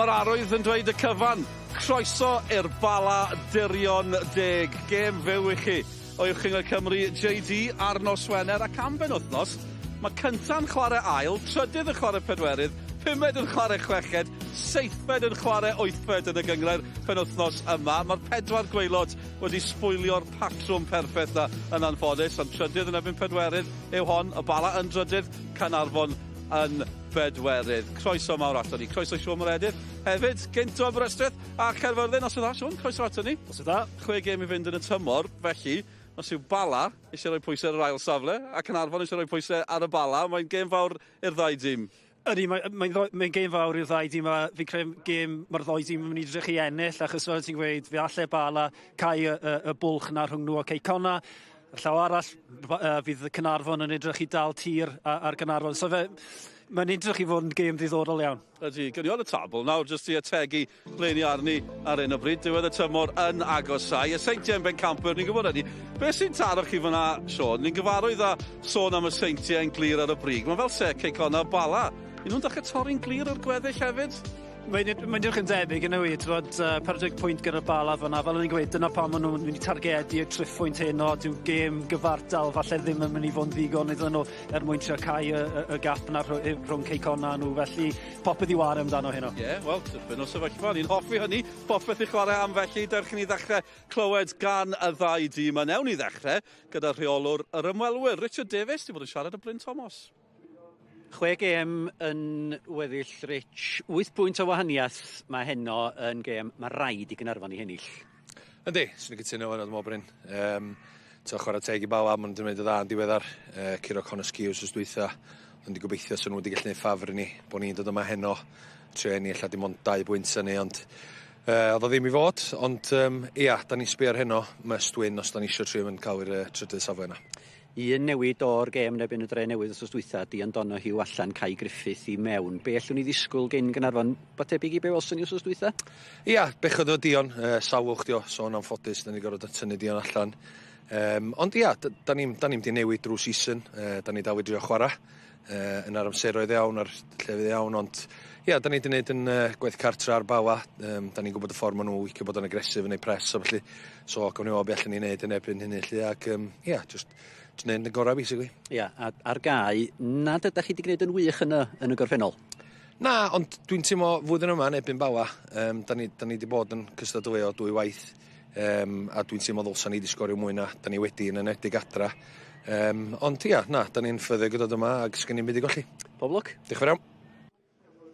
Mae'r arwydd yn dweud y cyfan. Croeso i'r Bala Dirion 10. Gêm fyw i chi. O Uwchryngau Cymru, JD ar nos Wener ac am benwthnos. Mae cynta'n chwarae ail, trydydd yn chwarae pedwerydd, pumed yn chwarae chweched, seithfed yn chwarae wythfed yn y gyngrair penwthnos yma. Mae'r pedwar gwaelod wedi sbwylio'r patrwm perffaith na yn anffodus, ond trydydd yn erbyn pedwerydd yw hon, y Bala yn drydydd, Caernarfon yn bedwerydd. Croeso mawr ato ni, croeso Siôn Moredydd. Hefyd, Gynto Aberystwyth a Caerfyrddin, os yw dda, Siôn, croeso ato ni. Os yw dda. 6 gêm i fynd yn y tymor, felly, os yw Bala eisiau rhoi pwysau ar yr ail safle, a Caernarfon eisiau rhoi pwysau ar y Bala, mae'n gêm fawr i'r ddau dîm. Ydy, mae'n gêm fawr i'r ddau dîm, a fi'n credu gêm mae'r ddau dîm yn mynd i edrych i ennill, achos fel ti'n gweud, fe allai Bala cael y bwlch na rhwng nhw a Caernarfon. Y llaw arall, fydd y Caernarfon yn edrych i dal tir ar Caernarfon. So mae'n edrych i fod yn gêm ddiddorol iawn. Ydy, gynniodd y tabl nawr, jyst i ategu ble ni arni ar un o bryd. Diwedd y tymor yn agosau. Y Seintiau'n Bencamper, ni'n gwybod ydy. Be sy'n taro chi fyna, Siôn? Ni'n gyfarwydd â sôn am y Seintiau yn glir ar y brig. Mae fel se Caernarfon a Bala. Y'n nhw'n dechrau torri'n glir o'r gweddill hefyd? Mae'n edrych yn debyg yn y wir, 40 pwynt gyda'r Bala fyna. Fel o'n i'n gweud, dyna pan maen nhw'n mynd i targedu y triffwynt heno. Dyw gêm gyfartal falle ddim yn mynd i fod yn ddigon iddyn nhw mwyn trio cau y gap yna rhwng Caernarfon a nhw. Felly, popeth i wario amdano heno. Ie, wel, tipyn o sefyllfa. Ni'n hoffi hynny. Popeth i chwarae am felly. Derch ni ddechrau clywed gan y ddau dîm. A newn ni ddechrau gyda rheolwr yr ymwelwyr. Richard Davies, di bod yn siarad y Bryn Thomas. 6 gêm yn weddill Rich, 8 pwynt o wahaniaeth mae heno yn gêm, mae rhaid i Caernarfon i hennill. Yndi, sy'n ni'n cytuno fan oedd Bryn. Chwarae teg i Bala, maen nhw'n gwneud y dda yn diweddar. Ciro Conosci wrth dwytha, ond di gobeithio sy'n nhw wedi gallu gwneud ffafr i ni, bod ni'n dod yma heno. Trio ni, illa dim ond 2 pwynt sy'n ni, ond oedd o ddim i fod. Ond ia, da ni'n sbio ar heno, must win os da ni eisiau trio yn cael i'r trydydd safle yna. Un newid o'r gêm nebyn y dre newydd os dwytha, di Andono Hugh allan Cai Griffith i mewn. Be allwn ni ddisgwyl gen Caernarfon? Ba tebyg i be welson ni os dwytha? Ia, bechod o Dion, sawch dio, sôn am ffodus, da ni gorfod tynnu Dion allan. Ond ia, da ni'n di newid drwy season, da ni dal wedi chwarae, yn ar amseroedd iawn, ar llefydd iawn, ond ia, da ni wedi gwneud yn gwaith cartra ar Bala, da ni'n gwybod y ffordd maen nhw wicio bod yn agresif yn ei pres, so gawn ni o be allan ni'n neud yn erbyn hynny, ac ia, just neud yn gorau, basically. Ia, ar gau, nad ydych chi wedi gwneud yn wych yn y gorffennol? Na, ond dwi'n teimlo flwyddyn yma yn erbyn Bala, da ni wedi bod yn cystadleuo 2 waith, a dwi'n teimlo ddylsa ni wedi sgorio mwy na, da ni wedi yn enedig adra. Ond ia, na, da ni'n ffyddeg o dod yma, ac sgan ni'n byd i golli. Pob lwc. Diolch yn fawr.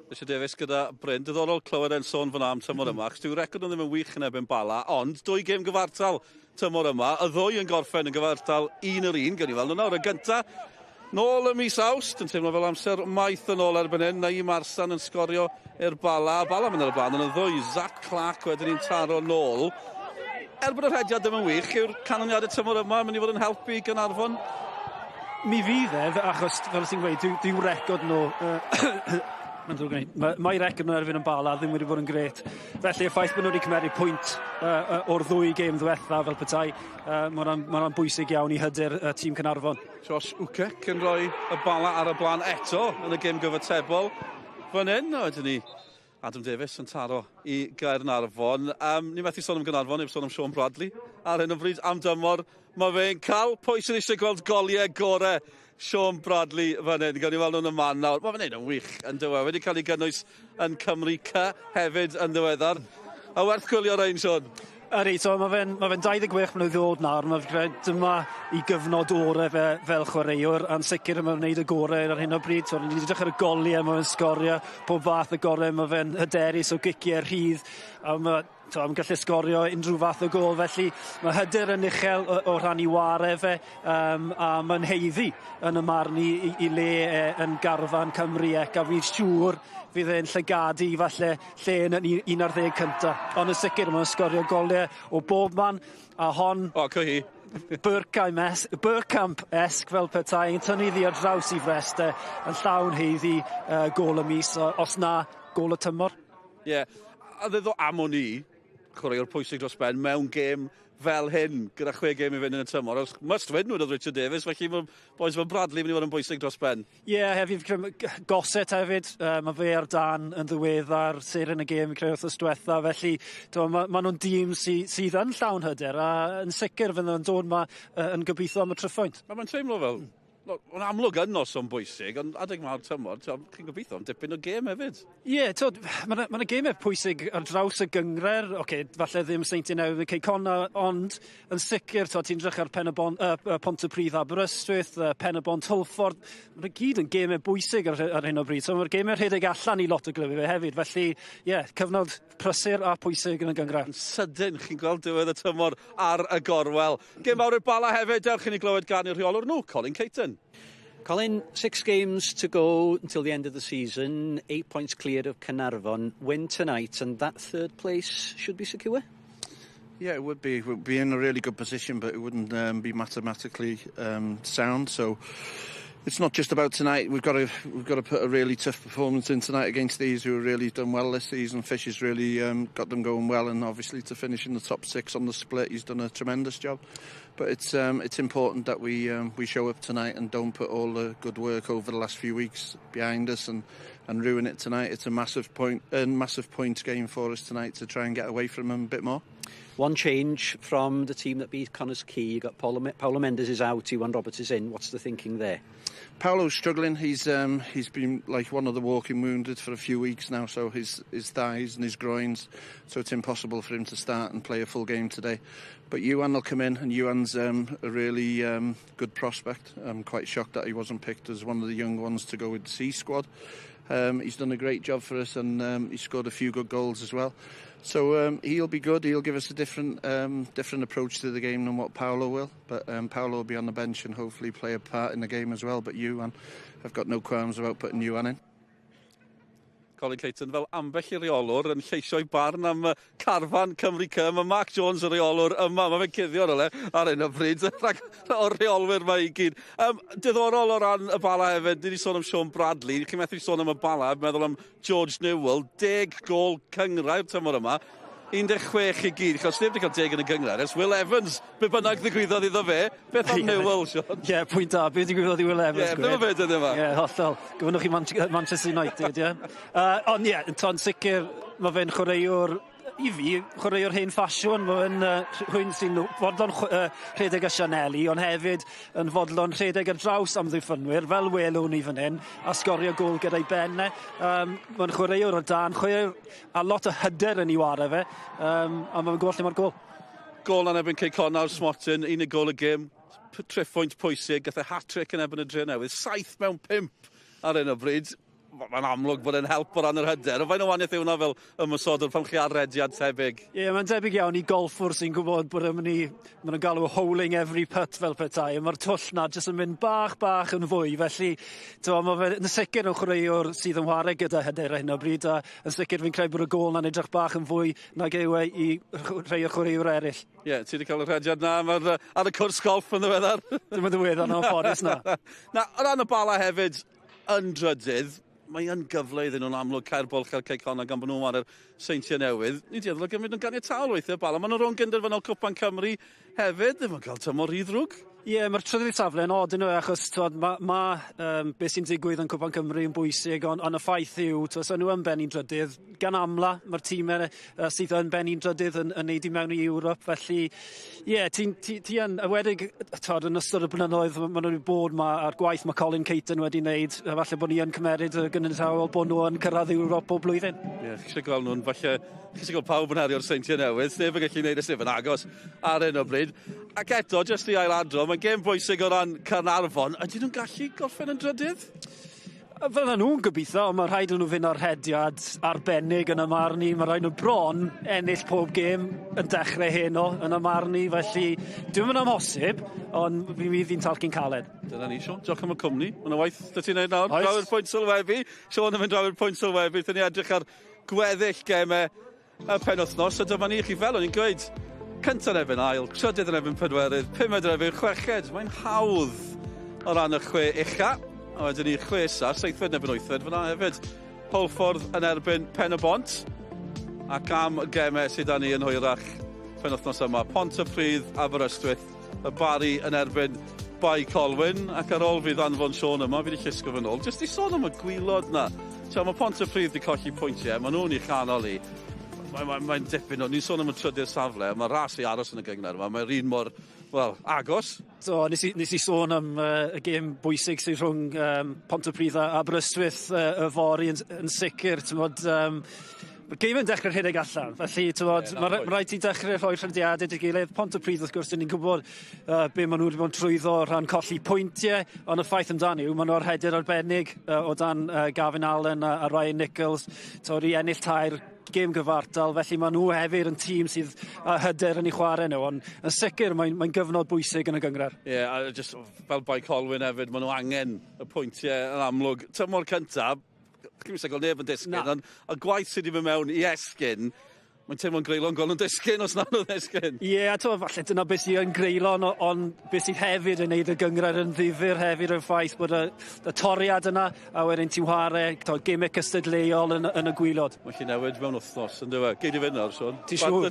Richard Davies gyda Bryn, diddorol clywed e'n sôn fyna am tymor yma, achos dwi'n record nhw ddim yn wych yn ebyn Bala, ond 2 gêm gyfartal tymor yma, y 2 yn gorffen yn gyfartal 1-1, gen i fel nhw nawr, y gynta, nôl y mis Awst, yn teimlo fel amser maith yn ôl erbyn hyn, Neu Marsan yn sgorio i'r Bala, a Bala mynd ar y blaen yn y 2, Zach Clark wedyn ni'n taro nôl. Bod y rhediad ddim yn wych, yw'r canlyniadau tymor yma mynd i fod yn helpu Caernarfon? Mi fydd achos fel ti'n gweud, dyw record nhw... Mae'i record nhw erbyn yn Bala ddim wedi bod yn gret. Felly y ffaith bod nhw wedi cymeru pwynt o'r 2 gêm ddiwetha fel petai, mae'n bwysig iawn i hyder tîm Caernarfon. Josh Ukek yn rhoi y Bala ar y blaen eto yn y gêm gyfatebol. Fan hyn, wedyn ni, Adam Davies yn taro i Caernarfon. Ni methu sôn am Caernarfon, neu sôn am Siôn Bradley. Ar hyn o bryd, am dymor, mae fe'n cael pwy sy'n eisiau gweld goliau gorau Siôn Bradley fan hyn, gan i weld nhw'n y man nawr. Mae fe'n neud yn wych yn diwedd. Wedi cael ei gynnwys yn Cymru C hefyd yn ddiweddar. A werth gwylio rein, Siôn. Ydy, so mae fe'n 26 mlynedd oed nawr. Mae fe'n dyma i gyfnod orau fel chwaraewr. A'n sicr mae'n wneud y gorau ar hyn o bryd. So, ni'n edrych ar y goliau, mae fe'n sgorio pob fath y gorau. Mae fe'n hyderus o giciau rhydd. Mae'n gallu sgorio unrhyw fath o gol, felly mae hyder yn uchel o rhan i ware fe, a mae'n heiddi yn y marn i le yn garfan Cymru a fi'n siŵr fydd e'n llygadu falle lle yn 11 cynta. Ond yn sicr mae'n sgorio golau o bob man, a hon... O, cyhi. Burkamp-esg fel petai, yn tynnu ddi ar draws i freste, yn llawn heiddi gol y mis, os na gol y tymor. Ie, a ddeddo am o'n i, chwaraewr pwysig dros ben, mewn gêm fel hyn, gyda 6 gêm i fynd yn y tymor. Must win nhw'n Richard Davies, felly mae boys fel Bradley mynd i fod yn bwysig dros ben. Hefyd, Gosset hefyd, mae fe ar dan yn ddiweddar ser yn y gêm i creu wrthos diwetha, felly mae nhw'n dîm sydd yn llawn hyder, a yn sicr fydd nhw'n dod yma yn gobeithio am y tryffoint. Mae'n teimlo fel, yn amlwg yn nos o'n bwysig, ond adeg mae'r tymor, chi'n gobeithio am dipyn o gêm hefyd. Mae'n gêm pwysig ar draws y gyngred, falle ddim Seinti Newydd yn Caernarfon, ond yn sicr, ti'n drach ar Pontypridd Aberystwyth, Pen y Bont Hwlffordd, mae'n gyd yn gêm bwysig ar hyn o bryd, so mae'r gêm rhedeg allan i lot o glyfu fe hefyd, felly, cyfnod prysur a pwysig yn y gyngred. Yn sydyn, chi'n gweld diwedd y tymor ar y gorwel. Gêm mawr i'r Bala hefyd, derch i ni glywed gan i'r rheolwr nhw, Colin Caton. Colin, 6 games to go until the end of the season, 8 points clear of Caernarfon. Win tonight and that 3rd place should be secure? Yeah, it would be. We'd be in a really good position, but it wouldn't be mathematically sound. So it's not just about tonight. We've got to put a really tough performance in tonight against these who have really done well this season. Fish has really got them going well, and obviously to finish in the top 6 on the split, he's done a tremendous job. But it's important that we show up tonight and don't put all the good work over the last few weeks behind us and ruin it tonight. It's a massive points game for us tonight to try and get away from them a bit more. One change from the team that beat Connors Key. You got Paulo Mendes is out, Iwan Roberts is in. What's the thinking there? Paulo's struggling. He's been like one of the walking wounded for a few weeks now, so his thighs and his groins, so it's impossible for him to start and play a full game today. But Iwan will come in, and Iwan's a really good prospect. I'm quite shocked that he wasn't picked as one of the young ones to go with the C squad. He's done a great job for us, and he scored a few good goals as well. So he'll be good. He'll give us a different approach to the game than what Paulo will. But Paulo will be on the bench and hopefully play a part in the game as well. But Iwan, I've got no qualms about putting Iwan in. Colin Caton fel ambell i reolwr yn lleisio'i barn am Carfan Cymru Cym. Mae Mark Jones y reolwr yma. Mae fe'n cuddio ar hyn o bryd. O'r reolwyr mae i gyd. Diddorol o ran y Bala hefyd. Ni wedi sôn am Sean Bradley. Chi'n methu sôn am y Bala. Meddwl am George Newell. 10 gol cyngrau'r tymor yma. 16 i gyd. Chael sneb wedi cael 10 yn y gyngred. Ers Will Evans, be bynnag ddigwyddodd iddo fe. Beth am Newell, Sean? Pwynt da. Be ddigwyddodd i Will Evans? Dyma fe dydyn yma. Hollol. Gyfynwch chi Manchester United, Ond yn sicr, mae fe'n chwaraewr i fi, chwaraewr hen ffasiwn. Mae fe'n rhywun sy'n fodlon rhedeg y Sianeli, ond hefyd yn fodlon rhedeg ar draws amddiffynwyr, fel welwn ni fan hyn, a sgorio gol gyda'i benne. Mae'n chwaraewr o dan, chwaraewr a lot o hyder yn ei wara fe, a mae'n gweld lle mae'r gol. Gol yn ebyn Connor Smotin, 1 gol y gêm, triffwynt pwysig, gath e hat-trick yn ebyn y Dre Newydd, 7 mewn 5 ar hyn o bryd. Mae'n amlwg bod e'n help o ran yr hyder. O fain o waniaeth yw hwnna fel ymwysodwr pan chi arrediad tebyg? Mae'n debyg iawn i golffwr sy'n gwybod bod maen galw howling every putt fel petai. Mae'r twll na jyst yn mynd bach yn fwy. Felly, mae fe yn sicr yn chwaraewr sydd yn chwarae gyda hyder ar hyn o bryd. A yn sicr fi'n credu bod y gol na'n edrych bach yn fwy nag yw i rhai o chwaraewr eraill. Ti wedi cael y rhediad na ar y cwrs golff yn ddiweddar? Dim yn ddiweddar na'n ffodus na. O ran y Bala hefyd, yn drydydd, mae yn gyfle iddyn nhw'n amlwg Caerbol chael Caernarfon gan bod nhw'n war yr Seintiau Newydd. Ni di eddol gymryd yn ganiataol weithiau Bala. Maen nhw'n rhwng gynderfynol Cwpan Cymru hefyd. Ddim yn cael tymor ryddrwg. Mae'r trydydd safle yn od yn nhw, achos beth sy'n digwydd yn Cwpan Cymru yn bwysig, ond y ffaith yw, os nhw yn benni'n drydydd, gan amla, mae'r tîmau sydd yn benni'n drydydd yn neud i mewn i Ewrop, felly, ti yn ywedig, yn ystod y blynyddoedd, maen nhw wedi bod ar gwaith mae Colin Caton wedi wneud, a falle bod ni yn cymeryd gynyddol bod nhw yn cyrraedd Ewrop bob blwyddyn. Chi eisiau gweld nhw'n falle, chi eisiau gweld pawb yn herio'r Seintiau Newydd, neb yn gallu gwneud y sef yn agos ar hyn o bryd. Ac eto, jyst i ailadro, mae'n gêm bwysig o ran Caernarfon. Ydyn nhw'n gallu gorffen yn drydydd? Fel nhw'n gobeithio, ond mae rhaid nhw fynd ar hediad arbennig yn y marn ni. Mae rhaid nhw bron ennill pob gêm yn dechrau heno yn y marn ni. Felly, dwi'n mynd amhosib, ond fi fi'n talcyn caled. Dyna ni, Sean. Diolch am y cwmni. Mae'n waith da ti'n neud nawr. Draw i'r pwynt sylwebu. Sean yn mynd draw i'r pwynt sylwebu. Dyna ni edrych ar gweddill gemau y penwthnos. A dyma ni chi fel o'n i'n gweud. Cyntaf erbyn ail, trydydd yn erbyn pedwerydd, 5 erbyn chweched. Mae'n hawdd o ran y 6 ucha. A wedyn ni 6 sa, 7 erbyn 8 fyna hefyd. Hwlffordd yn erbyn Pen y Bont. Ac am gemau sydd â ni yn hwyrach, penwythnos yma. Pontypridd, Aberystwyth, y Bari yn erbyn bai Colwyn, ac ar ôl fi ddanfon Sean yma, fi wedi llusgo fy nôl. Jyst i sôn am y gwylod na. Mae Pontypridd wedi colli pwyntiau, mae nhw'n ei chanol i. Mae'n dipyn o, ni'n sôn am y trydydd safle, mae ras i aros yn y gyngor yma, mae'r un mor, wel, agos. So, nes i sôn am y gêm bwysig sydd rhwng Pontypridd a Aberystwyth y fori yn sicr. Mae'r gêm yn dechrau rhedeg allan, felly mae'n rhaid i dechrau rhoi rhediadau dy gilydd. Pontypridd, wrth gwrs, ni'n gwybod be maen nhw wedi bod yn trwyddo rhan colli pwyntiau, ond y ffaith amdani yw, maen nhw'r hedyr arbennig o dan Gavin Allen a Ryan Nichols. I ennill tair gêm gyfartal, felly maen nhw hefyd yn tîm sydd hyder yn ei chwarae nhw, ond yn sicr mae'n gyfnod bwysig yn y gyngor. Ie, a just fel bai Colwyn hefyd, maen nhw angen y pwyntiau yn amlwg. Tymor cyntaf, Cymru gael neb yn disgyn, ond y gwaith sydd wedi mynd mewn i esgyn, mae'n teimlo'n greulon gael nhw'n disgyn os nad nhw'n disgyn. Ie, falle dyna beth sydd yn greulon, ond beth sydd hefyd yn neud y gyngor yn ddifur hefyd o'r ffaith bod y toriad yna, a wedyn ti'n chwarae gimmick cystadleuol yn y gwylod. Mae'n lle newid mewn wythnos, yn dweud. Gei di fynd nawr, Sean? Ti siŵr?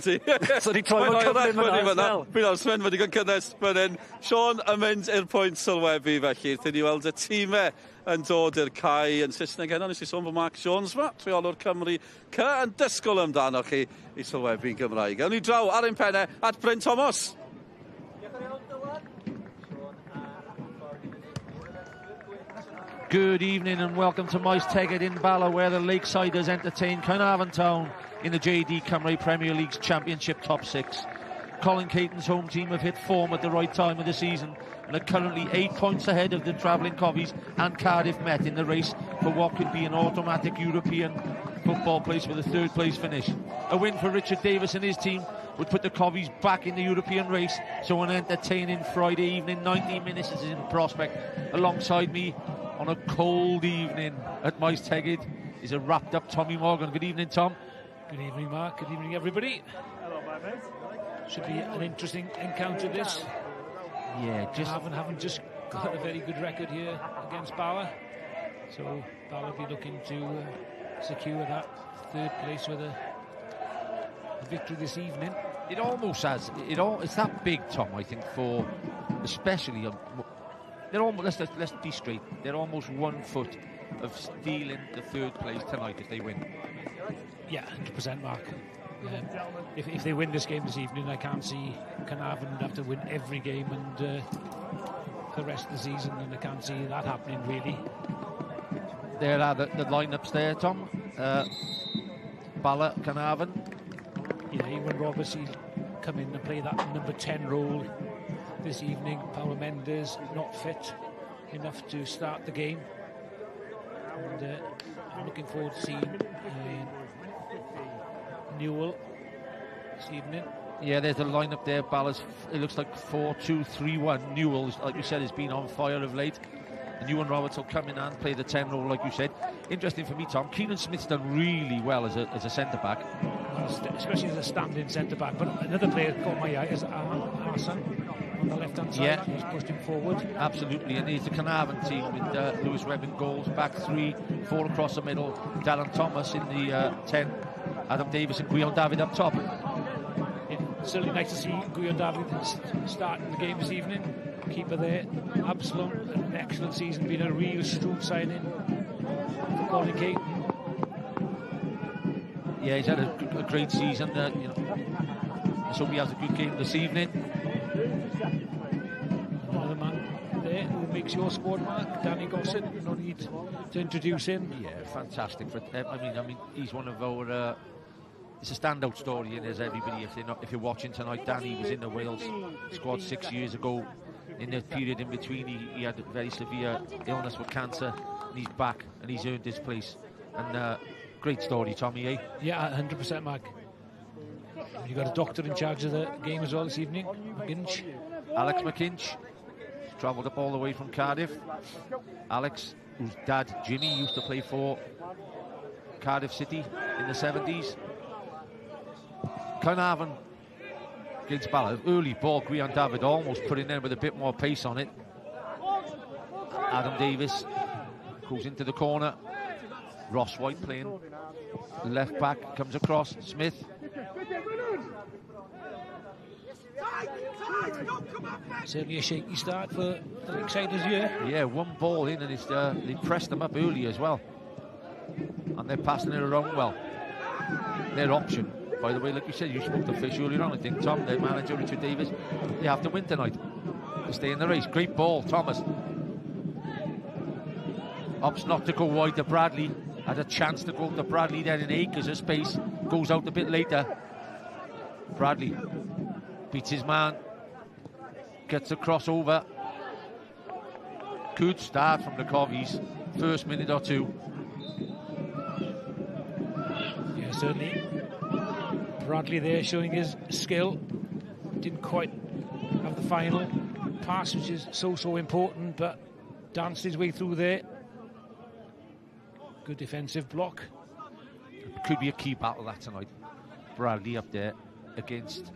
So di troi fo'n cyflym yna. Fi'n ar Sven wedi cael cynnes fan hyn. Sean yn mynd i'r pwynt sylwebu felly. Rydyn ni weld y tîmau yn dod i'r cae yn Saesneg heno. Nes i sôn bod Mark Jones ma, treolwr Cymru yn dysgol amdano chi i sylwebu'n Gymraeg. Ewn ni draw ar ein pennau at Bryn Thomas. Good evening and welcome to Maes Tegid in Bala, where the Lakesiders entertain Caernarfon Town in the JD Cymru Premier League's Championship Top 6. Colin Caton's home team have hit form at the right time of the season and are currently 8 points ahead of the travelling Cofis and Cardiff Met in the race for what could be an automatic European football place with a third place finish. A win for Richard Davis and his team would put the Cofis back in the European race, so an entertaining Friday evening. 90 minutes is in prospect. Alongside me on a cold evening at Maes Tegid is a wrapped up Tommy Morgan. Good evening, Tom. Good evening, Mark. Good evening, everybody. Hello, my mate. Should be an interesting encounter, this. Yeah, haven't just got a very good record here against Bala, so Bala will be looking to secure that third place with a victory this evening. It almost has. It's that big, Tom. I think for especially. They're almost. Let's be straight. They're almost 1 foot of stealing the third place tonight if they win. Yeah, 100%, Mark. If they win this game this evening, I can't see Caernarfon would have to win every game and the rest of the season, and I can't see that happening really. There are the lineups there, Tom. Bala, Caernarfon. Yeah, Ewan Roberts, he'll come in and play that number 10 role this evening. Paulo Mendes not fit enough to start the game, and I'm looking forward to seeing Newell this evening. Yeah, there's the lineup there. Bala's, it looks like 4-2-3-1. Newell, like you said, has been on fire of late. And Ewan Roberts will come in and play the 10 role, like you said. Interesting for me, Tom. Keenan Smith's done really well as a centre back, especially as a standing centre back. But another player caught my eye is Hassan on the left hand side. Yeah, he's pushed him forward. Absolutely, and he's the Caernarfon team with Lewis Webb in goals, back 3, 4 across the middle. Darren Thomas in the 10. Adam Davis and Guillaume David up top. Yeah, certainly nice to see Guillaume David starting the game this evening. Keeper there, Absalom, an excellent season, been a real shrewd signing for Colin Caton. Yeah, he's had a great season. You know, let's hope he has a good game this evening. Another man there who makes your squad, Mark, Danny Gossett. No need to introduce him. Yeah, fantastic. I mean, he's one of our. It's a standout story in as everybody. If you're watching tonight, Danny was in the Wales squad 6 years ago. In the period in between, he had a very severe illness with cancer, and he's back and he's earned his place. And great story, Tommy, eh? Yeah, 100%, Mark. You've got a doctor in charge of the game as well this evening, McInch. Alex McInch travelled up all the way from Cardiff. Alex, whose dad Jimmy used to play for Cardiff City in the 70s. Caernarfon against Bala. Early ball, Guillaume David almost put in there with a bit more pace on it. Adam Davis goes into the corner. Ross White playing left back, comes across. Smith. Certainly a shaky start for the Lakesiders here. Yeah, one ball in, and it's, they pressed them up early as well. And they're passing it around well. Their option, by the way, like you said, you spoke to Fish earlier on, I think, Tom, their manager, Richard Davis, they have to win tonight to stay in the race. Great ball, Thomas. Opts not to go wide to Bradley. Had a chance to go to Bradley then in acres of space. Goes out a bit later. Bradley beats his man. Gets a crossover. Good start from the Cofis. First minute or two. Yeah, certainly. Bradley there showing his skill. Didn't quite have the final pass, which is so important, but danced his way through there. Good defensive block. Could be a key battle that tonight. Bradley up there against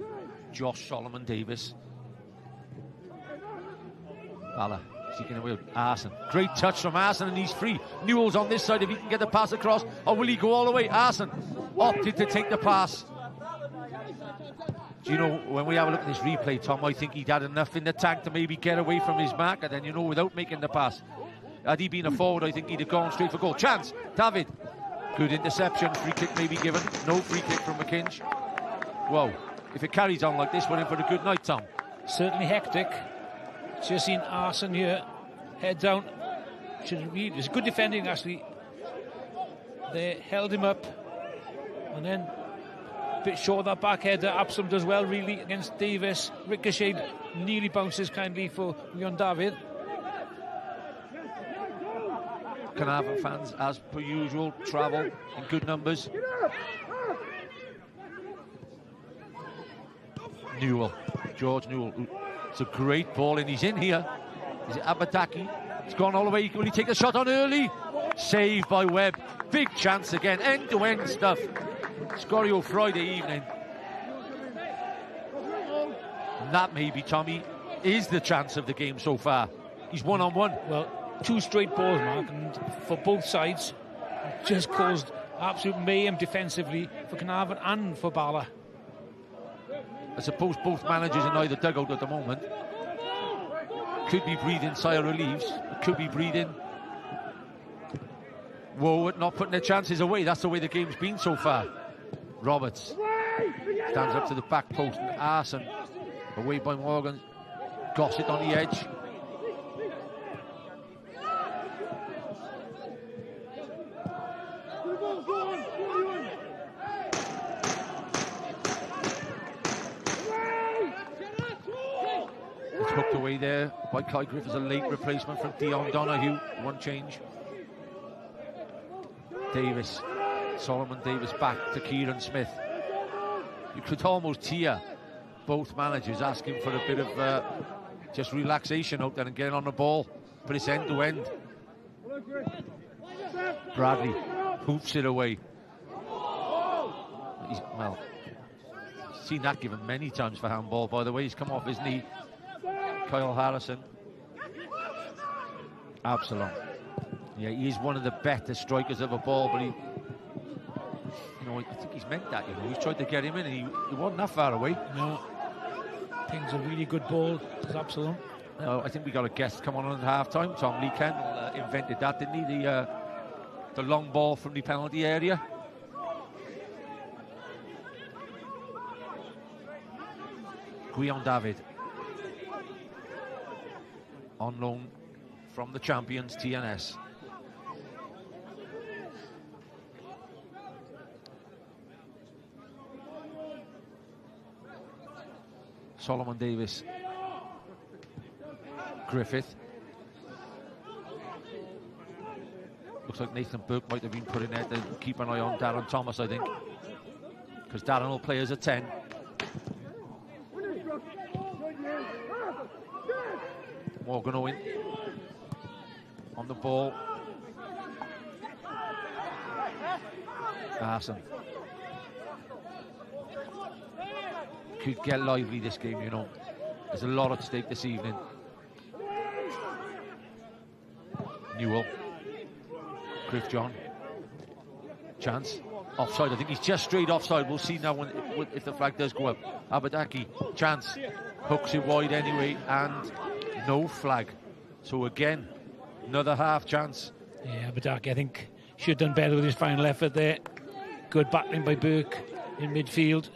Josh Solomon Davis. Bala seeking away with Arson. Great touch from Arson, and he's free. Newell's on this side if he can get the pass across, or will he go all the way? Arson opted to take the pass. Do you know, when we have a look at this replay, Tom, I think he'd had enough in the tank to maybe get away from his marker, then, you know, without making the pass. Had he been a forward, I think he'd have gone straight for goal. Chance, David. Good interception, free kick may be given. No free kick from McKinch. Whoa, if it carries on like this, we're in for a good night, Tom. Certainly hectic. Just seen Arson here, head down. It's good defending, actually. They held him up, and then a bit short of that back header. Absalom does well, really, against Davis. Ricochet nearly bounces kindly for Leon David. Caernarfon fans, as per usual, travel in good numbers. Newell, George Newell. It's a great ball, and he's in here. Is it Abadaki? It's gone all the way. Will he take the shot on early? Saved by Webb. Big chance again. End-to-end stuff. Scorio Friday evening. And that maybe, Tommy, is the chance of the game so far. He's one-on-one. Well, 2 straight balls, Mark, and for both sides, just caused absolute mayhem defensively for Caernarfon and for Bala. I suppose both managers in either dugout at the moment could be breathing sigh of relief, could be breathing woe at not putting their chances away. That's the way the game's been so far. Roberts stands up to the back post, and Arson away by Morgan. Gossett on the edge. Hooked away there by Kai Griff as a late replacement from Dion Donahue. One change. Davis, Solomon Davis back to Kieran Smith. You could almost hear both managers asking for a bit of just relaxation out there and getting on the ball, but it's end to end. Bradley hoops it away. Well, seen that given many times for handball, by the way. He's come off his knee. Kyle Harrison. Absalom. Yeah, he is one of the better strikers of a ball, but he, you know, I think he's meant that, you know. He's tried to get him in, and he wasn't that far away. No. Ping's a really good ball, is Absalom. I think we got a guest come on at half-time. Tom Lee Kendall invented that, didn't he? The long ball from the penalty area. Guillaume David. On loan from the champions, TNS. Solomon Davis. Griffith. Looks like Nathan Burke might have been put in there to keep an eye on Darren Thomas, I think. Because Darren will play as a 10. Morgan Owen on the ball. Arson. Could get lively this game, you know. There's a lot at stake this evening. Newell. Griff John. Chance. Offside. I think he's just straight offside. We'll see now if the flag does go up. Abadaki. Chance. hooks it wide anyway, and no flag. So again, another half chance. Yeah, Abadaki, I think, should have done better with his final effort there. Good battling by Burke in midfield.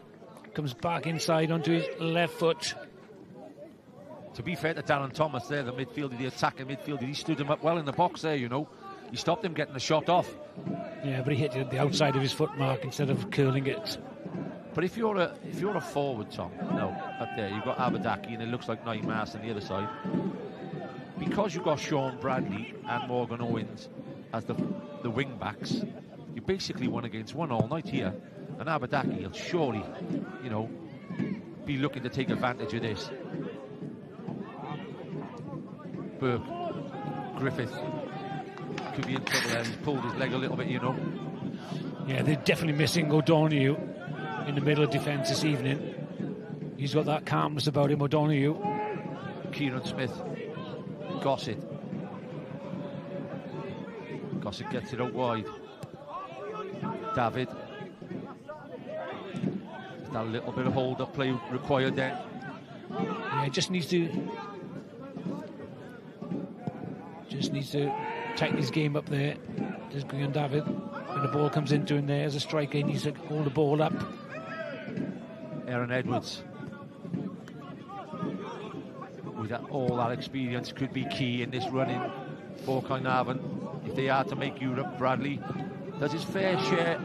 Comes back inside onto his left foot. To be fair to Darren Thomas there, the midfielder, the attacking midfielder, he stood him up well in the box there, you know. He stopped him getting the shot off. Yeah, but he hit it at the outside of his foot mark instead of curling it. But if you're a forward, Tom, no, up there you've got Abadaki and it looks like Nymas on the other side. Because you've got Sean Bradley and Morgan Owens as the wing backs, you basically 1 against 1 all night here. And Abadaki will surely, you know, be looking to take advantage of this. Burke, Griffith could be in trouble there. He's pulled his leg a little bit, you know. Yeah, they're definitely missing O'Donoghue in the middle of defence this evening. He's got that calmness about him, O'Donoghue. Kieran Smith, Gossett. Gossett gets it out wide. David. That little bit of hold-up play required there. Yeah, just needs to tighten his game up there. Just going on David. When the ball comes into him there as a striker, he needs to hold the ball up. Aaron Edwards, with all that experience, could be key in this running for Caernarfon. If they are to make Europe, Bradley does his fair share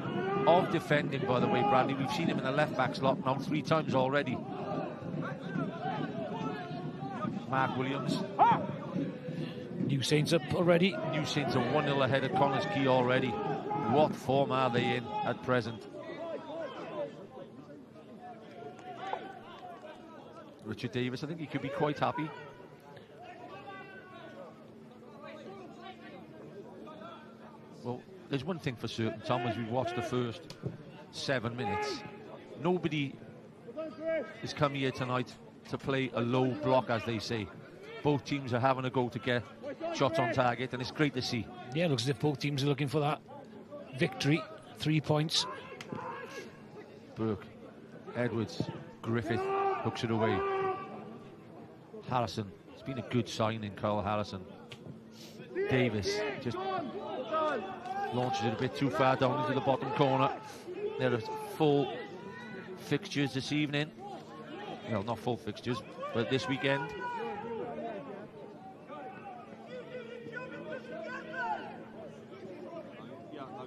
of defending, by the way, Bradley. We've seen him in the left-back slot now 3 times already. Mark Williams. New Saints up already. New Saints are 1-0 ahead of Connors Quay already. What form are they in at present? Richard Davis, I think he could be quite happy. Well, there's one thing for certain, Tom, as we've watched the first 7 minutes. Nobody has come here tonight to play a low block, as they say. Both teams are having a go to get shots on target, and it's great to see. Yeah, it looks as if both teams are looking for that victory. 3 points. Burke, Edwards, Griffith hooks it away. Harrison, it's been a good signing, Carl Harrison. Davis just launches it a bit too far down into the bottom corner. There are full fixtures this evening. Well, not full fixtures, but this weekend.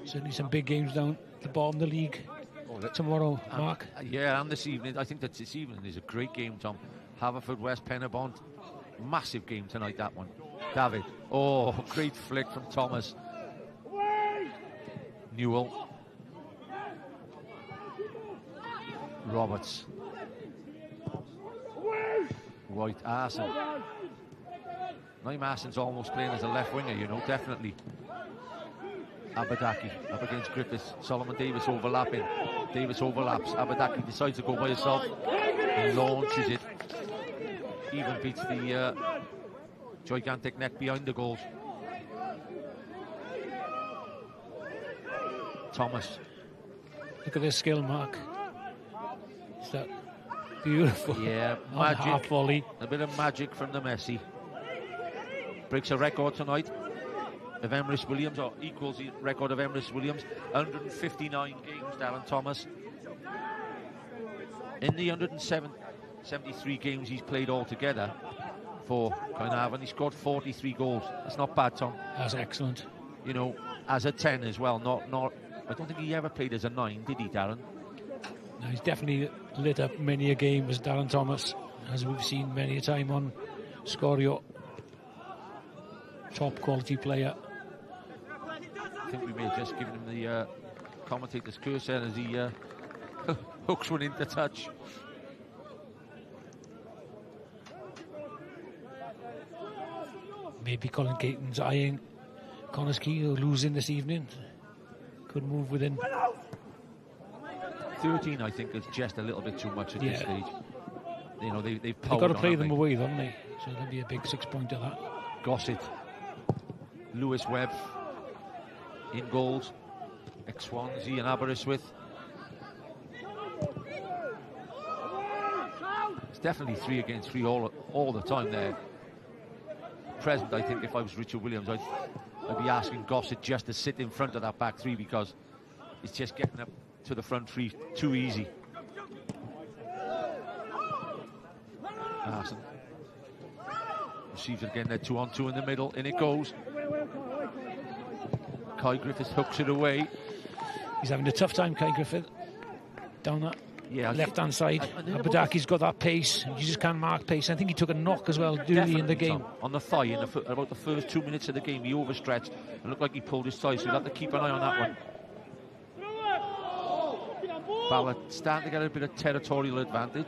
Certainly some big games down the bottom of the league tomorrow, Mark. Yeah, and this evening. I think that this evening is a great game, Tom. Haverfordwest Penabont. Massive game tonight, that one. David. Oh, great flick from Thomas. Newell. Roberts. White. Arson. Naim Arson's almost playing as a left winger, you know, definitely. Abadaki up against Griffiths. Solomon Davis overlapping. Davis overlaps. Abadaki decides to go by himself and launches it. Even beats the gigantic neck behind the goals. Thomas. Look at this skill, Mark. Is that beautiful? Yeah, magic. Half volley. A bit of magic from the Messi. Breaks a record tonight of Emrys Williams, or equals the record of Emrys Williams. 159 games, Darren Thomas. In the 173 games he's played altogether for Caernarfon, he scored 43 goals. That's not bad, Tom. That's excellent. You know, as a 10 as well. Not. I don't think he ever played as a 9, did he, Darren? No, he's definitely lit up many a game as Darren Thomas, as we've seen many a time on Scorio. Top quality player. I think we may have just given him the commentator's curse there as he hooks one into touch. Maybe Colin Caton's eyeing Connors Quay, who are losing this evening. Could move within. 13, I think, is just a little bit too much at this stage. You know, they've powered got to play on, them away, haven't they? So there'll be a big 6-pointer that. Gossett. Lewis Webb in goals. Ex-Swansea and Aberystwyth. definitely 3 against 3 all the time there. Present, I think if I was Richard Williams, I'd be asking Gossett just to sit in front of that back 3 because he's just getting up to the front 3 too easy. Larson receives it again, they're 2-on-2 in the middle, in it goes. Kai Griffiths hooks it away. He's having a tough time, Kai Griffith, down that left-hand side. Abadaki's got that pace. You just can't mark pace. I think he took a knock as well early in the game. On the thigh, about the first 2 minutes of the game, he overstretched and looked like he pulled his thigh, so you'll have to keep an eye on that one. Bala starting to get a bit of territorial advantage.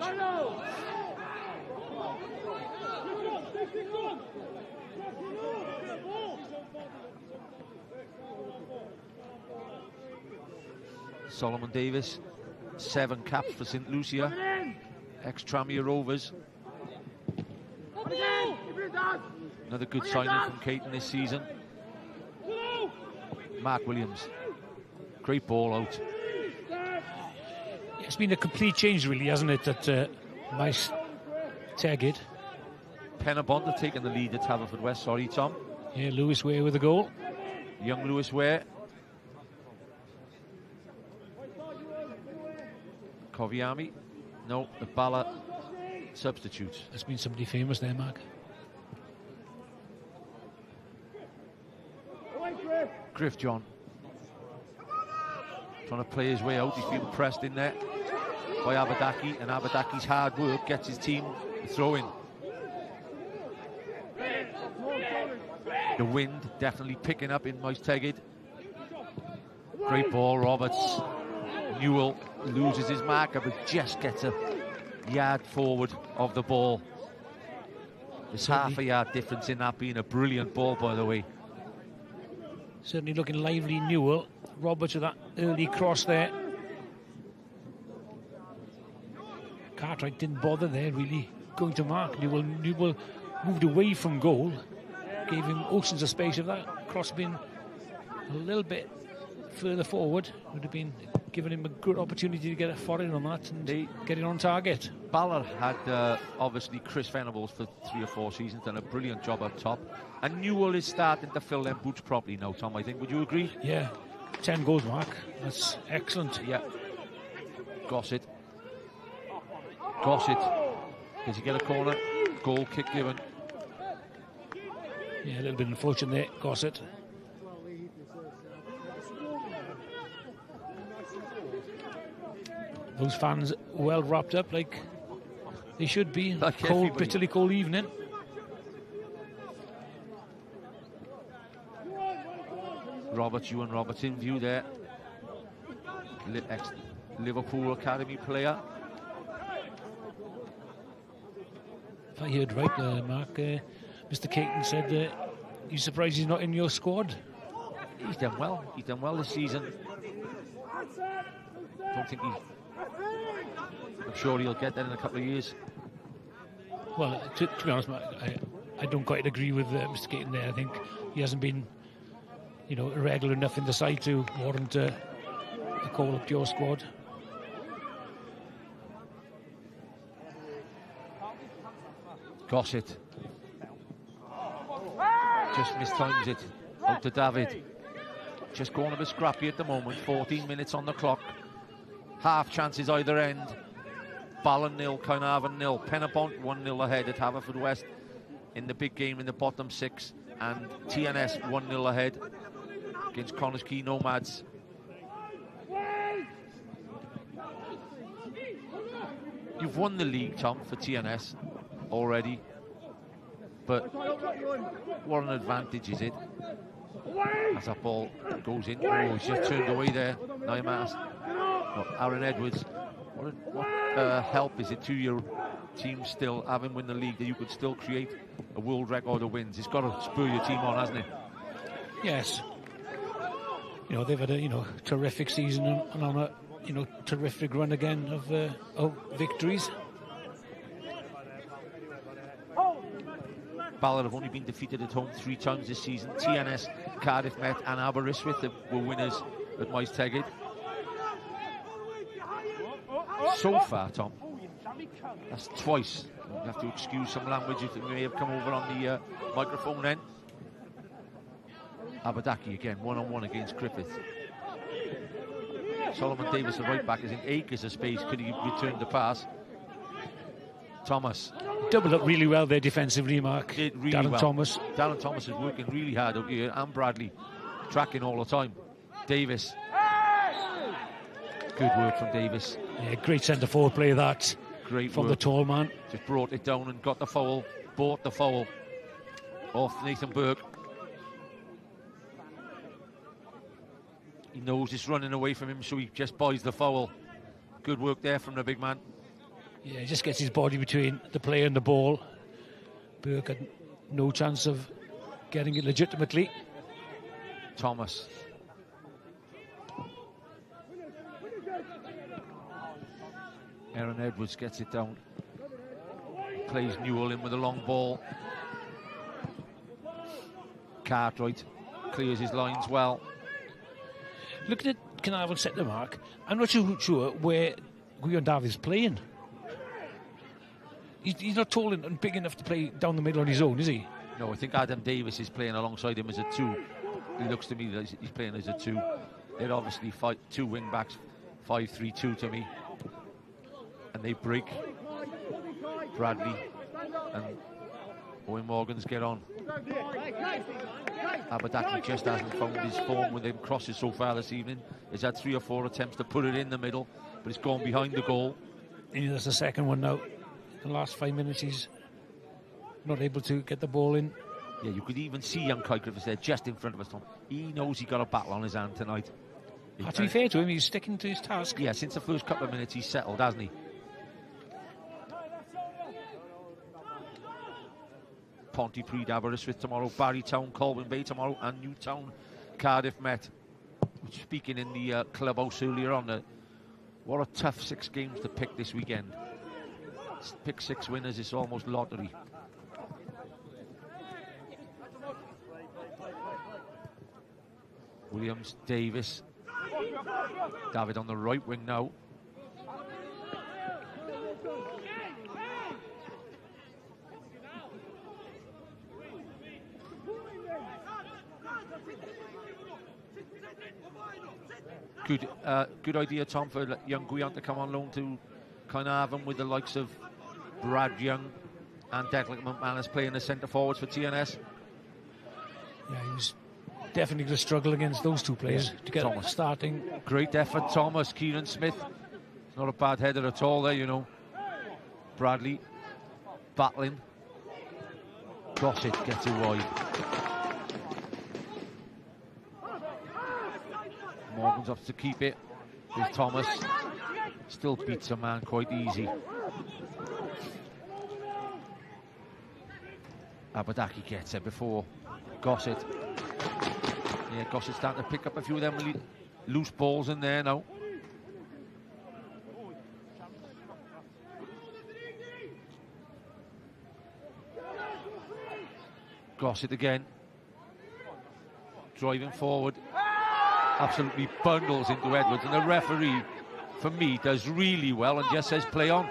Solomon Davis, 7 caps for St Lucia, ex-Tranmere Rovers. Another good signing from Caton this season. Mark Williams, great ball out. It's been a complete change, really, hasn't it? That Maes Tegid. Penabont have taken the lead at Haverfordwest. Sorry, Tom. Yeah, Lewis Ware with the goal. Young Lewis Ware. Koviami. No, the Bala substitutes. There's been somebody famous there, Mark. Griff John. Trying to play his way out. He's being pressed in there by Abadaki, and Abadaki's hard work gets his team a throw-in. The wind definitely picking up in Maes Tegid. Great ball, Roberts. Newell loses his marker, but just gets a yard forward of the ball. There's half a yard difference in that being a brilliant ball, by the way. Certainly looking lively, Newell. Roberts with that early cross there. Cartwright didn't bother there, really going to mark. Newell moved away from goal, gave him oceans of space. If that cross had been a little bit further forward, would have been given him a good opportunity to get a foreign on that and get it on target. Ballard had obviously Chris Venables for 3 or 4 seasons, done a brilliant job up top, and Newell is starting to fill them boots properly now, Tom, I think. Would you agree? Yeah, 10 goals, Mark. That's excellent. Yeah. Gossett. Does he get a corner? Goal kick given. Yeah, a little bit unfortunate there, Gossett. Those fans well wrapped up like they should be. Like cold, bitterly cold evening. Ewan Roberts in view there. Ex-Liverpool Academy player. If I heard right, Mark, Mr. Caton said he's surprised he's not in your squad. He's done well. He's done well this season. Don't think I'm sure he'll get there in a couple of years. Well, to be honest, Mark, I don't quite agree with Mr. Caton there. I think he hasn't been, regular enough in the side to warrant a call up to your squad. Gossett. Just mistimes it. Out to David. Just going a bit scrappy at the moment. 14 minutes on the clock. Half chances either end. Bala 0, Caernarfon 0. Penabont 1-0 ahead at Haverfordwest in the big game in the bottom 6. And TNS 1-0 ahead against Connah's Quay Nomads. You've won the league, Tom, for TNS already. But what an advantage is it as that ball goes in. Oh, he's just turned away there. Aaron Edwards. What help is it to your team still, having won the league, that you could still create a world record of wins? It's got to spur your team on, hasn't it? Yes. They've had a terrific season and on a terrific run again of victories. Ballard have only been defeated at home 3 times this season. TNS, Cardiff Met and Aberystwyth were winners at Maes Tegid. So far, Tom, That's twice. You have to excuse some language if it may have come over on the microphone then. Abadaki again, one-on-one against Griffith. Solomon Davis, the right back, is in acres of space. Could he return the pass? Thomas. Doubled up really well there defensively, Mark. Did really Darren well. Thomas. Darren Thomas is working really hard out here, and Bradley tracking all the time. Davis. Good work from Davis. Yeah, great centre forward play that. Great from work. the tall man. Just brought it down and got the foul. Bought the foul off Nathan Burke. He knows it's running away from him, so he just buys the foul. Good work there from the big man. Yeah, he just gets his body between the player and the ball. Burke had no chance of getting it legitimately. Thomas. Aaron Edwards gets it down. Plays Newell in with a long ball. Cartwright clears his lines well. Looking at Caernarfon centre, Mark, I'm not sure where Gwion Davies playing. He's not tall and big enough to play down the middle on his own, is he? No, I think Adam Davis is playing alongside him as a 2. He looks to me that he's playing as a 2. They're obviously 2 wing backs, 5-3-2 to me. And they break. Bradley and Owen Morgans get on. Abadaki just hasn't found his form with them crosses so far this evening. He's had 3 or 4 attempts to put it in the middle, but it's gone behind the goal. Yeah, that's the second one now. The last 5 minutes he's not able to get the ball in. Yeah, you could even see young Kai Griffiths there just in front of us, Tom. He knows he got a battle on his hand tonight. To be fair to him, he's sticking to his task. Yeah, since the first couple of minutes he's settled, hasn't he? Pontypridd, Aberystwyth tomorrow, Barry Town, Colwyn Bay tomorrow, and Newtown, Cardiff Met. Speaking in the clubhouse earlier on, what a tough 6 games to pick this weekend. Pick 6 winners, it's almost lottery. Williams, Davis. David on the right wing now. Good idea, Tom, for young Gwion to come on loan to Caernarfon with the likes of Brad Young and Declan McManus playing the centre forwards for TNS. Yeah, he was definitely going to struggle against those 2 players to get Thomas starting. Great effort, Thomas. Kieran Smith. It's not a bad header at all there, you know. Bradley battling. Gossett gets it wide. Morgan's up to keep it with Thomas. Still beats a man quite easy. Abadaki gets it before Gossett. Yeah, Gossett's starting to pick up a few of them loose balls in there now. Gossett again. Driving forward. Absolutely bundles into Edwards, and the referee, for me, does really well and just says play on.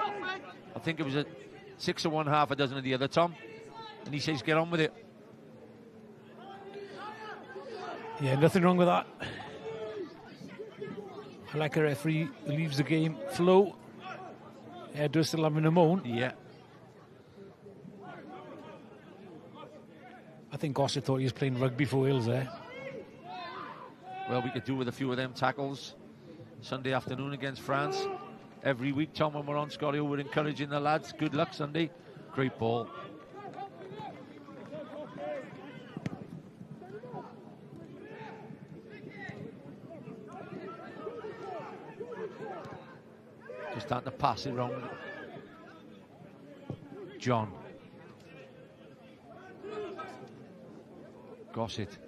I think it was a 6 of one, half a dozen of the other, Tom, and he says get on with it. Yeah, nothing wrong with that. I like a referee who leaves the game flow. Edwards still having a moan. Yeah. I think Gossett thought he was playing rugby for Wales there. Well, we could do with a few of them tackles Sunday afternoon against France. Every week, Tom, when we're on Scorio, we're encouraging the lads. Good luck Sunday. Great ball. Just starting to pass it around. John. Gossett.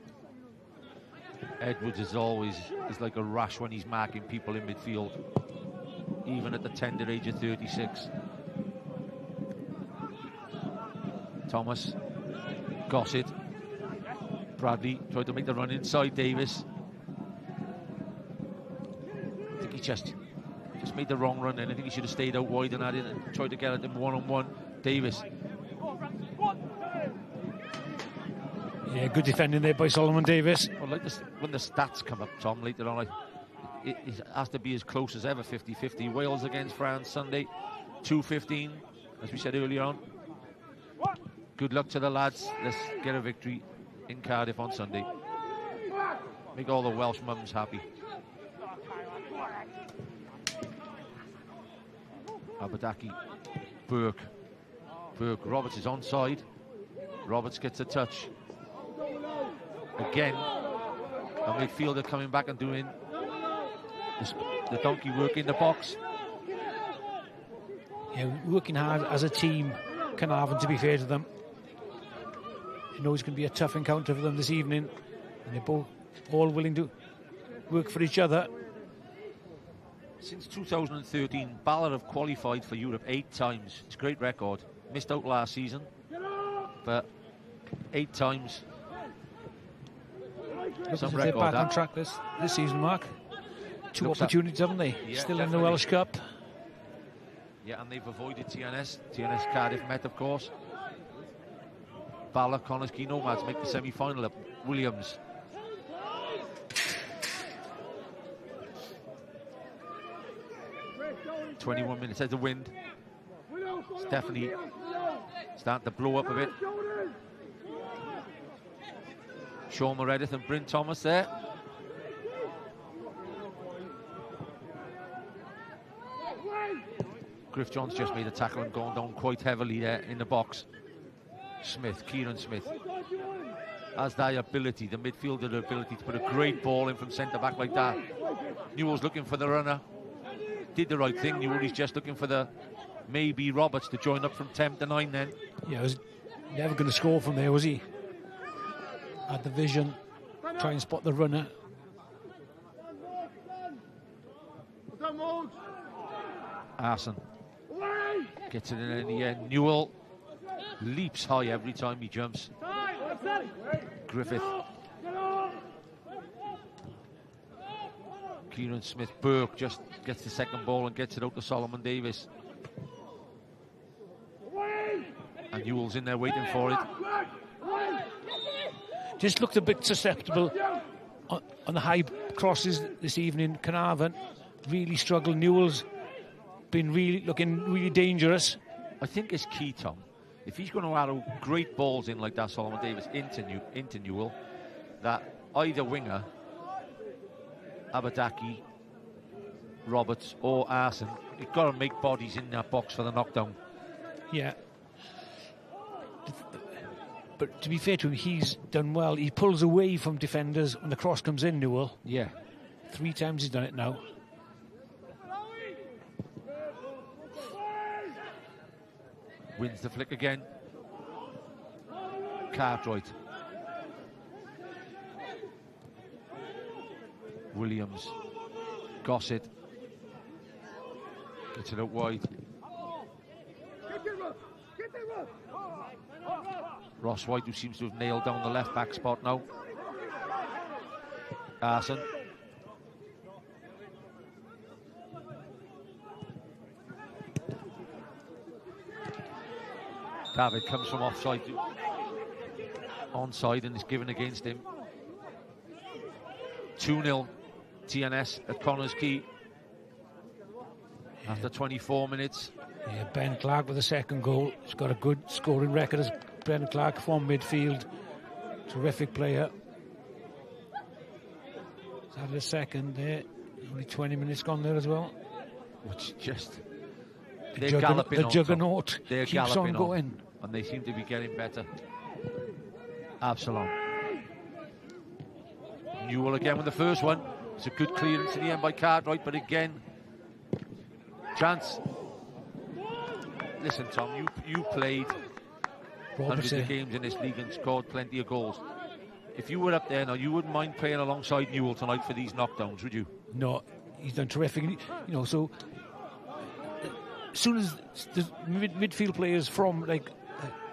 Edwards, as always, is like a rash when he's marking people in midfield, even at the tender age of 36. Thomas. Gossett. Bradley tried to make the run inside Davis. I think he just Just made the wrong run then. I think he should have stayed out wide and had it and tried to get at him one-on-one. Davis. Yeah, good defending there by Solomon Davis. Well, like this, when the stats come up, Tom, later on, it has to be as close as ever, 50-50. Wales against France Sunday, 2:15, as we said earlier on. Good luck to the lads. Let's get a victory in Cardiff on Sunday. Make all the Welsh mums happy. Abadaki, Burke, Roberts is onside. Roberts gets a touch. Again, a midfielder coming back and doing the donkey work in the box. Yeah, working hard as a team, Caernarfon, to be fair to them. You know it's going to be a tough encounter for them this evening, and they're both all willing to work for each other. Since 2013, Bala have qualified for Europe 8 times. It's a great record. Missed out last season, but 8 times. Some record, they're back on track this season, Mark. 2 opportunities, haven't they? Yeah, still definitely. In the Welsh Cup. Yeah, and they've avoided TNS. TNS Cardiff met, of course. Bala, Connors, Key Nomads make the semi-final up. Williams. "21 minutes as the wind. It's definitely starting to blow up a bit. Sean Meredith and Bryn Thomas there. Griff John's just made a tackle and gone down quite heavily there in the box. Kieran Smith has the ability, the midfielder ability to put a great ball in from centre back like that. Newell's looking for the runner. Did the right thing. Newell, he's just looking for the maybe Roberts to join up from 10 to 9 then. Yeah, he was never going to score from there, was he? Had the vision, try and spot the runner. Arson gets it in the end. Newell leaps high every time he jumps. Griffith. Kieran Smith. Burke just gets the second ball and gets it out to Solomon Davis. And Newell's in there waiting for it. Just looked a bit susceptible on the high crosses this evening. Caernarfon really struggled. Newell's been looking really dangerous. I think it's key, Tom. If he's going to arrow great balls in like that, Solomon Davis, into Newell, that either winger, Abadaki, Roberts or Arson, you've got to make bodies in that box for the knockdown. Yeah. But to be fair to him, he's done well. He pulls away from defenders when the cross comes in, Newell. Yeah. 3 times he's done it now. Wins the flick again. Cartwright. Williams. Gossett. Gets it out wide. Ross White, who seems to have nailed down the left back spot now. Arson. David comes from offside to onside and is given against him. 2-0 TNS at Connors Quay after 24 minutes. Yeah, Ben Clark with the second goal. He's got a good scoring record as Ben Clark from midfield. Terrific player. He's had a second there. Only 20 minutes gone there as well. Which just... They're galloping on. The juggernaut keeps on going. And they seem to be getting better. Absalom. Newell again with the first one. It's a good clearance in the end by Cartwright, but again, chance. Listen, Tom, you played hundreds of games in this league and scored plenty of goals. If you were up there now, you wouldn't mind playing alongside Newell tonight for these knockdowns, would you? No, he's done terrific. You know, so as soon as the midfield players from like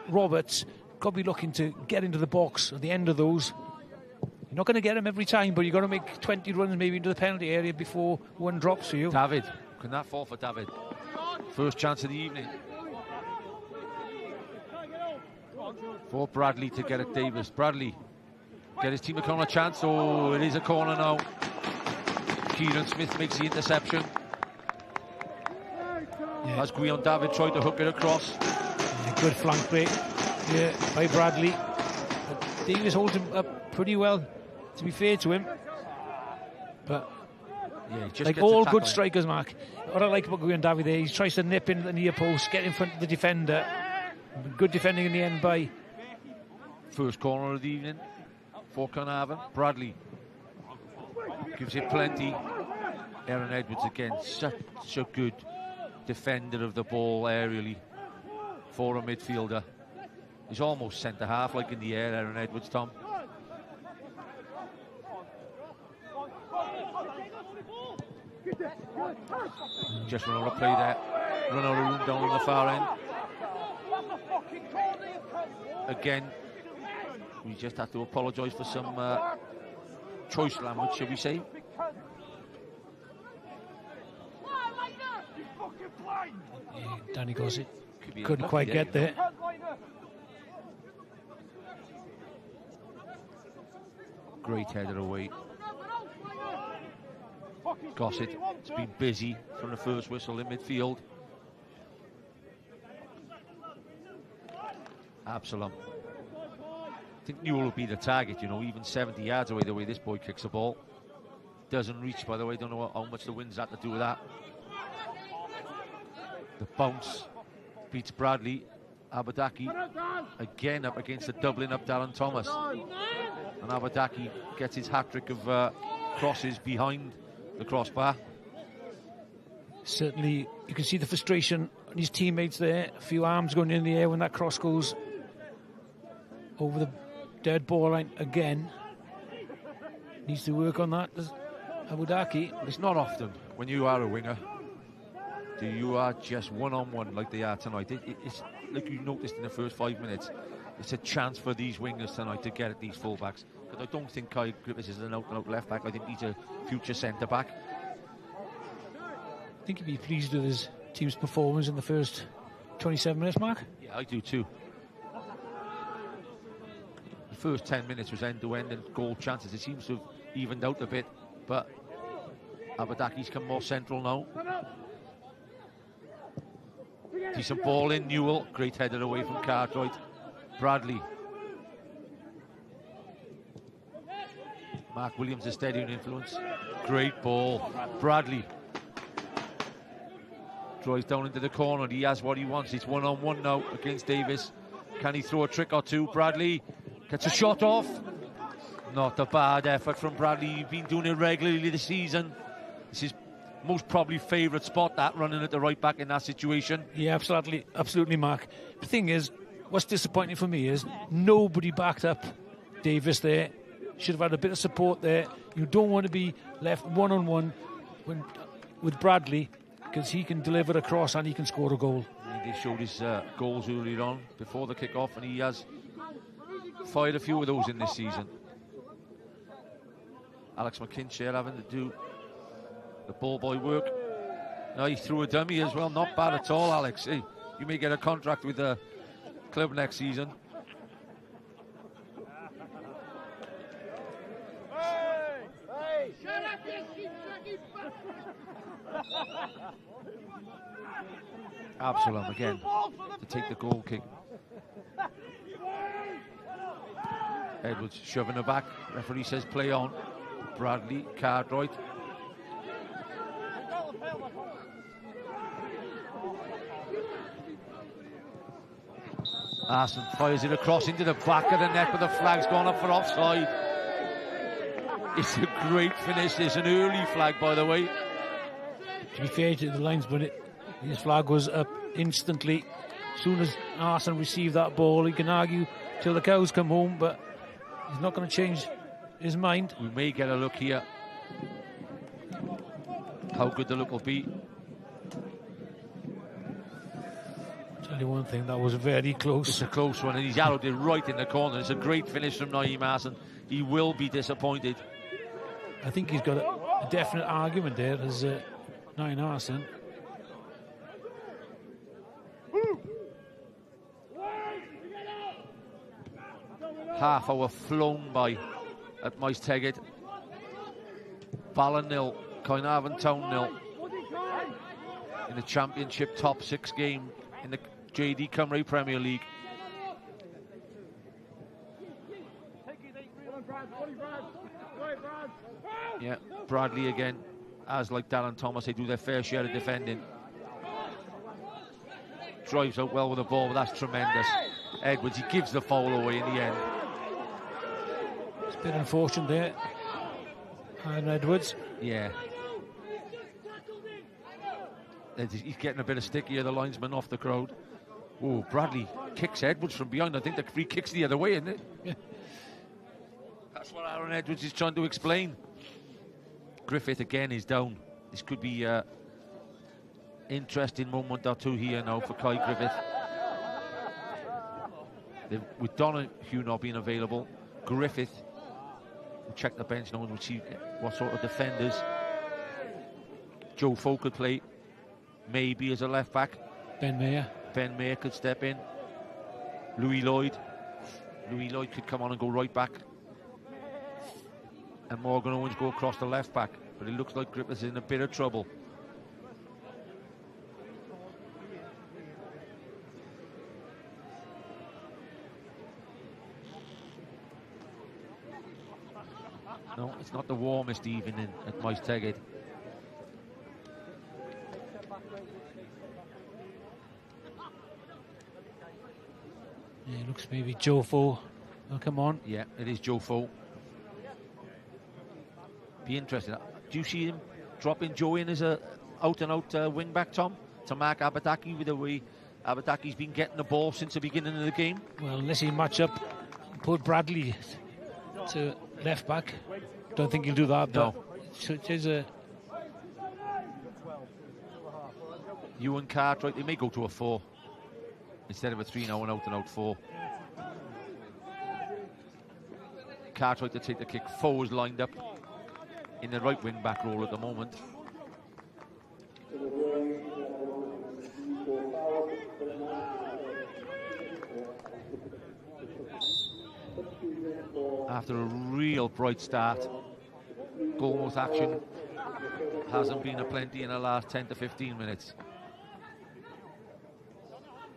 Roberts got to be looking to get into the box at the end of those. You're not going to get him every time, but you've got to make 20 runs maybe into the penalty area before one drops for you. David, Can that fall for David? First chance of the evening. For Bradley to get at Davis. Bradley get his team a corner chance. Oh, it is a corner now. Kieran Smith makes the interception. Yeah. As Gwion David tried to hook it across. Yeah, good flank break by Bradley. But Davis holds him up pretty well, to be fair to him. But yeah, just like all good strikers, Mark, what I like about Gwion David there, he tries to nip in the near post, get in front of the defender. Good defending in the end by. First corner of the evening for Caernarfon. Bradley gives it plenty. Aaron Edwards again, such a good defender of the ball aerially for a midfielder. He's almost centre half, like in the air, Aaron Edwards, Tom. Just run out of play there. Run out of room down on the far end. Again, we just have to apologise for some choice language, shall we say. Yeah, Danny Gossett couldn't quite get there. Great header away. Gossett has been busy from the first whistle in midfield. Absalom. I think Newell will be the target, you know, even 70 yards away the way this boy kicks the ball. Doesn't reach, by the way, don't know how much the wind's had to do with that. The bounce beats Bradley. Abadaki again up against the doubling up Darren Thomas. And Abadaki gets his hat-trick of crosses behind the crossbar. Certainly, you can see the frustration on his teammates there. A few arms going in the air when that cross goes over the dead ball line again. Needs to work on that, does Abudaki. It's not often when you are a winger that you are just one-on-one like they are tonight. It's like you noticed in the first 5 minutes. It's a chance for these wingers tonight to get at these full-backs. But I don't think Kai Griffiths is an out-and-out left-back. I think he's a future centre-back. I think he'd be pleased with his team's performance in the first 27 minutes, Mark. Yeah, I do too. The first 10 minutes was end-to-end and goal chances. It seems to have evened out a bit, but Abadaki's come more central now. Decent ball in, Newell. Great header away from Cartwright. Bradley. Mark Williams is steadying influence. Great ball. Bradley drives down into the corner. He has what he wants. It's one-on-one now against Davis. Can he throw a trick or two? Bradley gets a shot off. Not a bad effort from Bradley. He's been doing it regularly this season. This is most probably favourite spot, that, running at the right back in that situation. Yeah, absolutely, Mark. The thing is, what's disappointing for me is nobody backed up Davis there. Should have had a bit of support there. You don't want to be left one-on-one with Bradley, because he can deliver a cross and he can score a goal. They showed his goals earlier on before the kick-off, and he has fired a few of those in this season. Alex McKinshare having to do the ball boy work. Now he threw a dummy as well. Not bad at all, Alex. Hey, you may get a contract with the club next season. Absalom again to take the goal kick. Edwards shoving her back. Referee says play on. Bradley, Cartwright. Arson fires it across into the back of the net, but the flag's gone up for offside. It's a great finish. It's an early flag, by the way. To be fair to the linesman, his flag was up instantly. As soon as Arson received that ball, he can argue till the cows come home, but he's not going to change his mind. We may get a look here. How good the look will be. Tell you one thing, that was very close. It's a close one, and he's arrowed it right in the corner. It's a great finish from Naeem Arson. He will be disappointed. I think he's got a definite argument there. As 9 Arson. Half hour flown by at Moise Teggett. Bala 0, Caernarfon Town 0. In the Championship top 6 game in the JD Cymru Premier League. Yeah, Bradley again, as like Darren Thomas, they do their fair share of defending. Drives out well with the ball, but that's tremendous. Edwards, he gives the foul away in the end. It's a bit unfortunate there. And Edwards. Yeah. He's getting a bit of stick here, the linesman off the crowd. Oh, Bradley kicks Edwards from behind. I think the free kick's the other way, isn't it? Yeah. That's what Aaron Edwards is trying to explain. Griffith again is down. This could be an interesting moment or two here now for Kai Griffith. With Donahue not being available, Griffith will check the bench now and we'll see what sort of defenders Joe Folk could play. Maybe as a left back. Ben Mayer. Ben Mayer could step in. Louis Lloyd could come on and go right back. And Morgan Owens go across the left back. But it looks like Griffiths is in a bit of trouble. No, it's not the warmest evening at Moise Teggett. Yeah, it looks maybe Joe Fo will come on. Yeah, it is Joe Fo. Be interesting. Do you see him dropping Joe in as a out-and-out wing-back, Tom? To mark Abadaki with the way Abadaki's been getting the ball since the beginning of the game? Well, unless he match up, put Bradley to left back. Don't think he'll do that. No. It is a... Ewan Cartwright, they may go to a 4 instead of a 3 now, an out-and-out 4. Cartwright to take the kick. Fo is lined up in the right wing-back role at the moment. After a real bright start, goal action hasn't been aplenty in the last 10 to 15 minutes.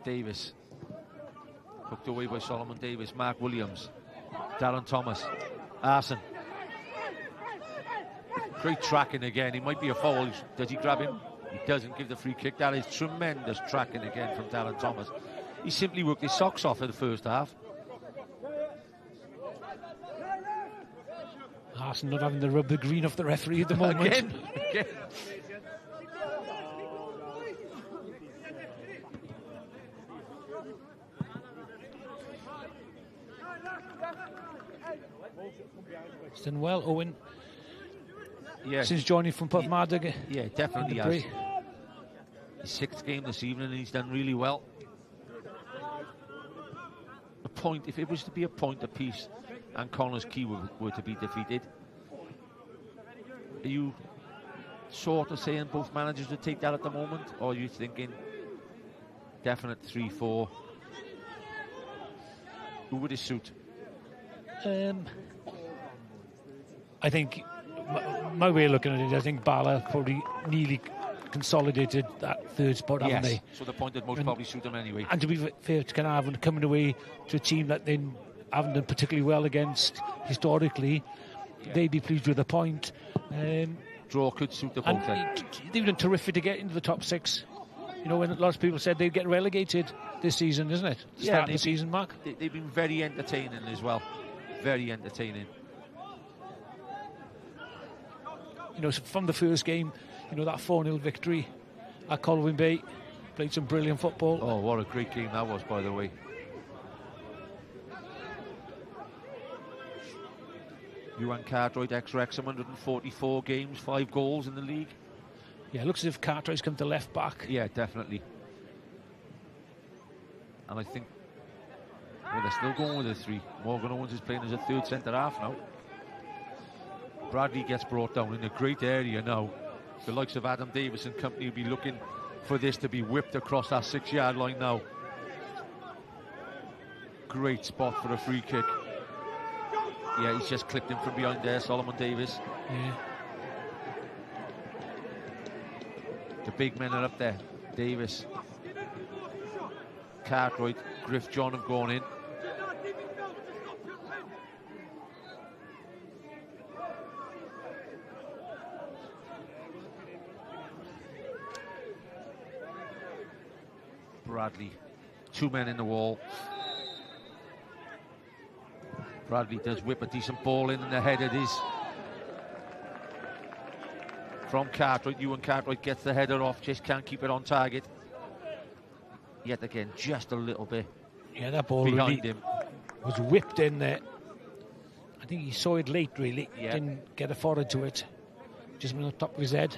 Davis, hooked away by Solomon Davis. Mark Williams, Darren Thomas, Arson. Great tracking again. He might be a foul. Does he grab him? He doesn't give the free kick. That is tremendous tracking again from Darren Thomas. He simply worked his socks off in the first half. Arson not having to rub the green off the referee at the moment. Again. He's done well, Owen. Yeah. Since joining from Porthmadog. Yeah, definitely has. His 6th game this evening, and he's done really well. A point, if it was to be a point apiece, and Connors Key were to be defeated, are you sort of saying both managers would take that at the moment, or are you thinking definite 3-4? Who would it suit? I think my way of looking at it, I think Bala probably nearly consolidated that third spot, haven't they? So the point that most probably suit them anyway. And to be fair to Caernarfon, coming away to a team that they haven't done particularly well against historically, they'd be pleased with a point. Draw could suit the both. They've done terrific to get into the top 6. You know, when a lot of people said they'd get relegated this season, isn't it? Start the season, Mark. They've been very entertaining as well. Very entertaining. You know, from the first game, you know, that 4-0 victory at Colwyn Bay, played some brilliant football. Oh, what a great game that was, by the way. Ewan Cartwright, ex-Wrexham, 144 games, 5 goals in the league. Yeah, it looks as if Cartwright's come to left back. Yeah, definitely. And I think, well, they're still going with a 3. Morgan Owens is playing as a 3rd centre-half now. Bradley gets brought down in a great area now. The likes of Adam Davis and company will be looking for this to be whipped across that 6-yard line now. Great spot for a free kick. Yeah, he's just clipped him from behind there, Solomon Davis. Yeah. The big men are up there. Davis, Cartwright, Griff John have gone in. Bradley, 2 men in the wall. Bradley does whip a decent ball in, and the header is from Cartwright. Ewan Cartwright gets the header off, just can't keep it on target. Yet again, just a little bit. Yeah, that ball behind really him was whipped in there. I think he saw it late, really. Yeah. Didn't get forward to it. Just went on top of his head.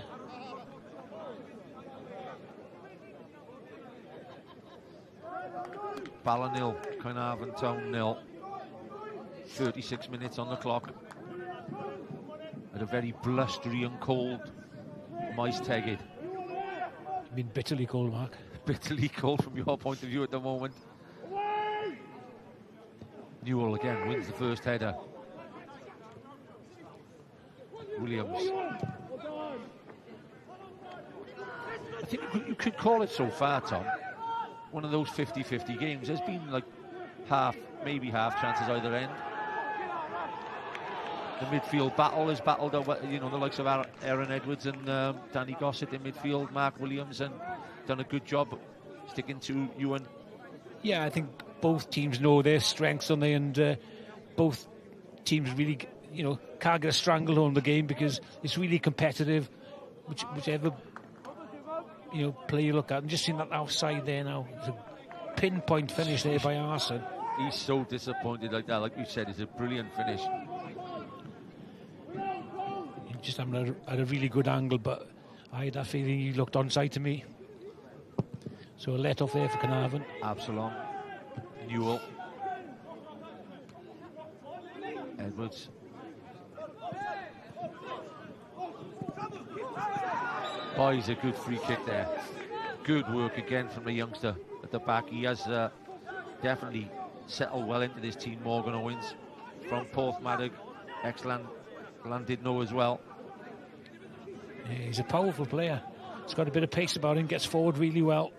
Bala 0, Caernarfon Town 0. 36 minutes on the clock. At a very blustery and cold Maes Tegid. I mean, bitterly cold, Mark. Bitterly cold from your point of view at the moment. Newell again wins the first header. Williams. I think you could call it so far, Tom, one of those 50-50 games. There's been like maybe half chances either end. The midfield battle has battled over, you know, the likes of Aaron Edwards and Danny Gossett in midfield, Mark Williams, and done a good job sticking to Ewan. Yeah, I think both teams know their strengths, don't they? And both teams really, you know, can't get a stranglehold on the game because it's really competitive, whichever, you know, play you look at. And just seeing that outside there now, it's a pinpoint finish there by Arson. He's so disappointed like that. Like you said, it's a brilliant finish. He just had a really good angle, but I had that feeling he looked onside to me. So a let off there for Caernarfon. Absalom, Newell, Edwards. Buys a good free kick there. Good work again from the youngster at the back. He has definitely settled well into this team. Morgan Owens from Porthmadog, excellent Llandudno as well. Yeah, he's a powerful player. He's got a bit of pace about him, gets forward really well.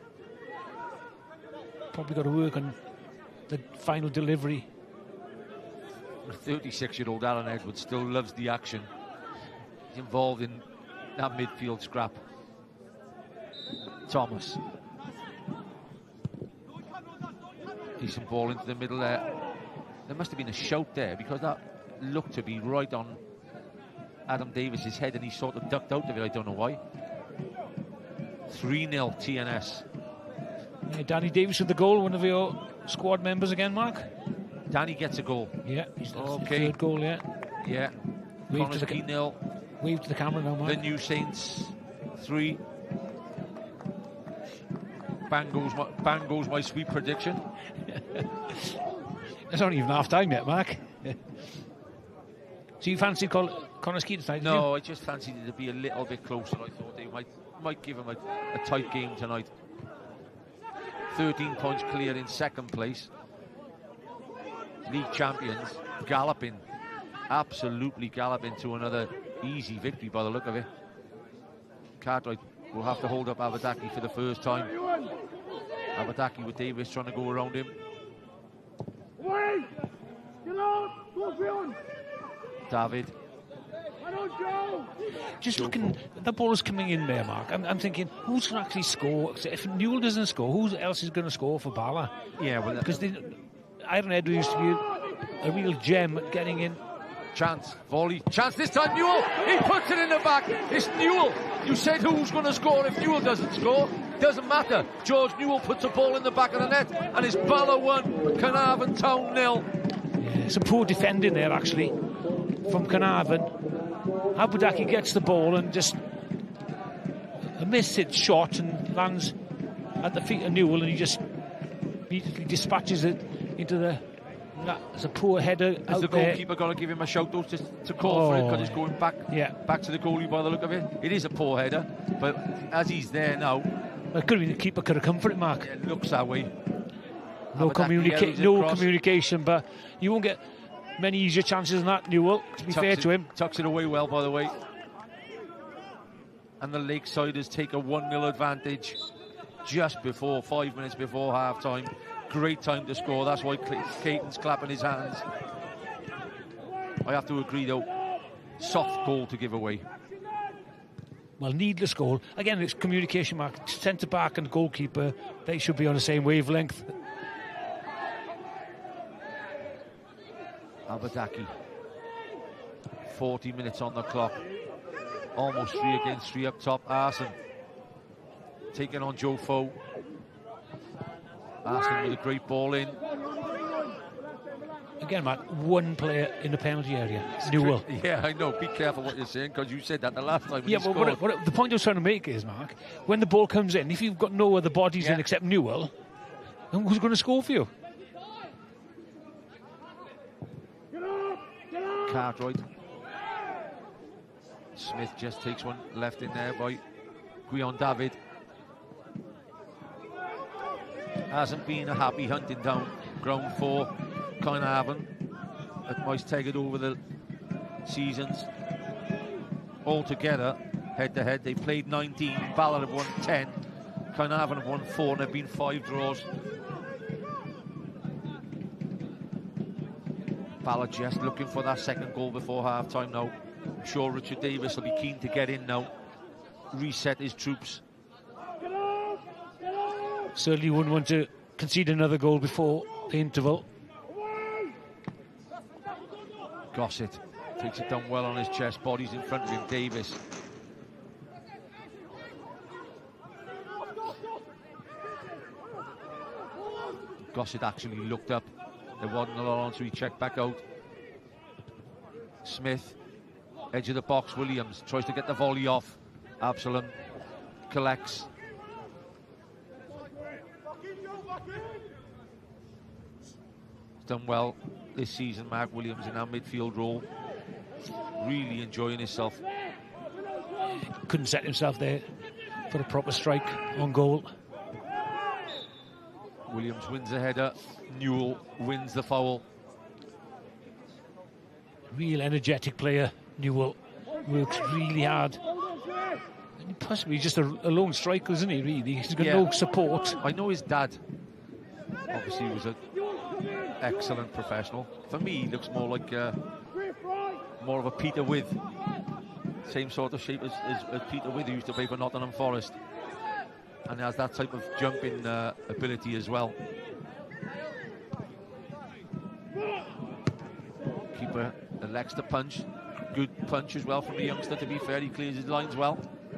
Probably got to work on the final delivery. The 36-year-old Alan Edwards still loves the action. He's involved in that midfield scrap. Thomas. Decent ball into the middle there. There must have been a shout there because that looked to be right on Adam Davis's head and he sort of ducked out of it. I don't know why. 3-0 TNS. Yeah, Danny Davis with the goal, one of your squad members again, Mark. Danny gets a goal. Yeah, he's okay. The third goal, yeah. Yeah. Connors 0. Wave to the camera now, Mark. The New Saints 3. Bang goes my sweet prediction. It's not even half time yet, Mark. So you fancied Connors Keaton tonight? No, I just fancied it to be a little bit closer. I thought they might give him a tight game tonight. 13 points clear in second place. League champions galloping, absolutely galloping to another easy victory by the look of it. Cartwright will have to hold up Abadaki for the first time. Abadaki with Davis trying to go around him. David. Just looking, the ball is coming in there, Mark. I'm thinking, who's going to actually score? If Newell doesn't score, who else is going to score for Bala? Yeah, well, because Iron Edwards used to be a real gem at getting in. Chance, volley, chance this time, Newell! He puts it in the back. It's Newell. You said who's going to score if Newell doesn't score? Doesn't matter. George Newell puts a ball in the back of the net, and it's Bala 1, Caernarfon Town 0. Yeah, it's a poor defending there, actually, from Caernarfon. Abadaki gets the ball and just a miss-hit shot and lands at the feet of Newell, and he just immediately dispatches it into the That's a poor header Has out the there. goalkeeper got to give him a shout though to call for it, because it's going back to the goalie by the look of it. It is a poor header, but as he's there now, the keeper could have come for it, Mark. It looks that way. No communication, but you won't get many easier chances than that, Newell, to be fair to him. Tucks it away well, by the way. And the Lakesiders take a 1-0 advantage just before 5 minutes before half-time. Great time to score. That's why Caton's clapping his hands. I have to agree, though, soft goal to give away. Well, needless goal. Again, it's communication, Mark. Centre-back and goalkeeper, they should be on the same wavelength. Abadaki. 40 minutes on the clock. Almost 3 against 3 up top. Arson taking on Joe Foe. Arson with a great ball in. Again, Matt, one player in the penalty area. Newell. Yeah, I know. Be careful what you're saying, because you said that the last time. Yeah, but the point I was trying to make is, Mark, when the ball comes in, if you've got no other bodies in except Newell, then who's going to score for you? Cartwright. Smith just takes one left in there by Guion David. Hasn't been a happy hunting down ground for Caernarfon at Moise Teggett over the seasons. Altogether, head-to-head, they played 19. Bala have won 10. Caernarfon have won 4, and there have been 5 draws. Bala just looking for that second goal before half-time now. I'm sure Richard Davis will be keen to get in now, reset his troops. Certainly wouldn't want to concede another goal before the interval. Gossett takes it down well on his chest, bodies in front of him, Davis. Gossett actually looked up. There wasn't a lot on, so he checked back out. Smith, edge of the box, Williams tries to get the volley off. Absalom collects. He's done well this season, Mark Williams, in our midfield role. Really enjoying himself. Couldn't set himself there for a proper strike on goal. Williams wins the header. Newell wins the foul. Real energetic player, Newell. Works really hard. And possibly just a lone striker, isn't he, really? He's got no support. I know his dad obviously was an excellent professional. For me, he looks more like more of a Peter With. Same sort of shape as Peter With, who used to play for Nottingham Forest. And has that type of jumping ability as well. Keeper elects to punch. Good punch as well from the youngster, to be fair. He clears his lines well.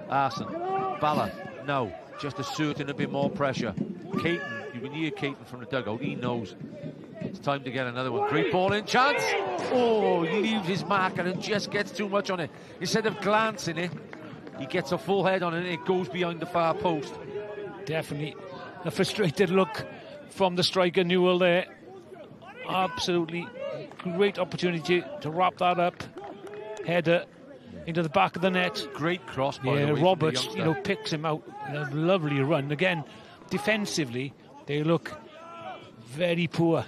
Arson. Bala. No. Just asserting a bit more pressure. Caton. You can hear Caton from the dugout. He knows it's time to get another one. Great ball in. Chance. Oh, he leaves his marker and just gets too much on it. Instead of glancing it, he gets a full head on it and it goes behind the far post. Definitely a frustrated look from the striker, Newell, there. Absolutely great opportunity to wrap that up. Header into the back of the net. Great cross by the way. Roberts, picks him out. A lovely run. Again, defensively, they look very poor.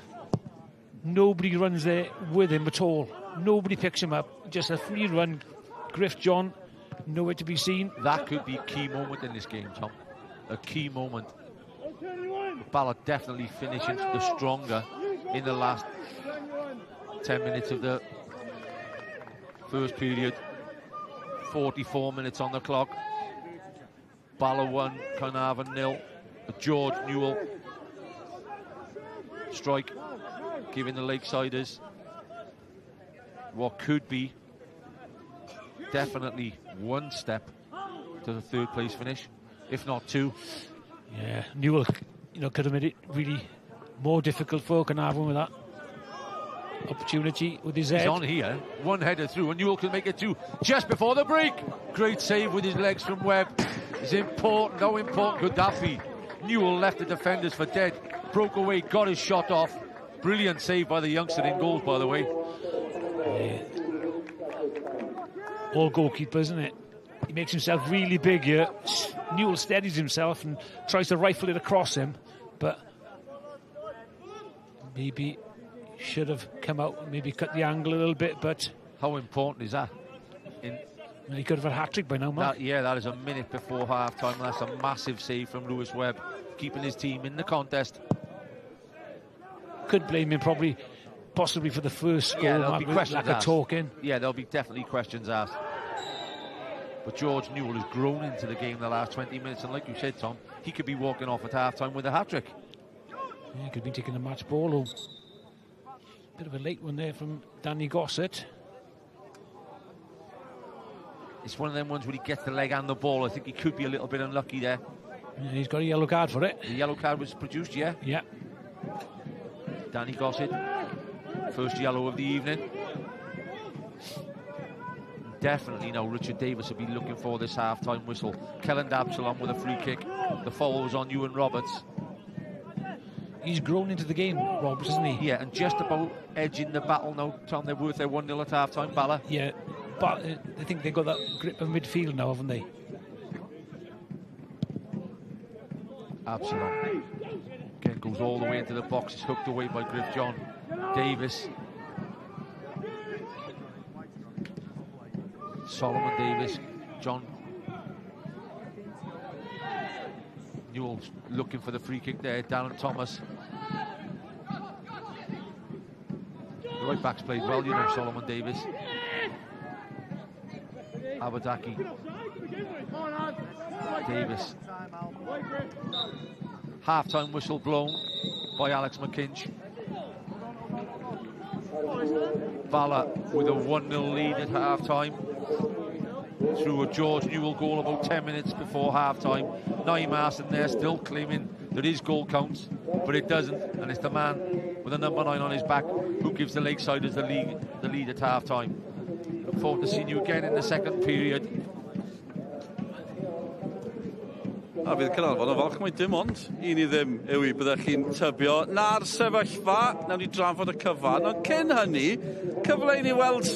Nobody runs there with him at all. Nobody picks him up. Just a free run. Griff John, nowhere to be seen. That could be a key moment in this game, Tom. A key moment. Bala definitely finishing the stronger in the last 10 minutes of the first period. 44 minutes on the clock. Bala 1, Caernarfon 0. George Newell strike, giving the Lakesiders what could be definitely one step to the third place finish, if not 2. Yeah, Newell, could have made it really more difficult for Caernarfon with that opportunity with his head. He's on here, one header through, and Newell can make it 2 just before the break. Great save with his legs from Webb. It's important. How important could that be? Newell left the defenders for dead, broke away, got his shot off, Brilliant save by the youngster in goals, by the way. All goalkeepers, isn't it? He makes himself really big here. Newell steadies himself and tries to rifle it across him, but maybe should have come out, maybe cut the angle a little bit, but... How important is that? He could have a hat-trick by now, Mark. That is a minute before half-time. That's a massive save from Lewis Webb, keeping his team in the contest. Could blame him possibly for the first goal. Yeah, there'll be questions lack asked. of talking. Yeah, there'll be definitely questions asked. But George Newell has grown into the game the last 20 minutes, and like you said, Tom, he could be walking off at half-time with a hat-trick. Yeah, he could be taking a match ball. Bit of a late one there from Danny Gossett. It's one of them ones where he gets the leg and the ball. I think he could be a little bit unlucky there. Yeah, he's got a yellow card for it. The yellow card was produced, yeah? Yeah. Danny Gossett, first yellow of the evening. Definitely now Richard Davis will be looking for this half-time whistle. Kellen Absalom with a free kick. The foul was on Ewan Roberts. He's grown into the game, Roberts, isn't he? Yeah, and just about edging the battle now, Tom. They're worth their 1-0 at half-time, Bala. Yeah, but I think they've got that grip of midfield now, haven't they? Absalom. Again, goes all the way into the box. It's hooked away by Griff John. Davis. Solomon Davis. John. Newell's looking for the free kick there. Darren Thomas. The right back's played well, you know, Solomon Davis. Abadaki. Davis. Half-time whistle blown by Alex McKinch. Bala with a 1-0 lead at half-time through a George Newell goal about 10 minutes before half-time. Naeem Arson there still claiming that his goal counts, but it doesn't, and it's the man with the number 9 on his back who gives the Lakesiders the lead at half-time. Look forward to seeing you again in the second period. A fydd Caernarfon yn falch mai dim ond un i ddim yw i byddech chi'n tybio na'r sefyllfa. Nawn ni drafod y cyfan, ond cyn hynny, cyfle i ni weld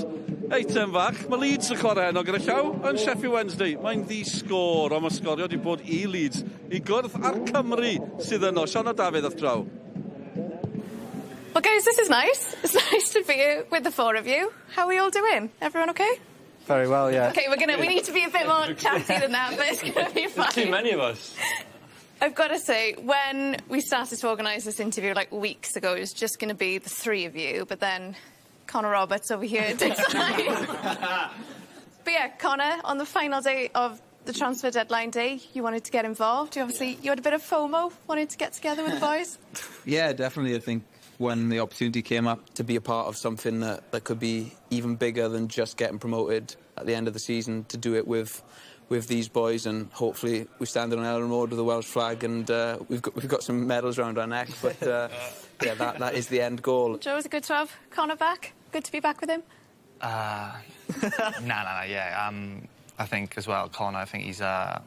eitem fach. Mae Leeds yn chwarae heno gyda llaw yn Sheffield Wednesday. Mae'n ddi-sgôr, ond mae sgorio wedi bod i Leeds i gwrdd ar Cymru sydd yno. Sian o Dafydd wrth draw. Well, guys, this is nice. It's nice to be here with the four of you. How are we all doing? Everyone okay? Very well, yeah. Okay, we need to be a bit more chatty than that, but it's going to be fine. There's too many of us. I've got to say, when we started to organise this interview like weeks ago, it was just going to be the three of you, but then Connor Roberts over here decided. But yeah, Connor, on the final day of the transfer deadline day, you wanted to get involved. You had a bit of FOMO, wanted to get together with the boys. Yeah, definitely. I think when the opportunity came up to be a part of something that could be even bigger than just getting promoted at the end of the season, to do it with these boys, and hopefully we stand on Ellen Road with the Welsh flag, and we've got some medals around our neck, but yeah, that is the end goal. Joe, is it good to have Connor back? Good to be back with him? Yeah. I think as well, Connor, I think he's a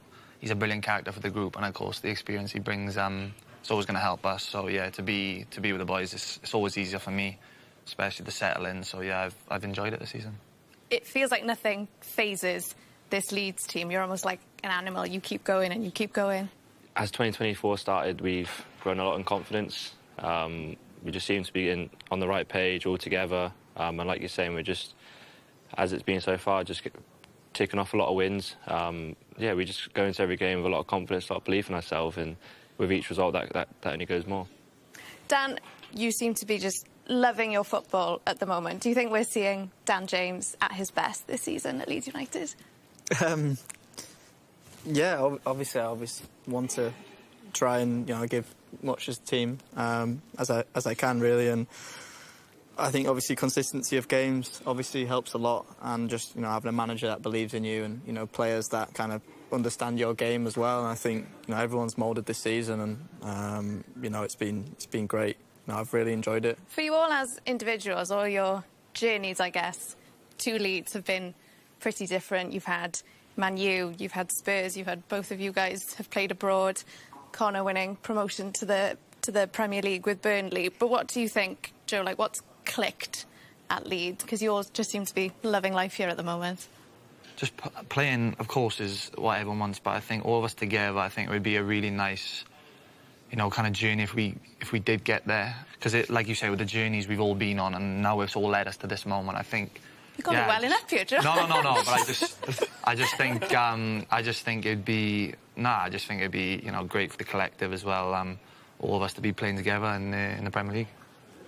brilliant character for the group, and of course the experience he brings it's always going to help us. So yeah, to be with the boys, it's always easier for me, especially to settle in. So yeah, I've enjoyed it this season. It feels like nothing phases this Leeds team. You're almost like an animal. You keep going and you keep going. As 2024 started, we've grown a lot in confidence. We just seem to be on the right page all together. And like you're saying, we're just, as it's been so far, just ticking off a lot of wins. Yeah, we just go into every game with a lot of confidence, a lot of belief in ourselves, and with each result, that only goes more. Dan, you seem to be just loving your football at the moment. Do you think we're seeing Dan James at his best this season at Leeds United? Yeah, obviously I always want to try and give much as a team as I can, really, and I think obviously consistency of games obviously helps a lot, and just having a manager that believes in you, and players that kind of understand your game as well. And I think everyone's moulded this season, and it's been great. I've really enjoyed it. For you all as individuals, all your journeys, I guess, to Leeds have been pretty different. You've had Man U, you've had Spurs, you've had both of you guys have played abroad. Connor winning promotion to the to the Premier League with Burnley. But what do you think, Joe? Like, what's clicked at Leeds? Because you all just seem to be loving life here at the moment. Just playing, of course, is what everyone wants, but I think all of us together, I think it would be a really nice, you know, kind of journey if we did get there. Because, like you say, with the journeys we've all been on, and now it's all led us to this moment, I think. You've got it well enough here, Joe. No. But I just think it'd be, you know, great for the collective as well. All of us to be playing together in the Premier League.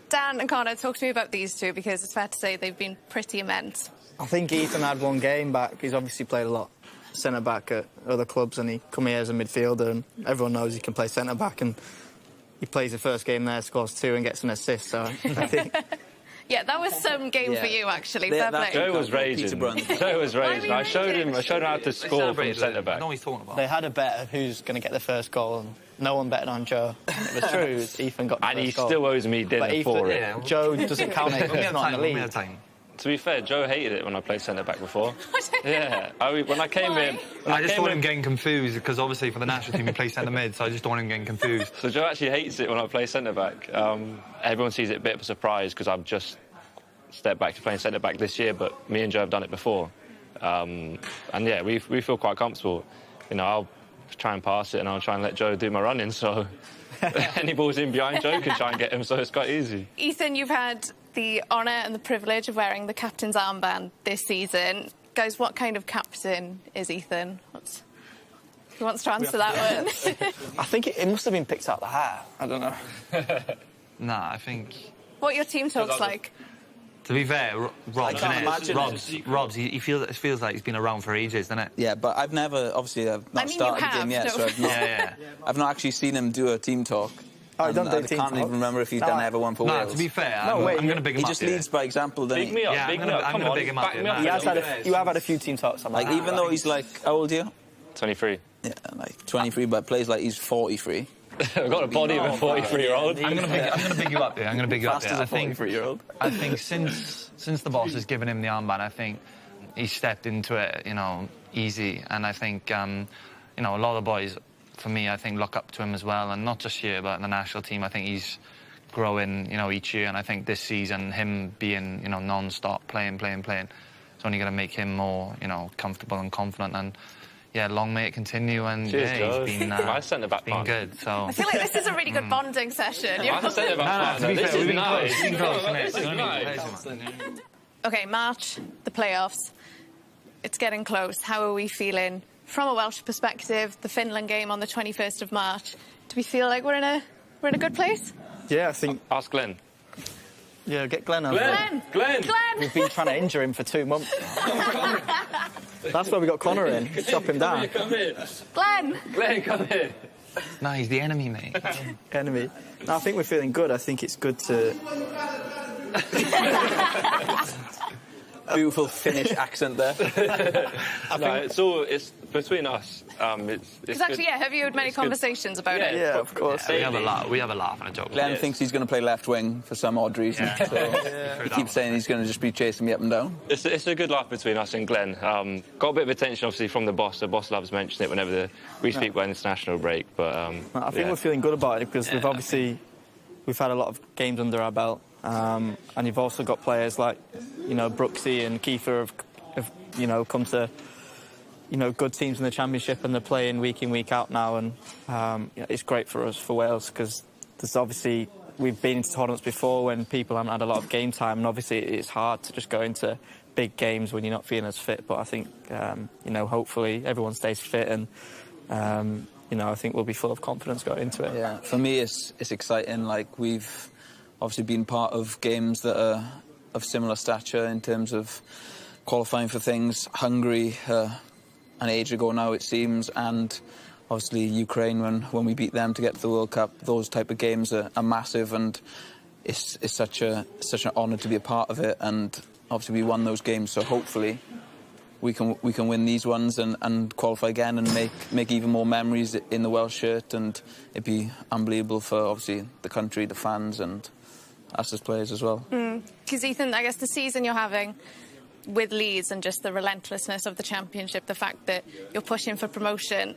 Dan and Connor, talk to me about these two, because it's fair to say they've been pretty immense. I think Ethan had one game back. He's obviously played a lot centre-back at other clubs, and he come here as a midfielder, and everyone knows he can play centre-back, and he plays the first game there, scores 2 and gets an assist, so I think... Yeah, that was some game for you, actually. Fair play. Joe was raging. Joe was raging. I showed him how to score from centre-back. I know what he's talking about. They had a bet of who's going to get the first goal, and no one betted on Joe. It was true, Ethan got the and first he goal. still owes me dinner for it. Yeah, Joe doesn't count it, it's not in the league. To be fair, Joe hated it when I played centre-back before. Yeah. When I came in... I just don't want him getting confused, because obviously for the national team he plays centre-mid, so I just don't want him getting confused. So Joe actually hates it when I play centre-back. Everyone sees it a bit of a surprise, because I've just stepped back to playing centre-back this year, but me and Joe have done it before. And yeah, we feel quite comfortable. You know, I'll try and pass it, and I'll try and let Joe do my running, so any balls in behind Joe can try and get him, so it's quite easy. Ethan, you've had the honour and the privilege of wearing the captain's armband this season. Guys, what kind of captain is Ethan? Who wants to answer that one? I think it must have been picked out the hat. I don't know. Nah, I think... What your team talks like? To be fair, Rob's, he feels like he's been around for ages, doesn't it? Yeah, but I've never, obviously, I've not started the game yet, so I've not actually seen him do a team talk. Oh, he don't do team talk? I can't even remember if he's done ever one for Wales. To be fair, I'm going to big him up. He just leads by example, doesn't he? Big me up, big me up. I'm going to big him up. You have had a few team talks. Like, even though he's like, how old are you? 23. Yeah, like 23, but plays like he's 43. I've got a body of a 43-year-old. I'm going to big you up there. I'm going to big you up there. Fast as a 43-year-old. I think since the boss has given him the armband, I think he's stepped into it, you know, easy. And I think, you know, a lot of the boys, for me, I think look up to him as well. And not just here, but in the national team, I think he's growing, you know, each year. And I think this season, him being, you know, non-stop playing, it's only going to make him more, you know, comfortable and confident. And yeah, long may it continue, and cheers, yeah, he's been, my centre-back been good. So I feel like this is a really good bonding session. My centre-back partner, this is nice. OK, March, the playoffs. It's getting close. How are we feeling from a Welsh perspective? The Finland game on the 21st of March. Do we feel like we're in a good place? Yeah, I think... Ask Glenn. Yeah, get Glenn on. Glenn! We've been trying to injure him for 2 months. That's why we got Connor in. Chop him down. Come here. Glenn, come here. no, he's the enemy, mate. Enemy. No, I think we're feeling good. I think it's good to... Beautiful Finnish accent there. It's between us. It's actually, yeah, have you had many conversations about it? Yeah, of course. We have a laugh and a joke. Glenn thinks he's going to play left wing for some odd reason. Yeah. So he keeps saying he's going to just be chasing me up and down. It's a good laugh between us and Glenn. Got a bit of attention, obviously, from the boss. The boss loves mentioning it whenever we speak about international break. But I think we're feeling good about it because we've had a lot of games under our belt. And you've also got players like, you know, Brooksy and Kiefer have you know, come to, you know, good teams in the Championship, and they're playing week in, week out now. And it's great for us, for Wales, because there's obviously, we've been into tournaments before when people haven't had a lot of game time, and obviously it's hard to just go into big games when you're not feeling as fit. But I think, you know, hopefully everyone stays fit, and you know, I think we'll be full of confidence going into it. Yeah, for me it's exciting. Like, we've obviously been part of games that are of similar stature in terms of qualifying for things. Hungary, an age ago now it seems, and obviously Ukraine when we beat them to get to the World Cup. Those type of games are massive, and it's such an honour to be a part of it. And obviously we won those games, so hopefully we can win these ones and qualify again and make even more memories in the Welsh shirt, and it'd be unbelievable for obviously the country, the fans, and us as players as well. Because Ethan, I guess the season you're having with Leeds and just the relentlessness of the Championship, the fact that you're pushing for promotion,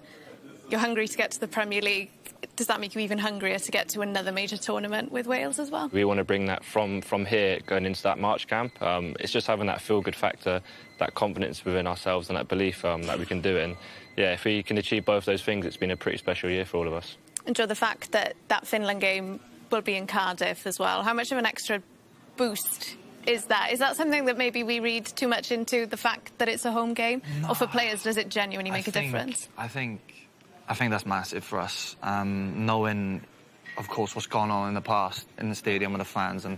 you're hungry to get to the Premier League, does that make you even hungrier to get to another major tournament with Wales as well? We want to bring that from here going into that March camp. It's just having that feel-good factor, that confidence within ourselves and that belief that we can do it. And yeah, if we can achieve both those things, it's been a pretty special year for all of us. Enjoy the fact that that Finland game will be in Cardiff as well. How much of an extra boost is that? Is that something that maybe we read too much into, the fact that it's a home game? No. Or for players, does it genuinely make a difference? I think that's massive for us. Knowing, of course, what's gone on in the past in the stadium with the fans, and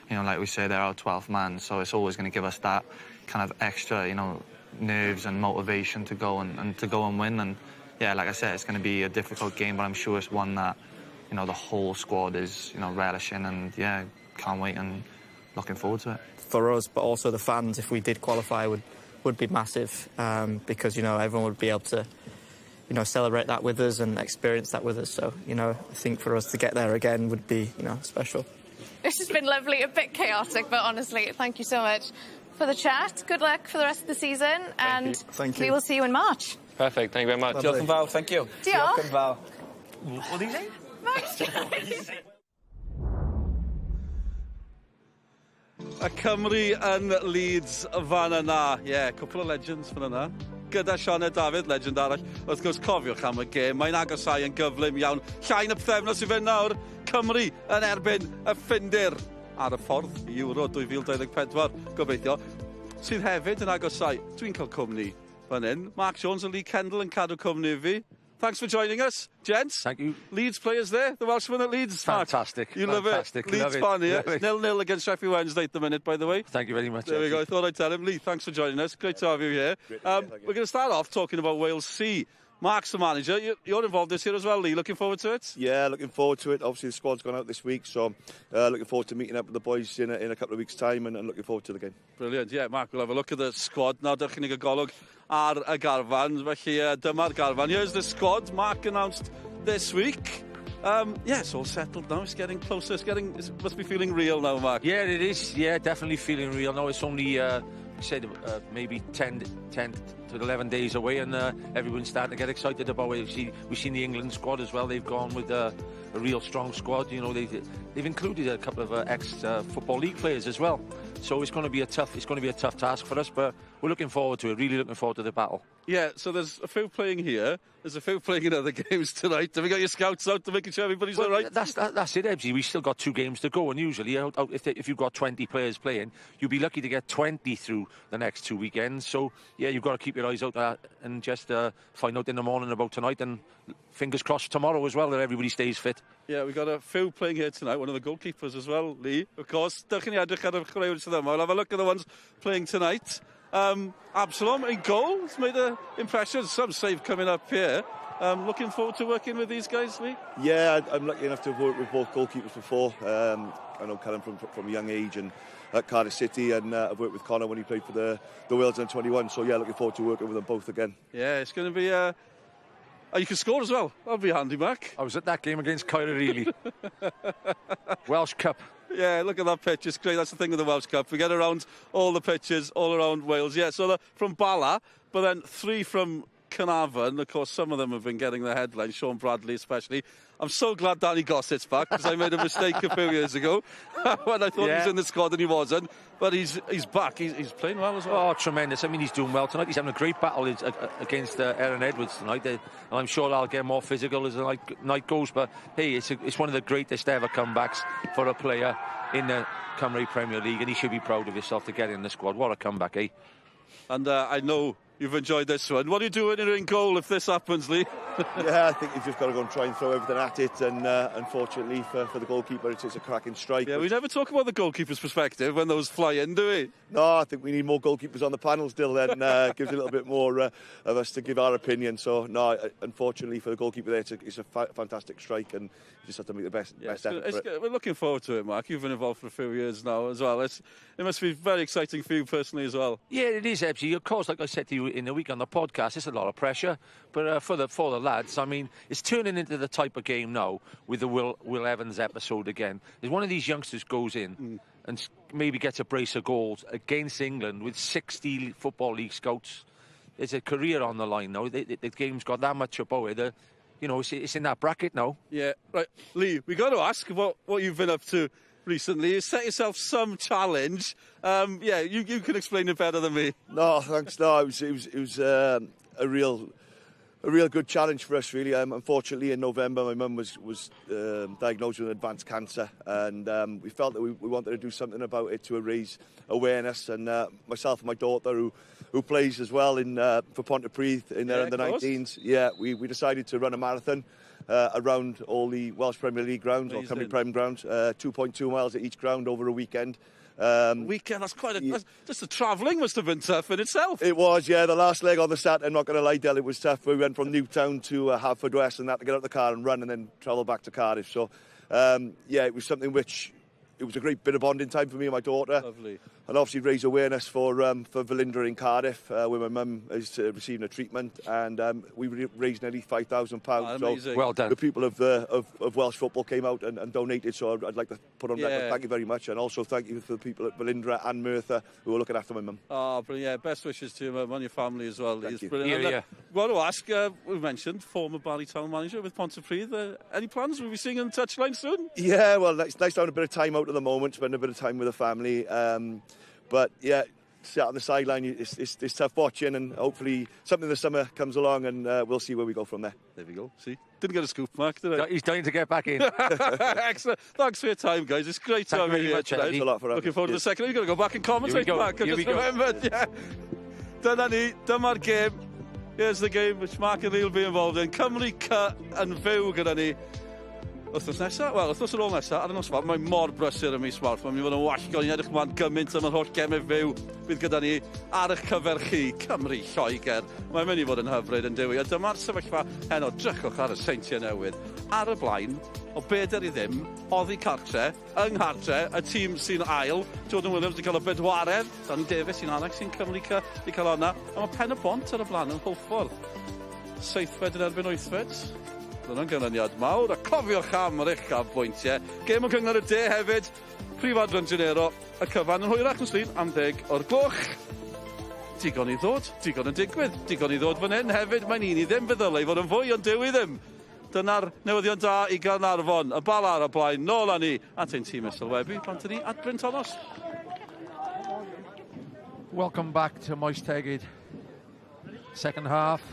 like we say, they're our 12th man, so it's always going to give us that kind of extra, nerves and motivation to go and win. And yeah, like I said, it's going to be a difficult game, but I'm sure it's one that the whole squad is relishing, and yeah, can't wait and looking forward to it. For us, but also the fans, if we did qualify, would be massive, because everyone would be able to celebrate that with us and experience that with us. So I think for us to get there again would be special. This has been lovely, a bit chaotic, but honestly, thank you so much for the chat. Good luck for the rest of the season, and thank you. We will see you in March. Perfect, thank you very much. Diolch yn fawr, thank you. Diolch yn fawr. What did he say? A Cymru yn Leeds fan yna. Cwpl o legends fan yna. Gyda Sioned Dafydd, legend arall. Wrth gwrs, cofiwch am y gêm. Mae'n agosau yn gyflym iawn. Llain y pthefnos i fynd nawr. Cymru yn erbyn y Ffindir ar y ffordd i Euro 2024. Gobeithio. Sydd hefyd yn agosau. Dwi'n cael cwmni fan hyn. Mark Jones and Lee Kendall yn cadw cwmni fi. Thanks for joining us, gents. Thank you. Leeds players there, the Welshman at Leeds. Fantastic. You love it. Leeds fan here. 0-0 against Sheffield Wednesday at the minute, by the way. Thank you very much. There we go. I thought I'd tell him. Lee, thanks for joining us. Great to have you here. We're going to start off talking about Wales C. Mark's the manager. You're involved this year as well, Lee. Looking forward to it? Yeah, looking forward to it. Obviously, the squad's gone out this week, so looking forward to meeting up with the boys in a couple of weeks' time and looking forward to the game. Brilliant. Yeah, Mark, we'll have a look at the squad. Now, dych chi'n golwg ar y garfan. Felly, dyma'r garfan. Here's the squad. Mark announced this week. It's all settled now. It's getting closer. It must be feeling real now, Mark. Yeah, it is. Yeah, definitely feeling real now. It's only, maybe 10 to 11 days away, and everyone's starting to get excited about it. We've seen the England squad as well. They've gone with a real strong squad. They've included a couple of ex-Football League players as well. So it's going to be a tough task for us, but we're looking forward to it. Really looking forward to the battle. Yeah, so there's a few playing here. There's a few playing in other games tonight. Have you got your scouts out to making sure everybody's all right? That's it, Ebbsy. We've still got 2 games to go, and usually if you've got 20 players playing, you'll be lucky to get 20 through the next 2 weekends. So yeah, you've got to keep your eyes out and just find out in the morning about tonight, and fingers crossed tomorrow as well that everybody stays fit. Yeah, we've got a few playing here tonight. One of the goalkeepers as well, Lee, of course. I'll have a look at the ones playing tonight. Absalom in goal. It's made an impression. Some save coming up here. Looking forward to working with these guys, Lee? Yeah, I'm lucky enough to have worked with both goalkeepers before. I know Callum from a young age and at Cardiff City, and I've worked with Connor when he played for the Wales under-21. So yeah, looking forward to working with them both again. Yeah, it's going to be... you can score as well. That'll be handy, Mark. I was at that game against Caernarfon. Welsh Cup. Yeah, look at that pitch. It's great. That's the thing with the Welsh Cup. We get around all the pitches, all around Wales. Yeah, so from Bala, but then 3 from Caernarfon. Of course, some of them have been getting the headlines, Sean Bradley especially. I'm so glad Danny Gossett's back, because I made a mistake a few years ago when I thought he was in the squad and he wasn't. But he's back. He's playing well as well. Oh, tremendous. I mean, he's doing well tonight. He's having a great battle against Aaron Edwards tonight. And I'm sure I'll get more physical as the night goes. But, hey, it's one of the greatest ever comebacks for a player in the Cymru Premier League, and he should be proud of himself to get in the squad. What a comeback, eh? And I know you've enjoyed this one. What are you doing in goal if this happens, Lee? Yeah, I think you've just got to go and try and throw everything at it, and unfortunately for the goalkeeper, it's a cracking strike. Yeah, we never talk about the goalkeeper's perspective when those fly in, do we? No, I think we need more goalkeepers on the panel still, then gives a little bit more of us to give our opinion. So no, unfortunately for the goalkeeper there, it's a fantastic strike, and you just have to make the best effort for it. We're looking forward to it, Mark. You've been involved for a few years now as well. It must be very exciting for you personally as well. Yeah, it is, Ebbsy. Of course, like I said to you in the week on the podcast, it's a lot of pressure, but for the lads, I mean, it's turning into the type of game now with the Will Evans episode again. If one of these youngsters goes in and maybe gets a brace of goals against England with 60 Football League scouts, there's a career on the line now. The game's got that much about it. you know, it's in that bracket now. Yeah, right. Lee, we got to ask what you've been up to recently. You set yourself some challenge. Yeah, you can explain it better than me. No, thanks. No, it was a real good challenge for us, really. Unfortunately, in November, my mum was diagnosed with advanced cancer, and we felt that we wanted to do something about it to raise awareness. And myself and my daughter, who plays as well for Pontypridd in their under-19s, we decided to run a marathon around all the Welsh Premier League grounds, or Cymru Premier grounds, 2.2 miles at each ground over a weekend. Weekend, that's quite just the travelling must have been tough in itself. It was, yeah. The last leg on the Saturday, I'm not going to lie, Del, it was tough. We went from Newtown to Haverfordwest and that to get out the car and run and then travel back to Cardiff. So, it was something which, it was a great bit of bonding time for me and my daughter. Lovely. And obviously raise awareness for Velindra in Cardiff, where my mum is receiving a treatment, and we raised nearly £5,000. So well done. The people of Welsh football came out and donated, so I'd like to put on record, thank you very much, and also thank you for the people at Velindra and Merthyr who are looking after my mum. Oh, brilliant. Yeah, best wishes to you and your family as well. Thank you. Brilliant. Yeah. Want to ask, we mentioned former Bala Town manager with Pontypridd. Any plans? Will we be seeing on the touchline soon? Yeah, well, it's nice to have a bit of time out at the moment, spend a bit of time with the family. But yeah, sit on the sideline, it's tough watching, and hopefully something this summer comes along, and we'll see where we go from there. There we go. See, didn't get a scoop, Mark, did I? He's dying to get back in. Excellent. Thanks for your time, guys. It's great to have you here tonight. Thanks a lot for having me. Looking forward to the second. You've got to go back and commentate, Mark. I just remembered. Yeah. Dyna ni, dyma'r gêm. Here's the game which Mark and Lee will be involved in. Cymru yn fyw gyda ni. Wythnos nesaf? Wel, wythnos ar ôl nesaf, ar y nos Mawrth, mae mor brysur ym mis Mawrth. Mae'n mynd i fod yn wallgo, ni'n edrych ymlaen gymaint am yr holl gemau fyw bydd gyda ni ar eich cyfer chi, Cymru Lloegr. Mae'n mynd i fod yn hyfryd yn dewi. A dyma'r sefyllfa heno, drychwch ar y seintiau newydd. Ar y blaen, o beder i ddim, oddi cartre, yng Nghartre, y tîm sy'n ail. Jordan Williams wedi cael y bedwaredd. Danny Davies sy'n anach sy'n Cymru wedi cael hwnna. A mae Pen y Bont ar y blaen yn Hwlffordd. 7fed yn erbyn 8fed. Dyna'n gynlyniad mawr, a cofiwch am yr eich bwyntiau. Gêm o Cyngor y De hefyd, prif adran Genero, y cyfan yn hwyrach yn slun am 10 o'r gloch. Digon i ddod, digon yn digwydd, digon i ddod fan hyn hefyd. Mae'n un i ddim feddylai fod yn fwy, ond dewi ddim. Dyna'r newyddion da i Caernarfon, y Bala ar y blaen, nôl â ni, at ein tîm ysylwebu, pan dyn ni at Bryn Thomas. Welcome back to Moist Tegid. Second half.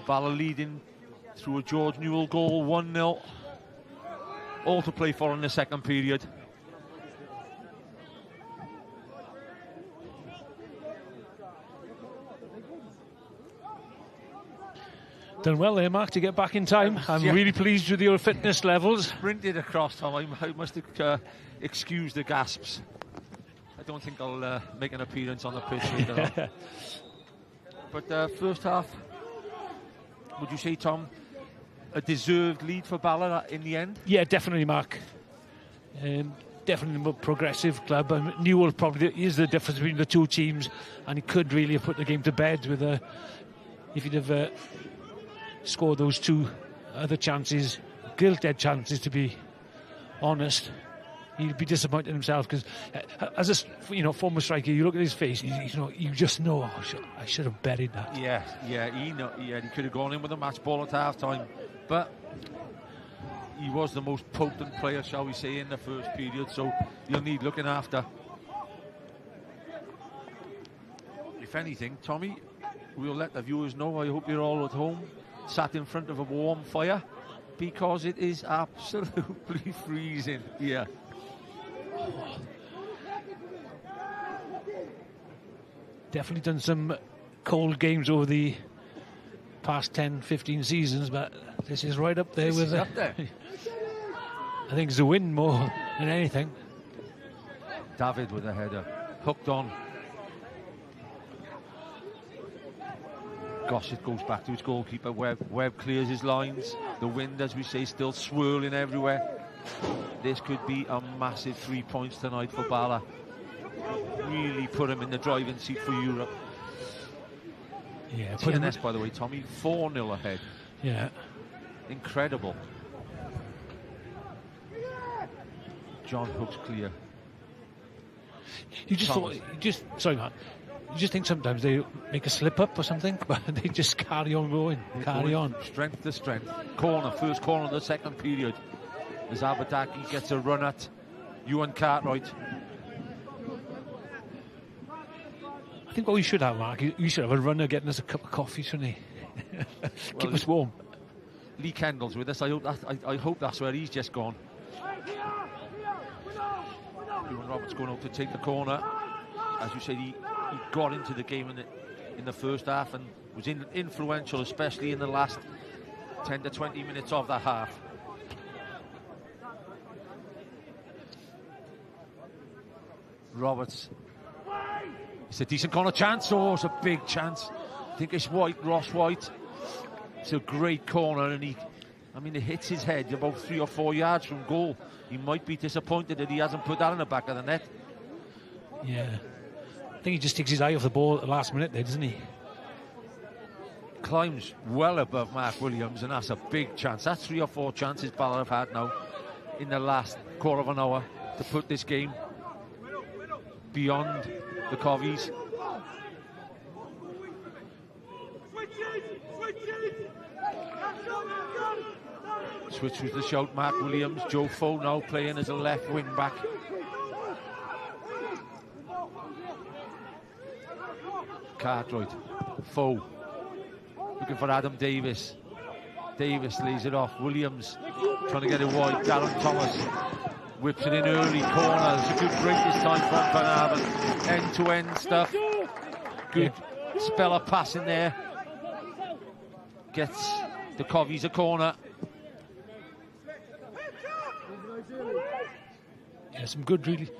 Bala leading through a George Newell goal, 1-0. All to play for in the second period. Done well there, Mark, to get back in time. I'm really pleased with your fitness levels. Sprinted across, Tom. I must excuse the gasps. I don't think I'll make an appearance on the pitch later on. But first half, would you say, Tom, a deserved lead for Bala in the end? Yeah, definitely, Mark. Definitely a more progressive club. Newell probably is the difference between the two teams, and he could really have put the game to bed with if he'd have scored those two other chances, gilt-edged chances, to be honest. He'd be disappointed in himself, because as a former striker, you look at his face, you just know, I should have buried that. Yeah, he could have gone in with a match ball at half time, but he was the most potent player, shall we say, in the first period, so you'll need looking after. If anything, Tommy, we'll let the viewers know, I hope you're all at home, sat in front of a warm fire, because it is absolutely freezing here. Definitely done some cold games over the past 10-15 seasons, but this is right up there with up there. I think it's the wind more than anything. David with a header, hooked on. Gossett goes back to his goalkeeper. Webb clears his lines. The wind, as we say, still swirling everywhere. This could be a massive 3 points tonight for Bala. Really put him in the driving seat for Europe. Yeah, TNS, by the way, Tommy, 4-0 ahead. Yeah. Incredible. John Hook's clear. You just thought, sorry, Matt. You just think sometimes they make a slip up or something, but they just carry on going, carry on. Strength to strength. Corner, first corner of the second period. As Abadaki gets a run at Ewan Cartwright. I think what we should have, Mark, you should have a runner getting us a cup of coffee, shouldn't he? Keep us warm. Lee Kendall's with us. I hope that's where he's just gone. Ewan Roberts going out to take the corner. As you said, he got into the game in the first half and was influential, especially in the last 10 to 20 minutes of that half. Roberts. It's a decent corner chance. Oh, it's a big chance. I think it's White, Ross White. It's a great corner, and it hits his head about 3 or 4 yards from goal. He might be disappointed that he hasn't put that in the back of the net. Yeah. I think he just takes his eye off the ball at the last minute there, doesn't he? Climbs well above Mark Williams, and that's a big chance. That's 3 or 4 chances Bala have had now in the last quarter of an hour to put this game beyond the Cofis. Switch with the shout, Mark Williams. Joe Foe now playing as a left wing back. Cartwright, Foe, looking for Adam Davis. Davis lays it off. Williams trying to get it wide. Darren Thomas whips it in early corner. It's a good break this time from Caernarfon. End-to-end stuff. Good spell of pass in there. Gets the Cofis a corner. Yeah, some good really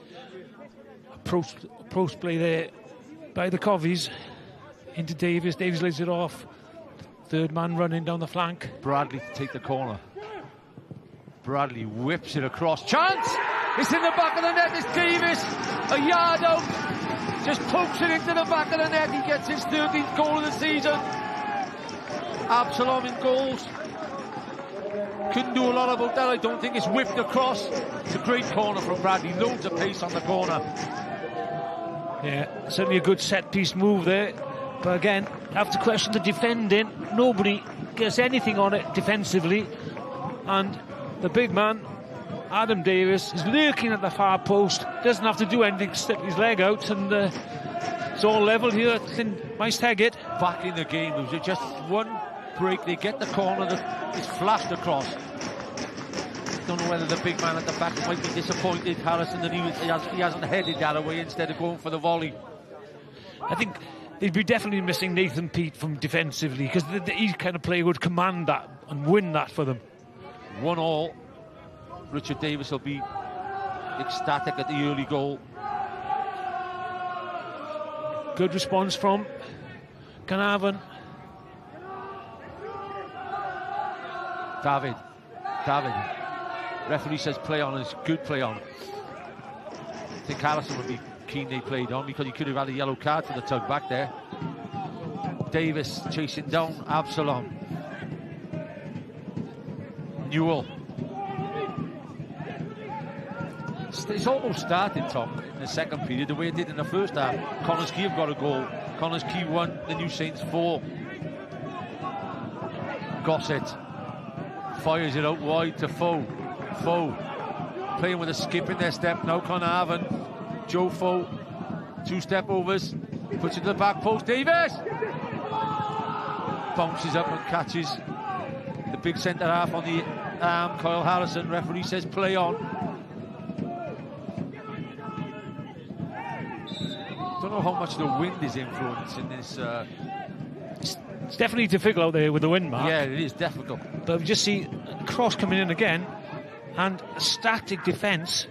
approach play there by the Cofis into Davis. Davis lays it off. Third man running down the flank. Bradley to take the corner. Bradley whips it across. Chance! It's in the back of the net. It's Davis. A yard out. Just pokes it into the back of the net. He gets his 13th goal of the season. Absalom in goals. Couldn't do a lot about that. I don't think it's whipped across. It's a great corner from Bradley. Loads of pace on the corner. Yeah, certainly a good set-piece move there. But again, have to question the defending. Nobody gets anything on it defensively. And the big man, Adam Davis, is lurking at the far post. Doesn't have to do anything, step his leg out, and it's all level here at Maesteg. Back in the game. There was just one break. They get the corner that is flashed across. Don't know whether the big man at the back might be disappointed, Harrison, that he hasn't headed that away instead of going for the volley. I think they'd be definitely missing Nathan Peat from defensively, because he kind of player would command that and win that for them. 1-1. Richard Davis will be ecstatic at the early goal. Good response from Caernarfon. David. Referee says play on, it's good play on. I think Allison would be keen they played on, because he could have had a yellow card for the tug back there. Davis chasing down Absalom. Newell. It's almost started, Tom, in the second period, the way it did in the first half. Connors Key have got a goal. Connors Key 1, the New Saints 4. Gossett fires it out wide to Foe. Foe playing with a skip in their step now. Caernarfon. Joe Foe, 2 step overs, puts it to the back post. Davis bounces up and catches the big centre half on the arm. Kyle Harrison. Referee says play on. Don't know how much the wind is influencing this. It's definitely difficult out there with the wind, Mark. Yeah, it is difficult. But we just see a cross coming in again, and a static defence.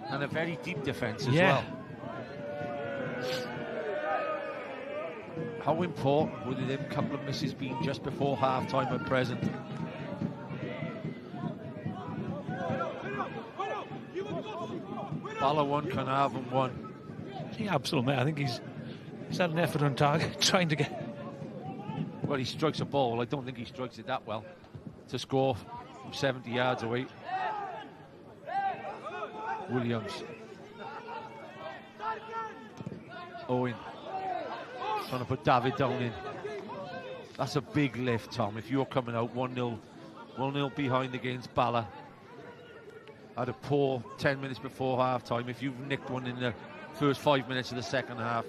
And a very deep defence as well. How important would them couple of misses been just before half-time at present? Bala 1, Caernarfon 1. Yeah, absolutely. I think he's had an effort on target, trying to get... Well, he strikes a ball. I don't think he strikes it that well to score from 70 yards away. Williams. Owen. Trying to put David down in. That's a big lift, Tom. If you're coming out 1-0 behind against Bala, had a poor 10 minutes before half-time. If you've nicked one in the first 5 minutes of the second half,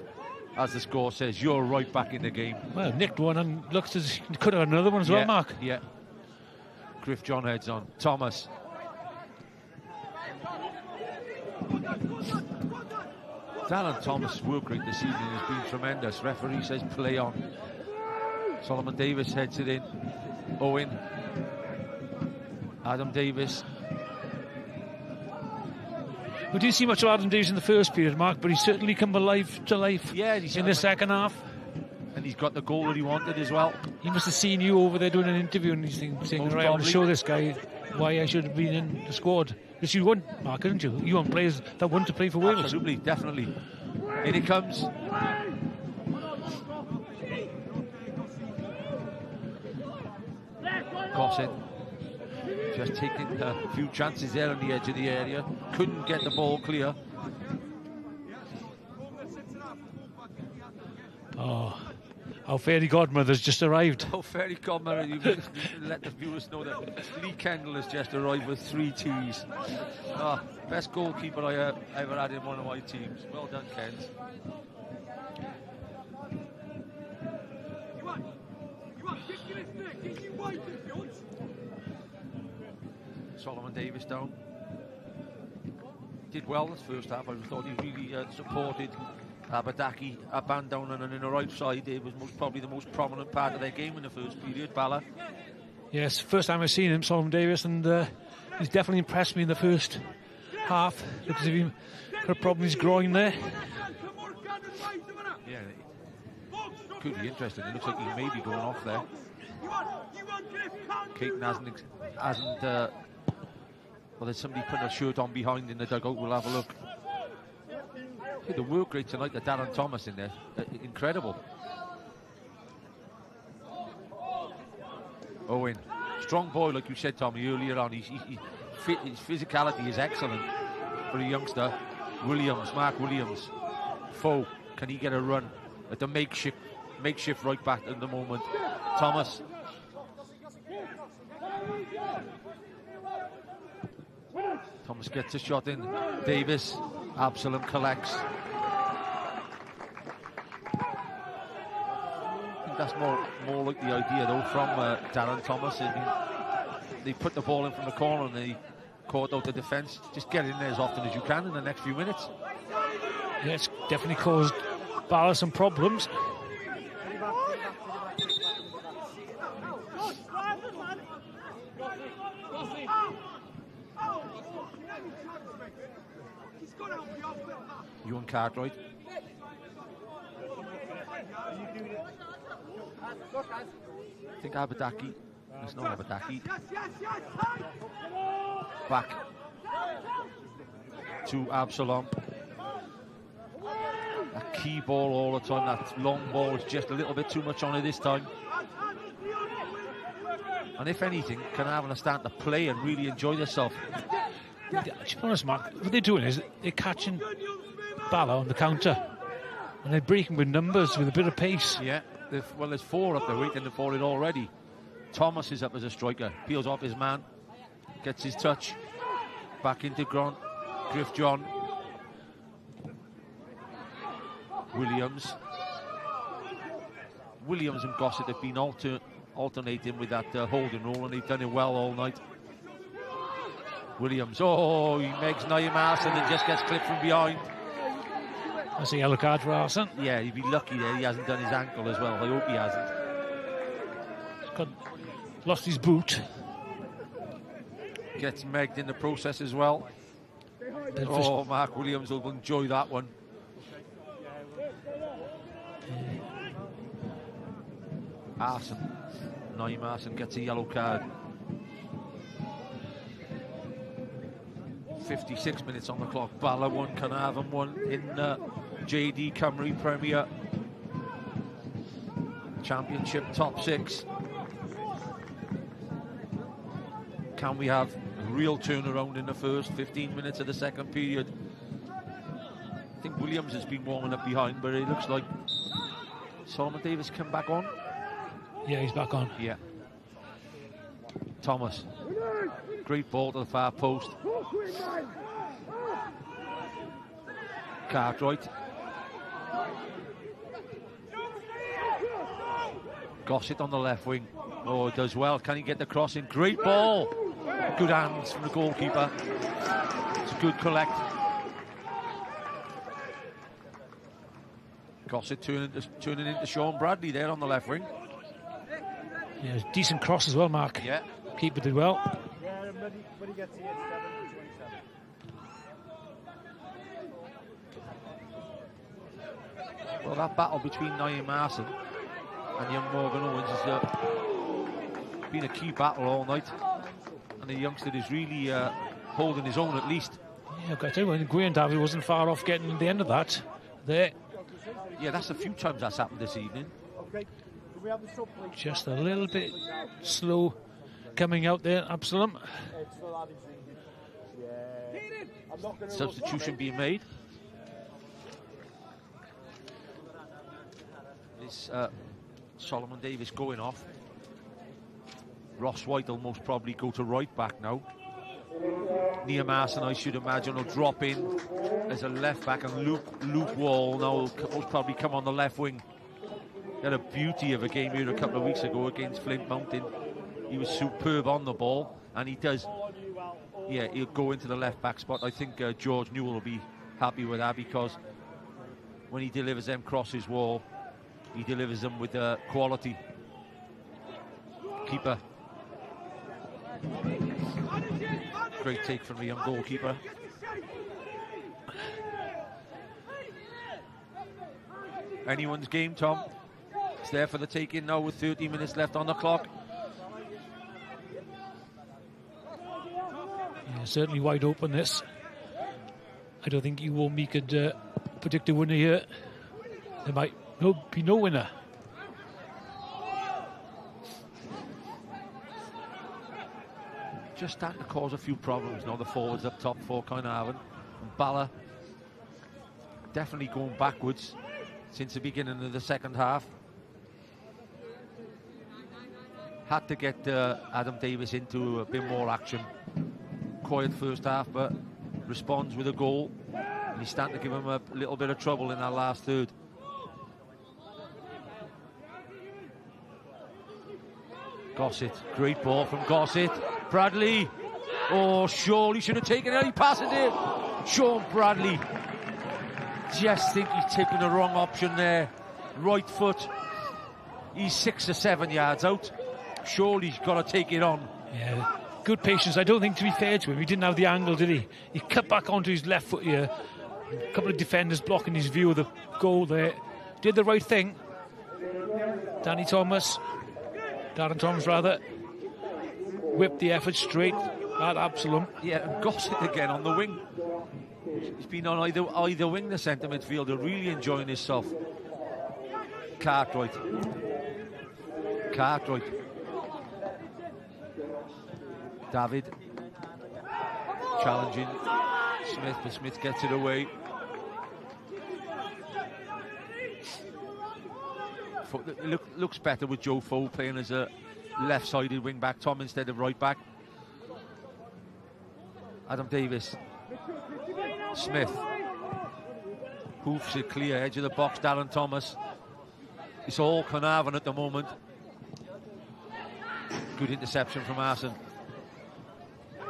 as the score says, you're right back in the game. Well, nicked one and looks as he could have had another one as well, Mark. Yeah. Griff John heads on. Thomas. Darren Thomas' work rate this evening has been tremendous. Referee says play on. Solomon Davis heads it in. Owen. Adam Davis. We didn't see much of Adam Davis in the first period, Mark, but he's certainly come alive to life in the second half. And he's got the goal that he wanted as well. He must have seen you over there doing an interview and he's saying, right, I'm going to show this guy why I should have been in the squad. Because you want, Mark, didn't you? You want players that want to play for Wales. Absolutely, definitely. In it comes. Gossett. Just taking a few chances there on the edge of the area. Couldn't get the ball clear. Oh, our fairy godmother's just arrived. Oh, fairy godmother, you let the viewers know that Lee Kendall has just arrived with 3 tees. Oh, best goalkeeper I ever had in one of my teams. Well done, Kent. Solomon Davis down. Did well this first half. I thought he really supported Abadaki, band down and on the right side. It was probably the most prominent part of their game in the first period, Bala. Yes, first time I've seen him, Solomon Davis, and he's definitely impressed me in the first half because of him got a problem with his groin there. Yeah, could be interesting. It looks like he may be going off there. Caton hasn't well, there's somebody putting a shirt on behind in the dugout. We'll have a look. The work rate tonight, the Darren Thomas in there, incredible. Owen, strong boy, like you said, Tommy, earlier on. His physicality is excellent for a youngster. Mark Williams. Foe, can he get a run at the makeshift right back at the moment? Thomas. Thomas gets a shot in. Davis. Absalom collects. I think that's more like the idea though from Darren Thomas. They put the ball in from the corner and they caught out the defence. Just get in there as often as you can in the next few minutes. Yeah, it's definitely caused Bala some problems. Ewan Cartwright. I think Abadaki. It's not Abadaki. Back to Absalom. That key ball all the time. That long ball is just a little bit too much on it this time. And if anything, Caernarfon are starting to play and really enjoy themselves. To be honest, Mark, what they're doing is they're catching Bala on the counter and they're breaking with numbers with a bit of pace. Yeah, well, there's 4 up there waiting for it already. Thomas is up as a striker, peels off his man, gets his touch, back into Griff John. Williams and Gossett have been alternating with that holding role, and they've done it well all night. Williams, oh, he makes Naim Arson and just gets clipped from behind. That's a yellow card for Arson. Yeah, he'd be lucky there he hasn't done his ankle as well. I hope he hasn't. Lost his boot. Gets megged in the process as well. Oh, Mark Williams will enjoy that one. Naim Arson gets a yellow card. 56 minutes on the clock. Bala 1, Caernarfon 1 in JD Cymru Premier Championship top 6. Can we have a real turnaround in the first 15 minutes of the second period? I think Williams has been warming up behind, but it looks like Solomon Davis come back on? Yeah, he's back on. Yeah. Thomas. Great ball to the far post. Cartwright. Gossett on the left wing. Oh, does well. Can he get the cross in? Great ball. Good hands from the goalkeeper. It's a good collect. Gossett turning into Sean Bradley there on the left wing. Yeah, decent cross as well, Mark. Yeah. Keeper did well. Well, that battle between Niall Marson and young Morgan Owens has been a key battle all night. And the youngster is really holding his own at least. Yeah, I've got to tell you, Gwyn Davies wasn't far off getting the end of that. There. Yeah, that's a few times that's happened this evening. Just a little bit slow coming out there, Absalom. Substitution being made. This Solomon Davis going off. Ross White will most probably go to right back now. Nia Marson, I should imagine, will drop in as a left back, and Luke Wall now will most probably come on the left wing. He had a beauty of a game here a couple of weeks ago against Flint Mountain. He was superb on the ball, and he does. Yeah, he'll go into the left back spot. I think George Newell will be happy with that, because when he delivers them crosses, Wall, he delivers them with quality. Keeper. Great take from the young goalkeeper. Anyone's game, Tom. It's there for the taking now with 30 minutes left on the clock. Yeah, certainly wide open this. I don't think you or me could predict a winner here. There might be no winner. Just starting to cause a few problems now, the forwards up top for Caernarfon. And Bala definitely going backwards since the beginning of the second half. Had to get Adam Davis into a bit more action. Quiet first half, but responds with a goal. And he's starting to give him a little bit of trouble in that last third. Gossett, great ball from Gossett. Bradley, oh, surely should have taken it. He passes it. Sean Bradley, just think he's taken the wrong option there. Right foot. He's 6 or 7 yards out. Surely he's got to take it on. Yeah, good patience. I don't think, to be fair to him, he didn't have the angle, did he? He cut back onto his left foot here. A couple of defenders blocking his view of the goal there. Did the right thing. Darren Thomas, whipped the effort straight at Absalom. Yeah, and Gossett again on the wing. He's been on either wing, the centre midfielder, really enjoying himself. Cartwright. David challenging Smith, but Smith gets it away. It looks better with Joe Foe playing as a left-sided wing-back, Tom instead of right-back. Adam Davis. Smith. Hoofs it clear, edge of the box, Darren Thomas. It's all Caernarfon at the moment. Good interception from Arson.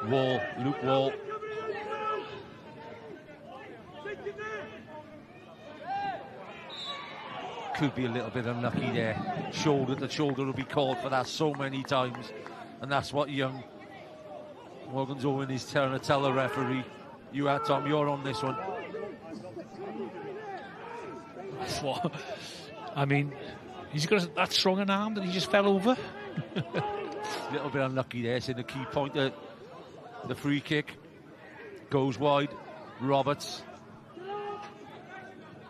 Luke Wall. Could be a little bit unlucky there. The shoulder will be called for that so many times. And that's what young Morgan's Owen is trying to tell the referee. You are, Tom, you're on this one. I mean, he's got that strong an arm that he just fell over. A little bit unlucky there. It's in the key point. The free kick goes wide. Roberts.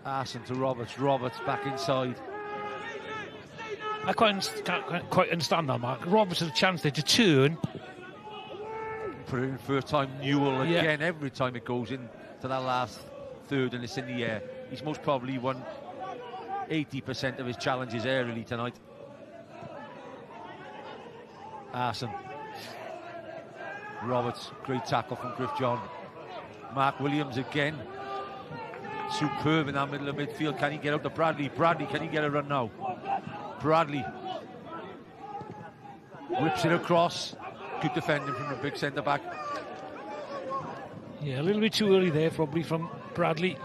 Arson to Roberts. Roberts back inside. I can't quite understand that, Mark. Roberts had a chance there to turn. Put it in first time. Newell again. Every time it goes in to that last third and it's in the air. He's most probably one 80% of his challenges aerially tonight. Arson. Roberts, great tackle from Griff John. Mark Williams again. Superb in that middle of midfield. Can he get out to Bradley? Bradley, can he get a run now? Bradley whips it across. Good defending from the big centre back. Yeah, a little bit too early there, probably from Bradley.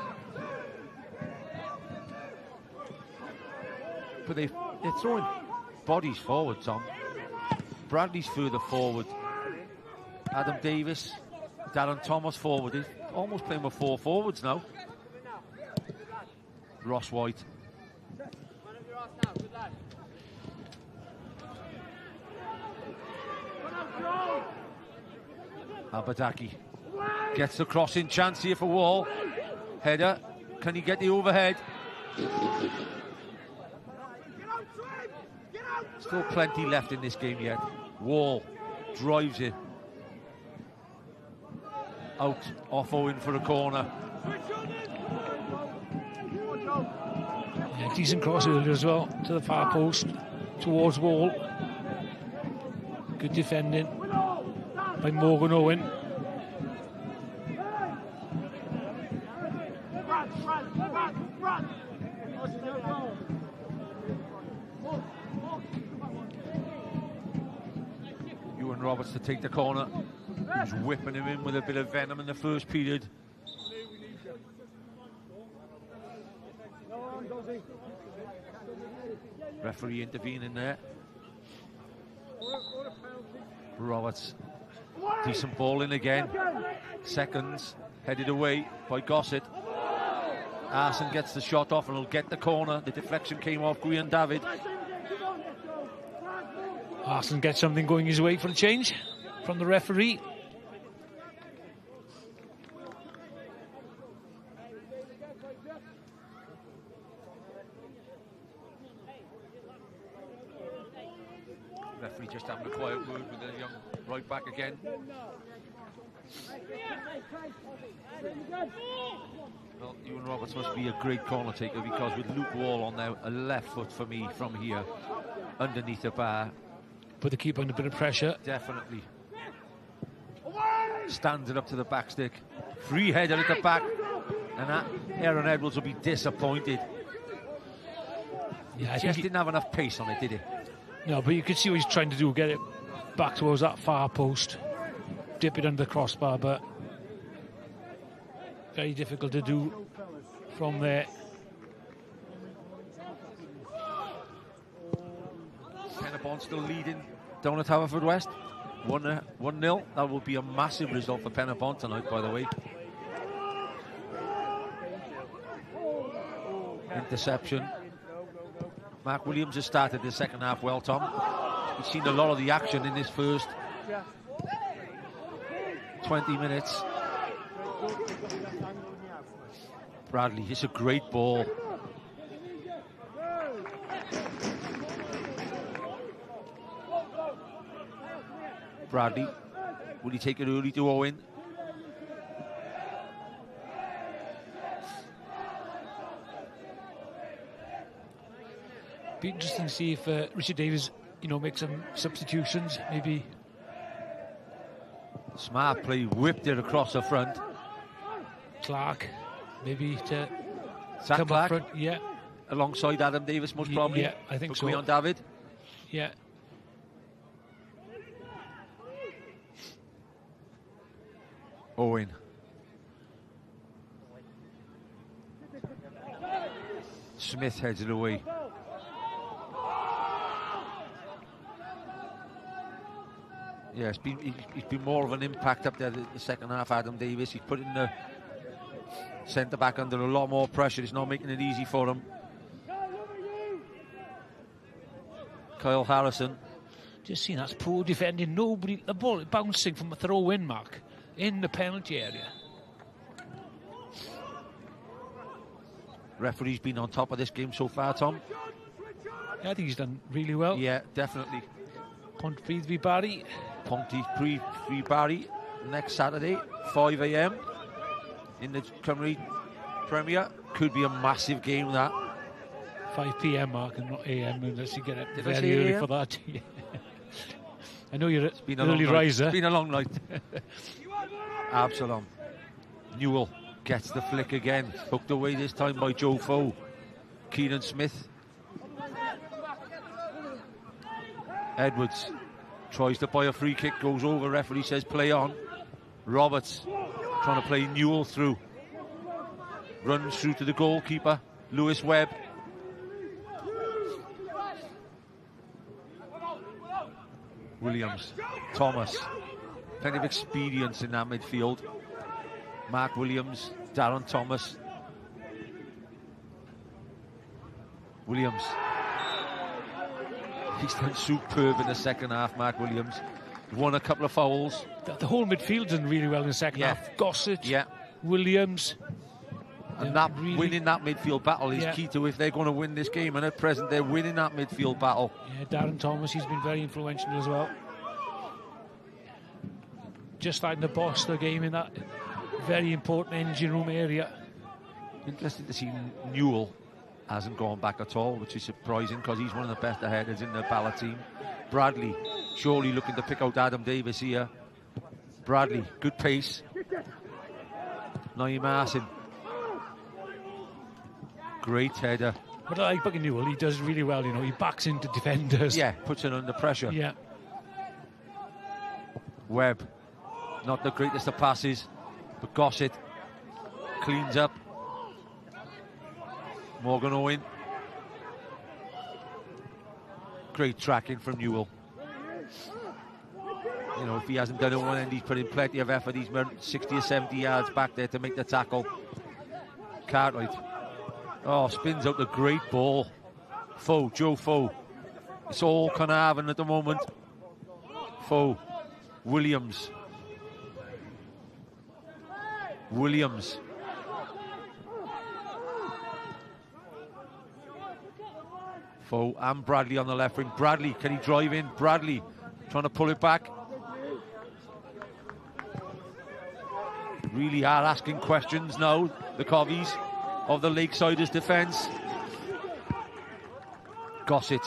But they're throwing bodies forward, Tom. Bradley's further forward. Adam Davis, Darren Thomas forward. He's almost playing with 4 forwards now. Ross White. Abadaki gets the crossing chance here for Wall. Header. Can he get the overhead? Still plenty left in this game yet. Wall drives it. Out off Owen for a corner. Yeah, decent cross earlier as well to the far post towards Wall. Good defending by Morgan Owen. Ewan Roberts to take the corner. He was whipping him in with a bit of venom in the first period. Referee intervening there. Roberts. Decent ball in again. Seconds. Headed away by Gossett. Arson gets the shot off and he'll get the corner. The deflection came off Guion David. Arson gets something going his way for a change from the referee. Referee just having a quiet word with the young right back again. Well, Ewan Roberts must be a great corner taker, because with Luke Wall on now, a left foot for me from here, underneath the bar. Put the keeper under a bit of pressure. Definitely. Stands it up to the back stick. Free header at the back. And that Aaron Edwards will be disappointed. Yeah, he just didn't have enough pace on it, did he? No, but you can see what he's trying to do, get it back towards that far post, dip it under the crossbar, but very difficult to do from there. Caernarfon still leading down at Haverfordwest. 1-0. That will be a massive result for Caernarfon tonight, by the way. Interception. Mark Williams has started the second half well, Tom. He's seen a lot of the action in this first 20 minutes. Bradley, it's a great ball. Bradley, will he take it early to Owen? Be interesting to see if Richard Davis, makes some substitutions, maybe. Smart play, whipped it across the front. Clark, maybe to Zach come Clark? up front, yeah. Alongside Adam Davis, most probably. Yeah, I think so. Guion David. Yeah. Owen. Smith heads it away. Yeah, he's been more of an impact up there the second half, Adam Davis. He's putting the centre back under a lot more pressure. It's not making it easy for him. Kyle Harrison. Just seen that's poor defending. Nobody, the ball bouncing from a throw-in mark in the penalty area. Referee's been on top of this game so far, Tom. Yeah, I think he's done really well. Yeah, definitely. Pontypridd v Barry. Pontypridd v Barry next Saturday, 5 AM in the Cymru Premier. Could be a massive game, that. 5 p.m. mark and not a.m. unless you get up Did I very say early AM? for that. I know you're Been an a early long night. riser. It's been a long night. Absalom. Newell gets the flick again. Hooked away this time by Joe Foe. Keenan Smith. Edwards tries to buy a free kick, goes over, referee says play on. Roberts trying to play Newell through. Runs through to the goalkeeper, Lewis Webb. Williams, Thomas. Plenty of experience in that midfield. Mark Williams, Darren Thomas. Williams. He's done superb in the second half, Mark Williams. Won a couple of fouls. The whole midfield's done really well in the second half. Gossett, Williams. And that winning that midfield battle is key to if they're going to win this game. And at present, they're winning that midfield battle. Yeah, Darren Thomas, he's been very influential as well. Just starting to boss the game in that very important engine room area. Interesting to see Newell hasn't gone back at all, which is surprising because he's one of the best headers in the Bala team. Bradley, surely looking to pick out Adam Davis here. Bradley, good pace. Naeem Arsin. Great header. But I like Bucky Newell, he does really well, you know, he backs into defenders. Yeah, puts it under pressure. Yeah. Webb, not the greatest of passes, but Gossett cleans up. Morgan Owen. Great tracking from Newell. You know, if he hasn't done it one end, he's put in plenty of effort. He's 60 or 70 yards back there to make the tackle. Cartwright. Oh, spins out the great ball. Foe, Joe Foe. It's all Caernarfon at the moment. Foe. Williams. Williams. Foe and Bradley on the left wing. Bradley, can he drive in? Bradley trying to pull it back. Really are asking questions now, the Cofis, of the Lakesiders' defence. Gossett.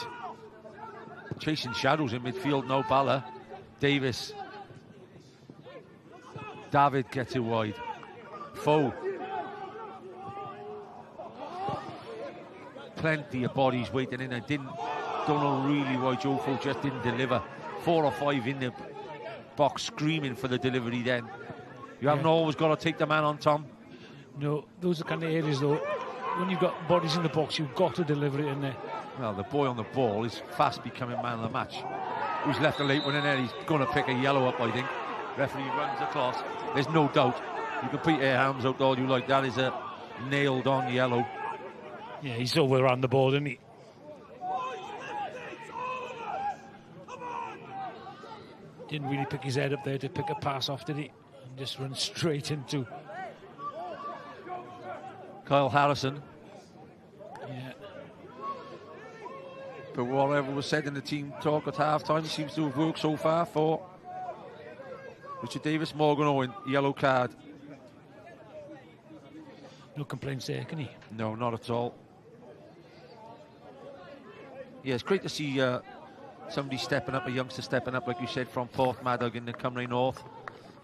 Chasing shadows in midfield now, Bala. Davis. David gets it wide. Foe. Plenty of bodies waiting in. Don't know really why Joe Foe just didn't deliver. 4 or 5 in the box screaming for the delivery then. You haven't always got to take the man on, Tom. No, those are the kind of areas though, when you've got bodies in the box, you've got to deliver it in there. Well, the boy on the ball is fast becoming man of the match. Who's left a late one in there? He's going to pick a yellow up, I think. Referee runs across. There's no doubt. You can put your arms out all you like. That is a nailed-on yellow. Yeah, he's over around the ball, isn't he? Didn't really pick his head up there to pick a pass off, did he? And just run straight into Kyle Harrison. Yeah. But whatever was said in the team talk at half-time seems to have worked so far for Richard Davis. Morgan Owen, yellow card. No complaints there, can he? No, not at all. Yeah, it's great to see somebody stepping up, a youngster stepping up, like you said, from Porthmadog in the Cymru North,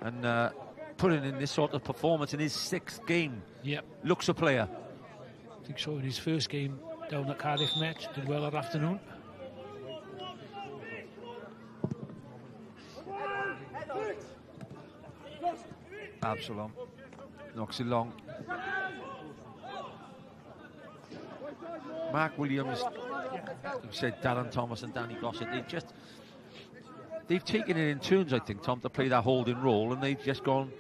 and putting in this sort of performance in his 6th game. Yep. Looks a player. I think so. In his first game down at Cardiff Met, did well that afternoon. Absalom knocks it long. Mark Williams, you said Darren Thomas and Danny Gossett, they've taken it in turns, I think, Tom, to play that holding role, and they've just gone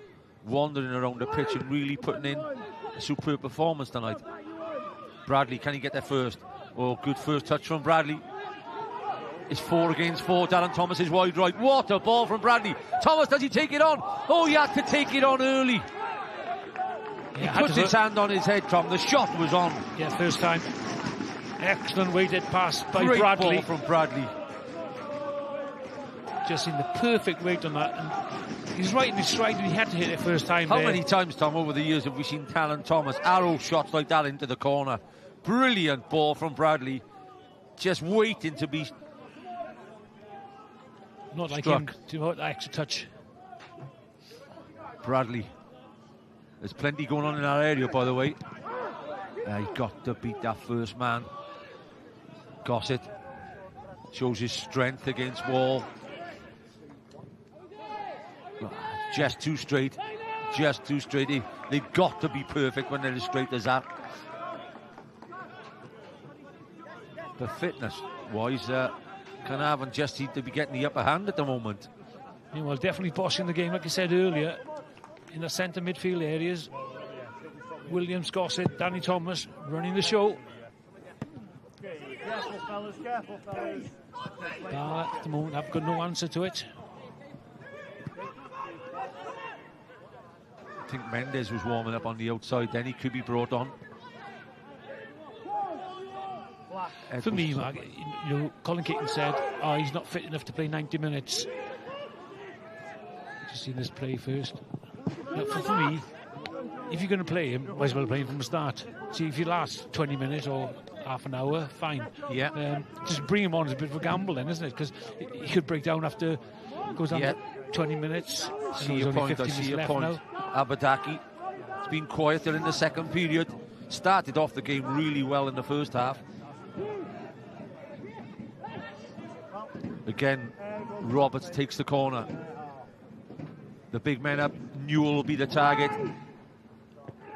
wandering around the pitch and really putting in a superb performance tonight. Bradley, can he get there first? Oh, good first touch from Bradley. It's 4 against 4. Darren Thomas is wide right. What a ball from Bradley. Thomas, does he take it on? Oh, he had to take it on early. Yeah, he puts his hand on his head, Tom. The shot was on. Yeah, first time. Excellent weighted pass by Great Bradley. Ball from Bradley. Just in the perfect weight on that. And he's right in his stride, and he had to hit it first time. How there. many times, Tom, over the years have we seen Darren Thomas arrow shots like that into the corner? Brilliant ball from Bradley. Just waiting to be Not like struck. him to put that extra touch. Bradley. There's plenty going on in that area, by the way. He got to beat that first man. Gossett shows his strength against Wall. Just too straight. Just too straight. They've got to be perfect when they're as straight as that. But fitness-wise, Caernarfon just seem to be getting the upper hand at the moment. Yeah, well, definitely bossing the game, like I said earlier, in the centre midfield areas. Williams, Gossett, Danny Thomas running the show. Careful, fellas, careful, fellas. Bala, at the moment, I've got no answer to it. I think Mendes was warming up on the outside, then he could be brought on. For me, Mark, you know, Colin Caton said, he's not fit enough to play 90 minutes. Just seen this play first. Now, for me, if you're going to play him, might as well play him from the start. See, if you last 20 minutes or half an hour, fine. Yeah. Just bring him on as a bit of a gamble then, isn't it? Because he could break down after, goes down to 20 minutes. See your point, I see your point. Abadaki, it's been quieter in the second period. Started off the game really well in the first half. Again, Roberts takes the corner. The big men up. Newell will be the target.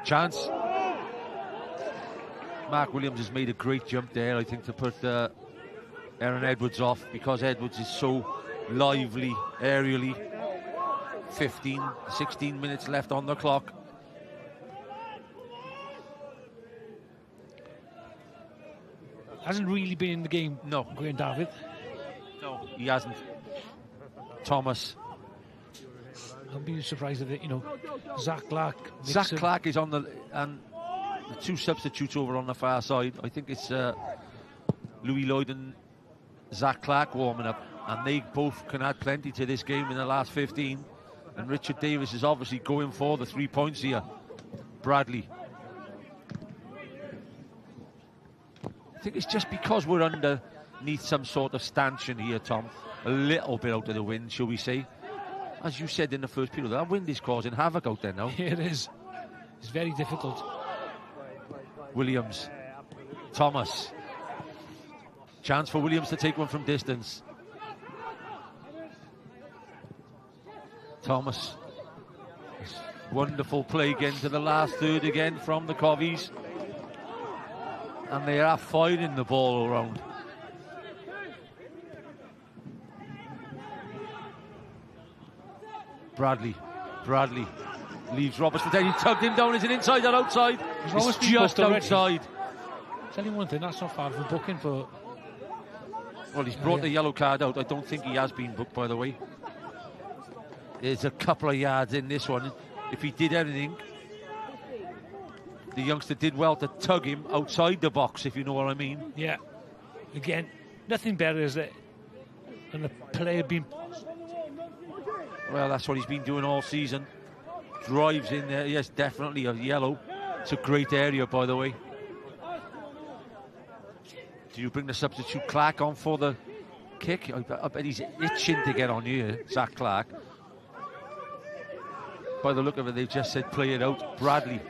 Chance. Mark Williams has made a great jump there, I think, to put Aaron Edwards off, because Edwards is so lively aerially. 15, 16 minutes left on the clock. Hasn't really been in the game, no, Graham David. No, he hasn't. Thomas. I'll be surprised if it, you know, Zach Clark. Zach Clark is on the, and the two substitutes over on the far side. I think it's Louis Lloyd and Zach Clark warming up, and they both can add plenty to this game in the last 15. And Richard Davis is obviously going for the 3 points here. Bradley. I think it's just because we're underneath some sort of stanchion here, Tom. A little bit out of the wind, shall we say. As you said in the first period, that wind is causing havoc out there now. Yeah, it is. It's very difficult. Williams. Thomas. Chance for Williams to take one from distance. Thomas. Wonderful play again to the last third again from the Cofis. And they are firing the ball around. Bradley leaves Roberts for dead. He tugged him down. Is it inside or outside? It's just outside. Tell you one thing, that's not far from booking for. Well, he's brought the yellow card out. I don't think he has been booked, by the way. There's a couple of yards in this one. If he did anything, the youngster did well to tug him outside the box, if you know what I mean. Yeah. Again, nothing better, is it? And the player being. Well, that's what he's been doing all season. Drives in there. Yes, definitely a yellow. It's a great area, by the way. Do you bring the substitute Clark on for the kick? I bet he's itching to get on here, Zach Clark. By the look of it, they've just said play it out. Bradley,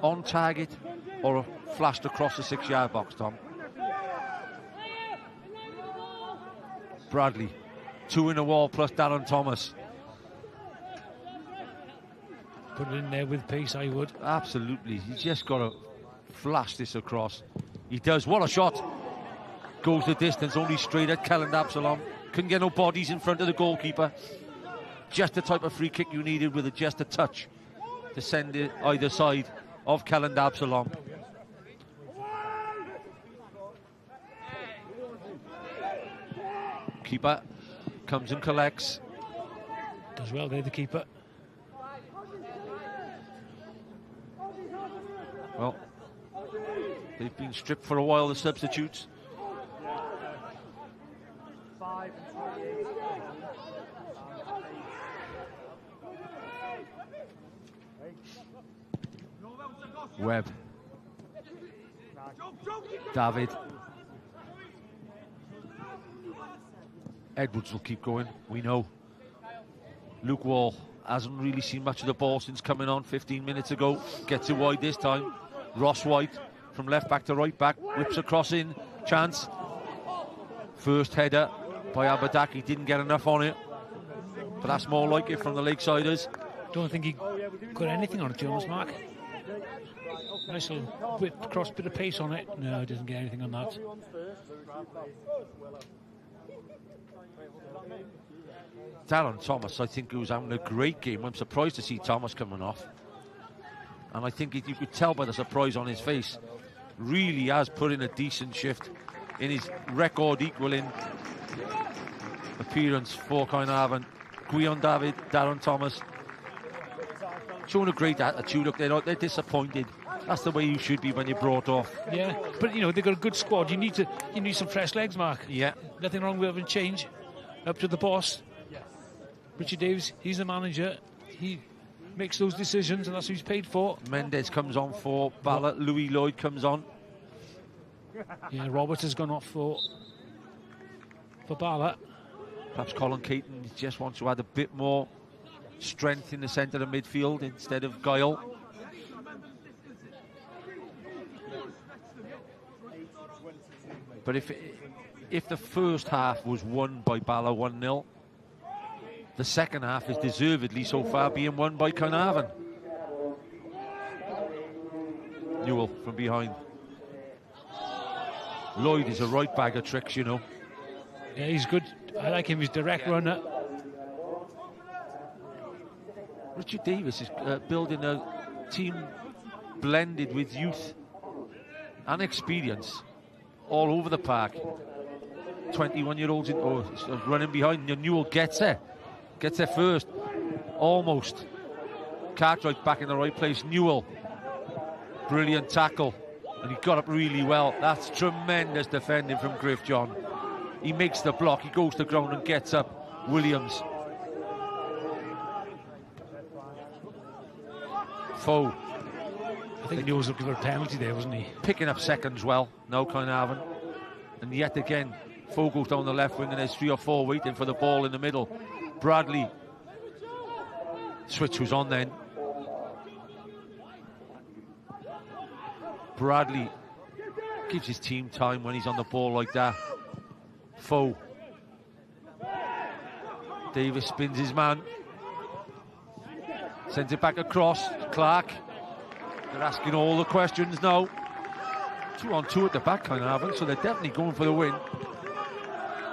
on target or flashed across the 6-yard box, Tom? Bradley, 2 in the wall plus Darren Thomas. Put it in there with pace, I would. Absolutely. He's just got to flash this across. He does. What a shot. Goes the distance, only straight at Kelland Absalom. Couldn't get no bodies in front of the goalkeeper. Just the type of free kick you needed with just a touch to send it either side of Kelland Absalom. Keeper comes and collects. Does well there, the keeper. Well, they've been stripped for a while, the substitutes. Webb. David. Edwards will keep going, we know. Luke Wall hasn't really seen much of the ball since coming on 15 minutes ago. Gets it wide this time. Ross White from left back to right back. Whips across in. Chance. First header by Abadaki. Didn't get enough on it. But that's more like it from the Lakesiders. Don't think he got anything on it, to be honest, Mark. Nice little cross bit of pace on it. No, he doesn't get anything on that. Darren Thomas, I think, was having a great game. I'm surprised to see Thomas coming off. And I think you could tell by the surprise on his face, really has put in a decent shift in his record equaling appearance for Caernarfon. Gwion David, Darren Thomas, showing a great attitude. Look, they're disappointed. That's the way you should be when you're brought off. Yeah, but you know, they've got a good squad. You need some fresh legs, Mark. Yeah. Nothing wrong with having change. Up to the boss. Richard Davis, he's the manager. He makes those decisions, and that's what he's paid for. Mendes comes on for Bala. Louis Lloyd comes on. Yeah, Roberts has gone off for Bala. Perhaps Colin Caton just wants to add a bit more strength in the centre of midfield instead of guile. But if the first half was won by Bala 1-0, the second half is deservedly so far being won by Caernarfon. Newell from behind. Lloyd is a right bag of tricks, you know. Yeah, he's good. I like him. He's direct runner. Richard Davis is building a team blended with youth and experience all over the park. 21-year-olds running behind. Newell gets there first, almost. Cartwright back in the right place. Newell, brilliant tackle, and he got up really well. That's tremendous defending from Griff John. He makes the block, he goes to the ground and gets up. Williams. Foe. I think he was looking for a penalty there, wasn't he? Picking up seconds well, now Caernarfon. And yet again, Foe goes down the left wing and there's 3 or 4 waiting for the ball in the middle. Bradley. Switch was on then. Bradley gives his team time when he's on the ball like that. Foe. Davis spins his man. Sends it back across. Clark. They're asking all the questions now. 2-on-2 at the back, Caernarfon, so they're definitely going for the win.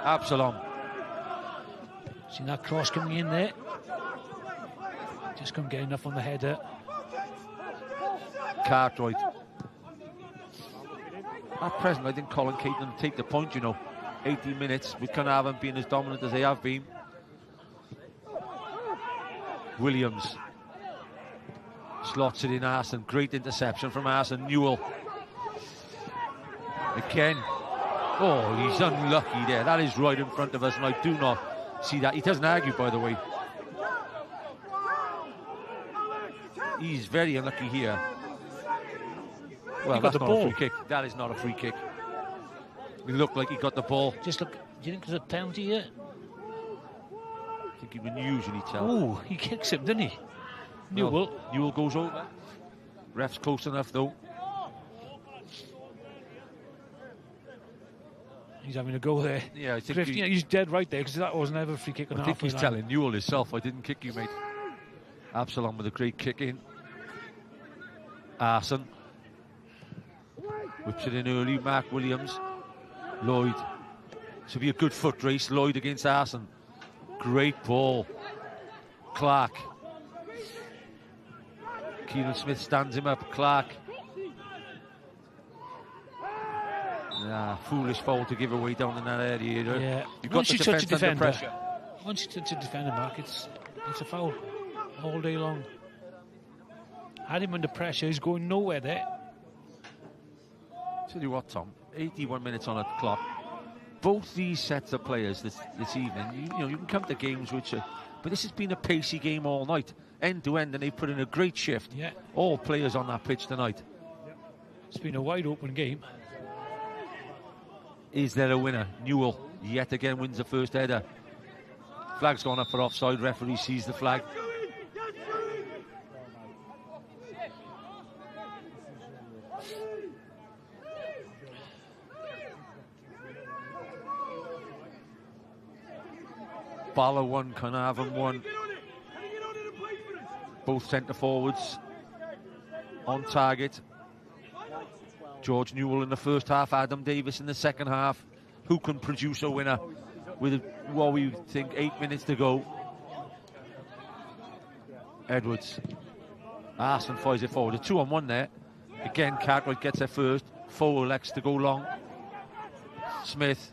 Absalom. Seen that cross coming in there. Just couldn't get enough on the header. Cartwright. At present, I think Colin Caton will take the point, you know. 80 minutes with Caernarfon being as dominant as they have been. Williams slots it in Arson. Great interception from Arson. Newell. Again. Oh, he's unlucky there. That is right in front of us, and I do not see that. He doesn't argue, by the way. He's very unlucky here. Well, that's not a free kick. That is not a free kick. It looked like he got the ball. Just look. Do you think there's a penalty here? I think you can usually tell. Oh, he kicks him, didn't he? Newell. No, Newell goes over. Ref's close enough, though. He's having a go there. Yeah, I think Griff, he's dead right there, because that was never a free kick. I think he's telling Newell himself, I didn't kick you, mate. Absalom with a great kick in. Arson. Whips it in early. Mark Williams. Lloyd. This will be a good foot race. Lloyd against Arson. Great ball. Clark. Kieran Smith stands him up. Clark. Foolish foul to give away down in that area. Yeah. You've got to touch a defender. Pressure. Once you touch a defender, Mark, it's a foul all day long. Had him under pressure, he's going nowhere there. Tell you what, Tom, 81 minutes on the clock. Both these sets of players this evening, you can come to games which are, but this has been a pacey game all night, end to end, and they've put in a great shift. Yeah. All players on that pitch tonight. It's been a wide open game. Is there a winner? Newell yet again wins the first header. Flag's gone up for offside. Referee sees the flag. Bala 1, Caernarfon 1. Both centre forwards on target. George Newell in the first half, Adam Davis in the second half. Who can produce a winner with what we think 8 minutes to go? Edwards. Arson fires it forward. A 2-on-1 there. Again, Cartwright gets there first. Fowl elects to go long. Smith.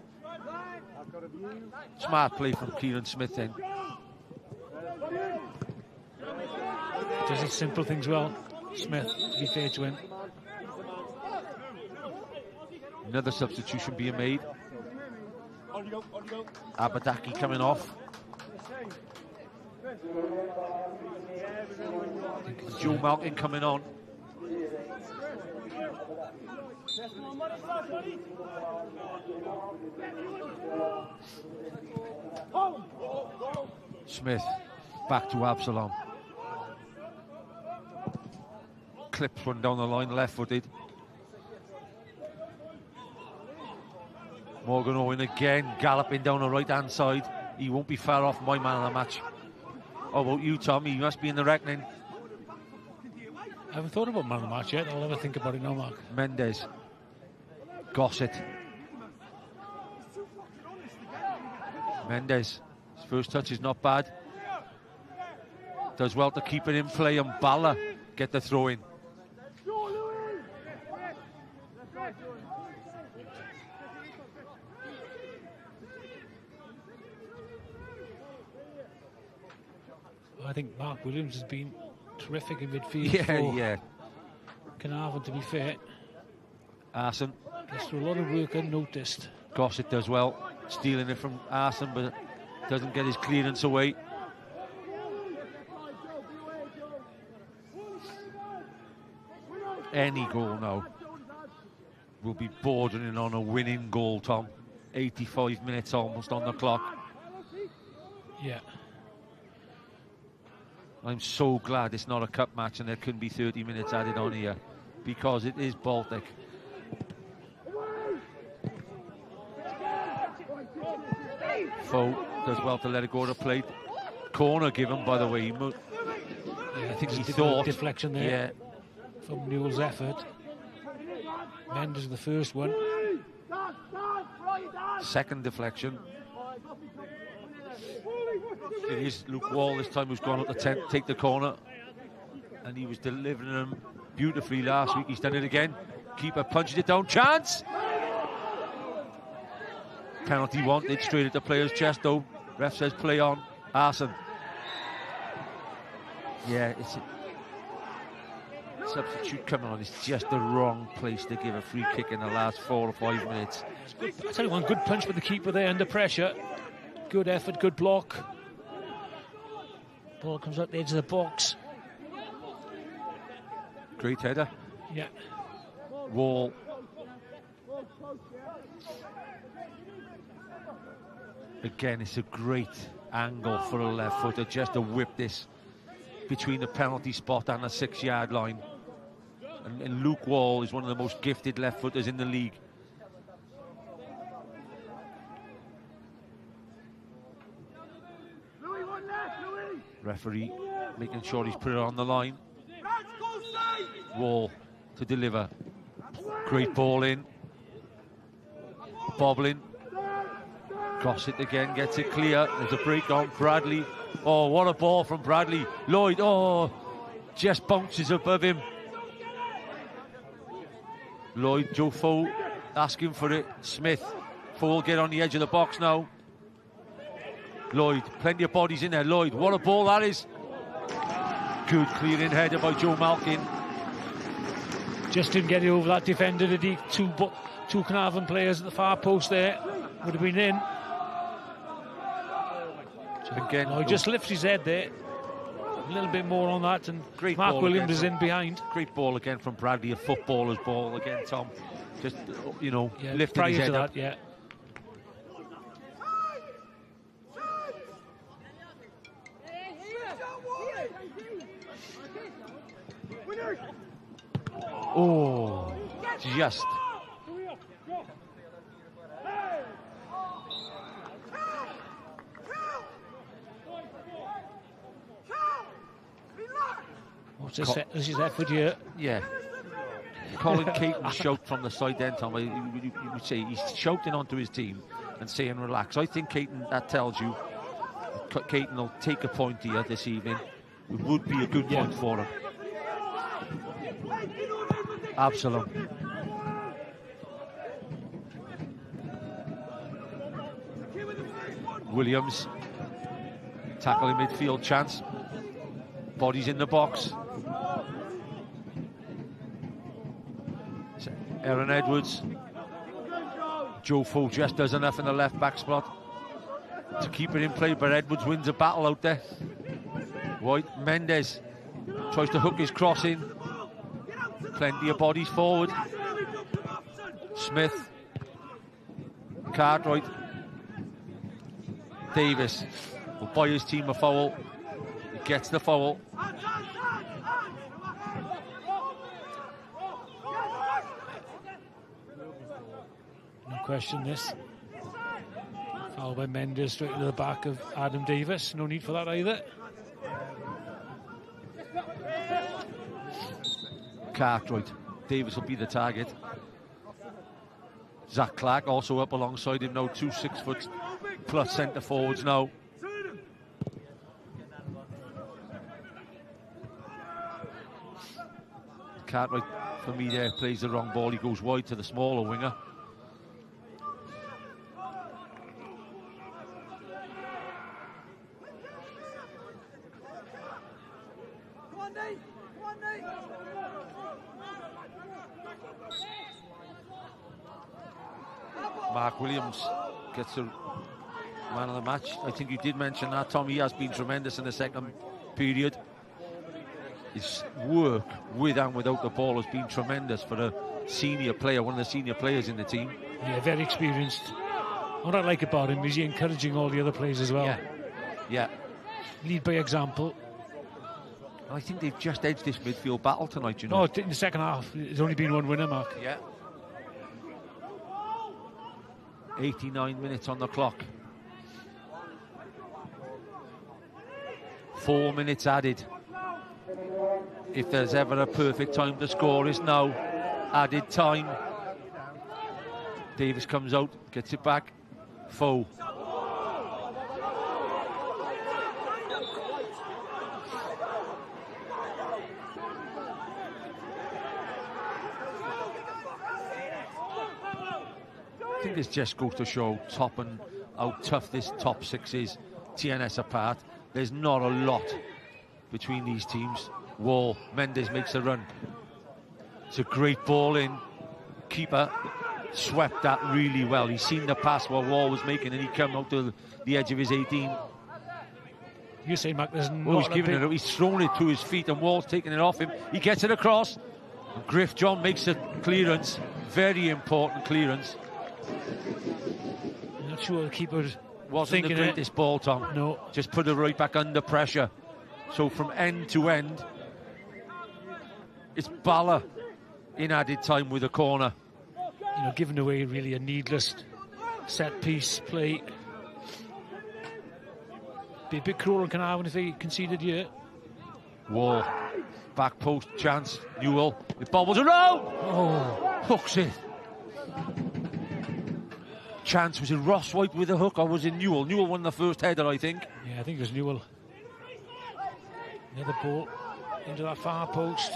Smart play from Kieran Smith then. Does his simple things well, Smith, to be fair to him. Another substitution being made. Abadaki coming off. Joe Malkin coming on. Smith back to Absalom. Clips one down the line, left-footed. Morgan Owen again, galloping down the right-hand side. He won't be far off my man of the match. How about you, Tom? He must be in the reckoning. I haven't thought about man of the match yet. I'll never think about it now, Mark. Mendes. Gossett. Mendes. His first touch is not bad. Does well to keep it in play, and Bala get the throw in. I think Mark Williams has been terrific in midfield. Yeah. Caernarfon, to be fair. Arson. Gets through a lot of work unnoticed. Gossett does well, stealing it from Arson, but doesn't get his clearance away. Any goal now will be bordering on a winning goal, Tom. 85 minutes almost on the clock. Yeah. I'm so glad it's not a cup match and there couldn't be 30 minutes added on here, because it is Baltic. Foe does well to let it go to plate. Corner given, by the way. I think he thought deflection there from Newell's effort. Mendes the first one. Second deflection. It is Luke Wall this time who's gone up to take the corner, and he was delivering them beautifully last week. He's done it again. Keeper punches it down. Chance! Penalty wanted straight at the player's chest though. Ref says play on. Arson. Yeah, it's a substitute coming on. It's just the wrong place to give a free kick in the last 4 or 5 minutes. I tell you one, good punch with the keeper there under pressure. Good effort, good block. Ball comes out the edge of the box. Great header. Yeah. Wall. Again, it's a great angle for a left footer just to whip this between the penalty spot and the 6-yard line. And Luke Wall is one of the most gifted left footers in the league. Referee making sure he's put it on the line. Wall to deliver. Great ball in. Bobbling. Gossett again gets it clear. There's a break on Bradley. Oh, what a ball from Bradley. Lloyd, just bounces above him. Lloyd, Joe Foe asking for it. Smith. Foe will get on the edge of the box now. Lloyd, plenty of bodies in there. Lloyd, what a ball that is. Good clearing header by Joe Malkin. Just didn't get it over that defender, did he? Two Caernarfon players at the far post there. Would have been in. Again, he just lifts his head there. a little bit more on that, and Great Mark ball Williams is again in behind. Great ball again from Bradley, a footballer's ball again, Tom. Just, you know, lifting prior his head to up. that, yeah. Oh, just. What's this is effort here. Yeah. Colin Caton shout from the side then, Tom. You would say he's shouting onto his team and saying relax. I think Caton, that tells you Caton will take a point here this evening. It would be a good point for him. Absalom. Williams. Tackle in midfield, chance. Bodies in the box. Aaron Edwards. Joe Foe just does enough in the left back spot to keep it in play, but Edwards wins a battle out there. White, Mendes tries to hook his cross in. Plenty of bodies forward. Smith. Cartwright. Davis will buy his team a foul. He gets the foul. No question this. Foul by Mendes straight to the back of Adam Davis. No need for that either. Cartwright. Davis will be the target. Zach Clark also up alongside him now. 2 6-foot plus centre forwards now. Cartwright, for me there, plays the wrong ball. He goes wide to the smaller winger. Mark Williams gets the man of the match. I think you did mention that, Tom. He has been tremendous in the second period. His work with and without the ball has been tremendous for a senior player, one of the senior players in the team. Yeah, very experienced. What I like about him is he's encouraging all the other players as well. Yeah. Lead by example. I think they've just edged this midfield battle tonight, you know. No, in the second half, there's only been one winner, Mark. Yeah. 89 minutes on the clock. 4 minutes added. If there's ever a perfect time to score, it's now. Added time. Davis comes out, gets it back. Foe. I think this just goes to show how tough this top six is. TNS apart. There's not a lot between these teams. Wall, Mendes makes a run. It's a great ball in. Keeper swept that really well. He's seen the pass what Wall was making, and he came out to the edge of his 18. You say, Mark, there's he's giving it. He's thrown it to his feet, and Wall's taking it off him. He gets it across. And Griff John makes a clearance. Very important clearance. I'm not sure the keeper wasn't the greatest ball, Tom. No. Just put it right back under pressure. So from end to end, it's Bala in added time with a corner. You know, giving away really a needless set piece play. Be a bit cruel on Caernarfon if they conceded here. Wall, back post chance. Newell, it bobbles around. Oh, hooks it. Chance, was it Ross White with a hook or was it Newell? Newell won the first header, I think. Yeah, I think it was Newell. Another ball into that far post.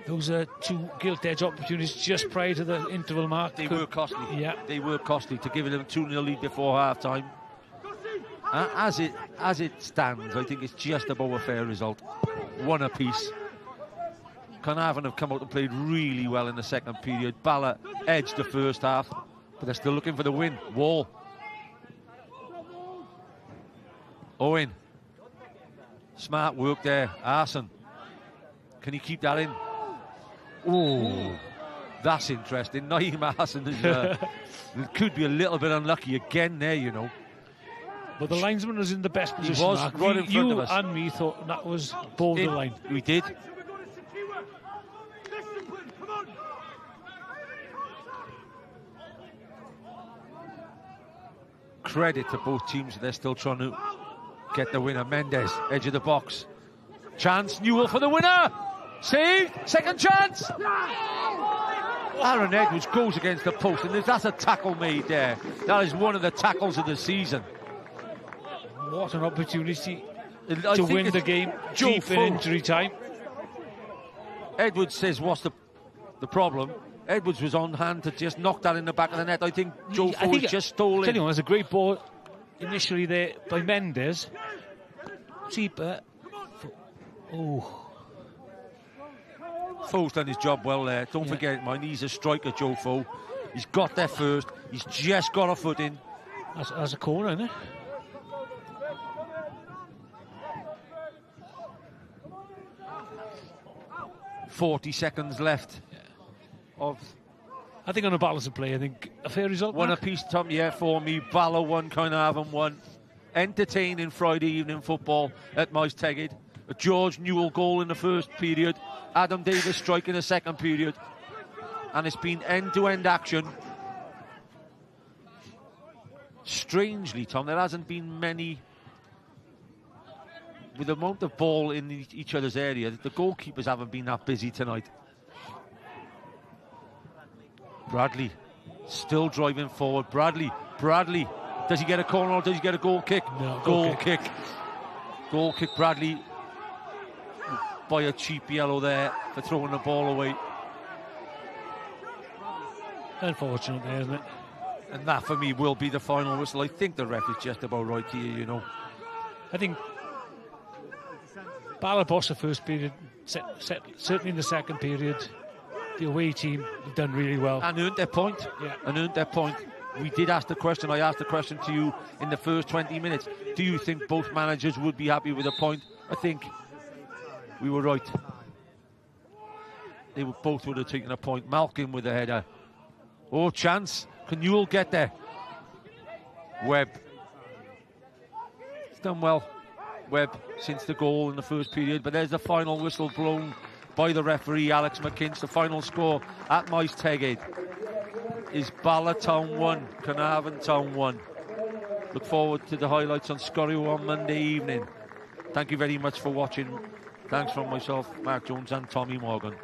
Those are two gilt-edge opportunities just prior to the interval mark. They were costly. Yeah. They were costly to give them a 2-0 lead before half-time. As it stands, I think it's just about a fair result. One apiece. Caernarfon have come out and played really well in the second period. Bala edged the first half, but they're still looking for the win. Wall. Owen. Smart work there. Arson. Can he keep that in? Oh, that's interesting. Naeem Arson is, could be a little bit unlucky again there, you know. But the linesman was in the best position. He was Mark. right in front of us. You and me thought that was borderline. We did. Credit to both teams. They're still trying to get the winner. Mendes, edge of the box. Chance, Newell for the winner. Saved. Second chance. Aaron Edwards goes against the post, and that's a tackle made there. That is one of the tackles of the season. What an opportunity to win the game deep in injury time. Edwards says, what's the problem? Edwards was on hand to just knock that in the back of the net. I think Joe Foe just stole it. There's a great ball initially there by Mendes. Keeper. Oh. Foe's done his job well there. Don't forget, mind, he's a striker, Joe Foe. He's got there first. He's just got a foot in. That's a corner, isn't it? .40 seconds left. I think on a balance of play, I think a fair result. One apiece, Tom, for me. Bala 1, Caernarfon 1. Entertaining Friday evening football at Maes Tegid. A George Newell goal in the first period. Adam Davis strike in the second period. And it's been end-to-end action. Strangely, Tom, there hasn't been many... With the amount of ball in each other's area, the goalkeepers haven't been that busy tonight. Bradley still driving forward. Bradley. Does he get a corner or does he get a goal kick? No, goal kick. Goal kick, Bradley. By a cheap yellow there for throwing the ball away. Unfortunate there, isn't it? And that for me will be the final whistle. I think the ref is just about right here, you know. I think Bala bossed the first period, certainly in the second period. The away team have done really well. And earned their point. Yeah. And earned their point. We did ask the question. I asked the question to you in the first 20 minutes. Do you think both managers would be happy with a point? I think we were right. They both would have taken a point. Malkin with a header. Oh, chance. Can Newell get there? Webb. He's done well, Webb, since the goal in the first period. But there's the final whistle blown by the referee, Alex McKinch. The final score at Maes Tegid is Bala Town 1, Caernarfon Town 1. Look forward to the highlights on Scorio on Monday evening. Thank you very much for watching. Thanks from myself, Mark Jones, and Tommy Morgan.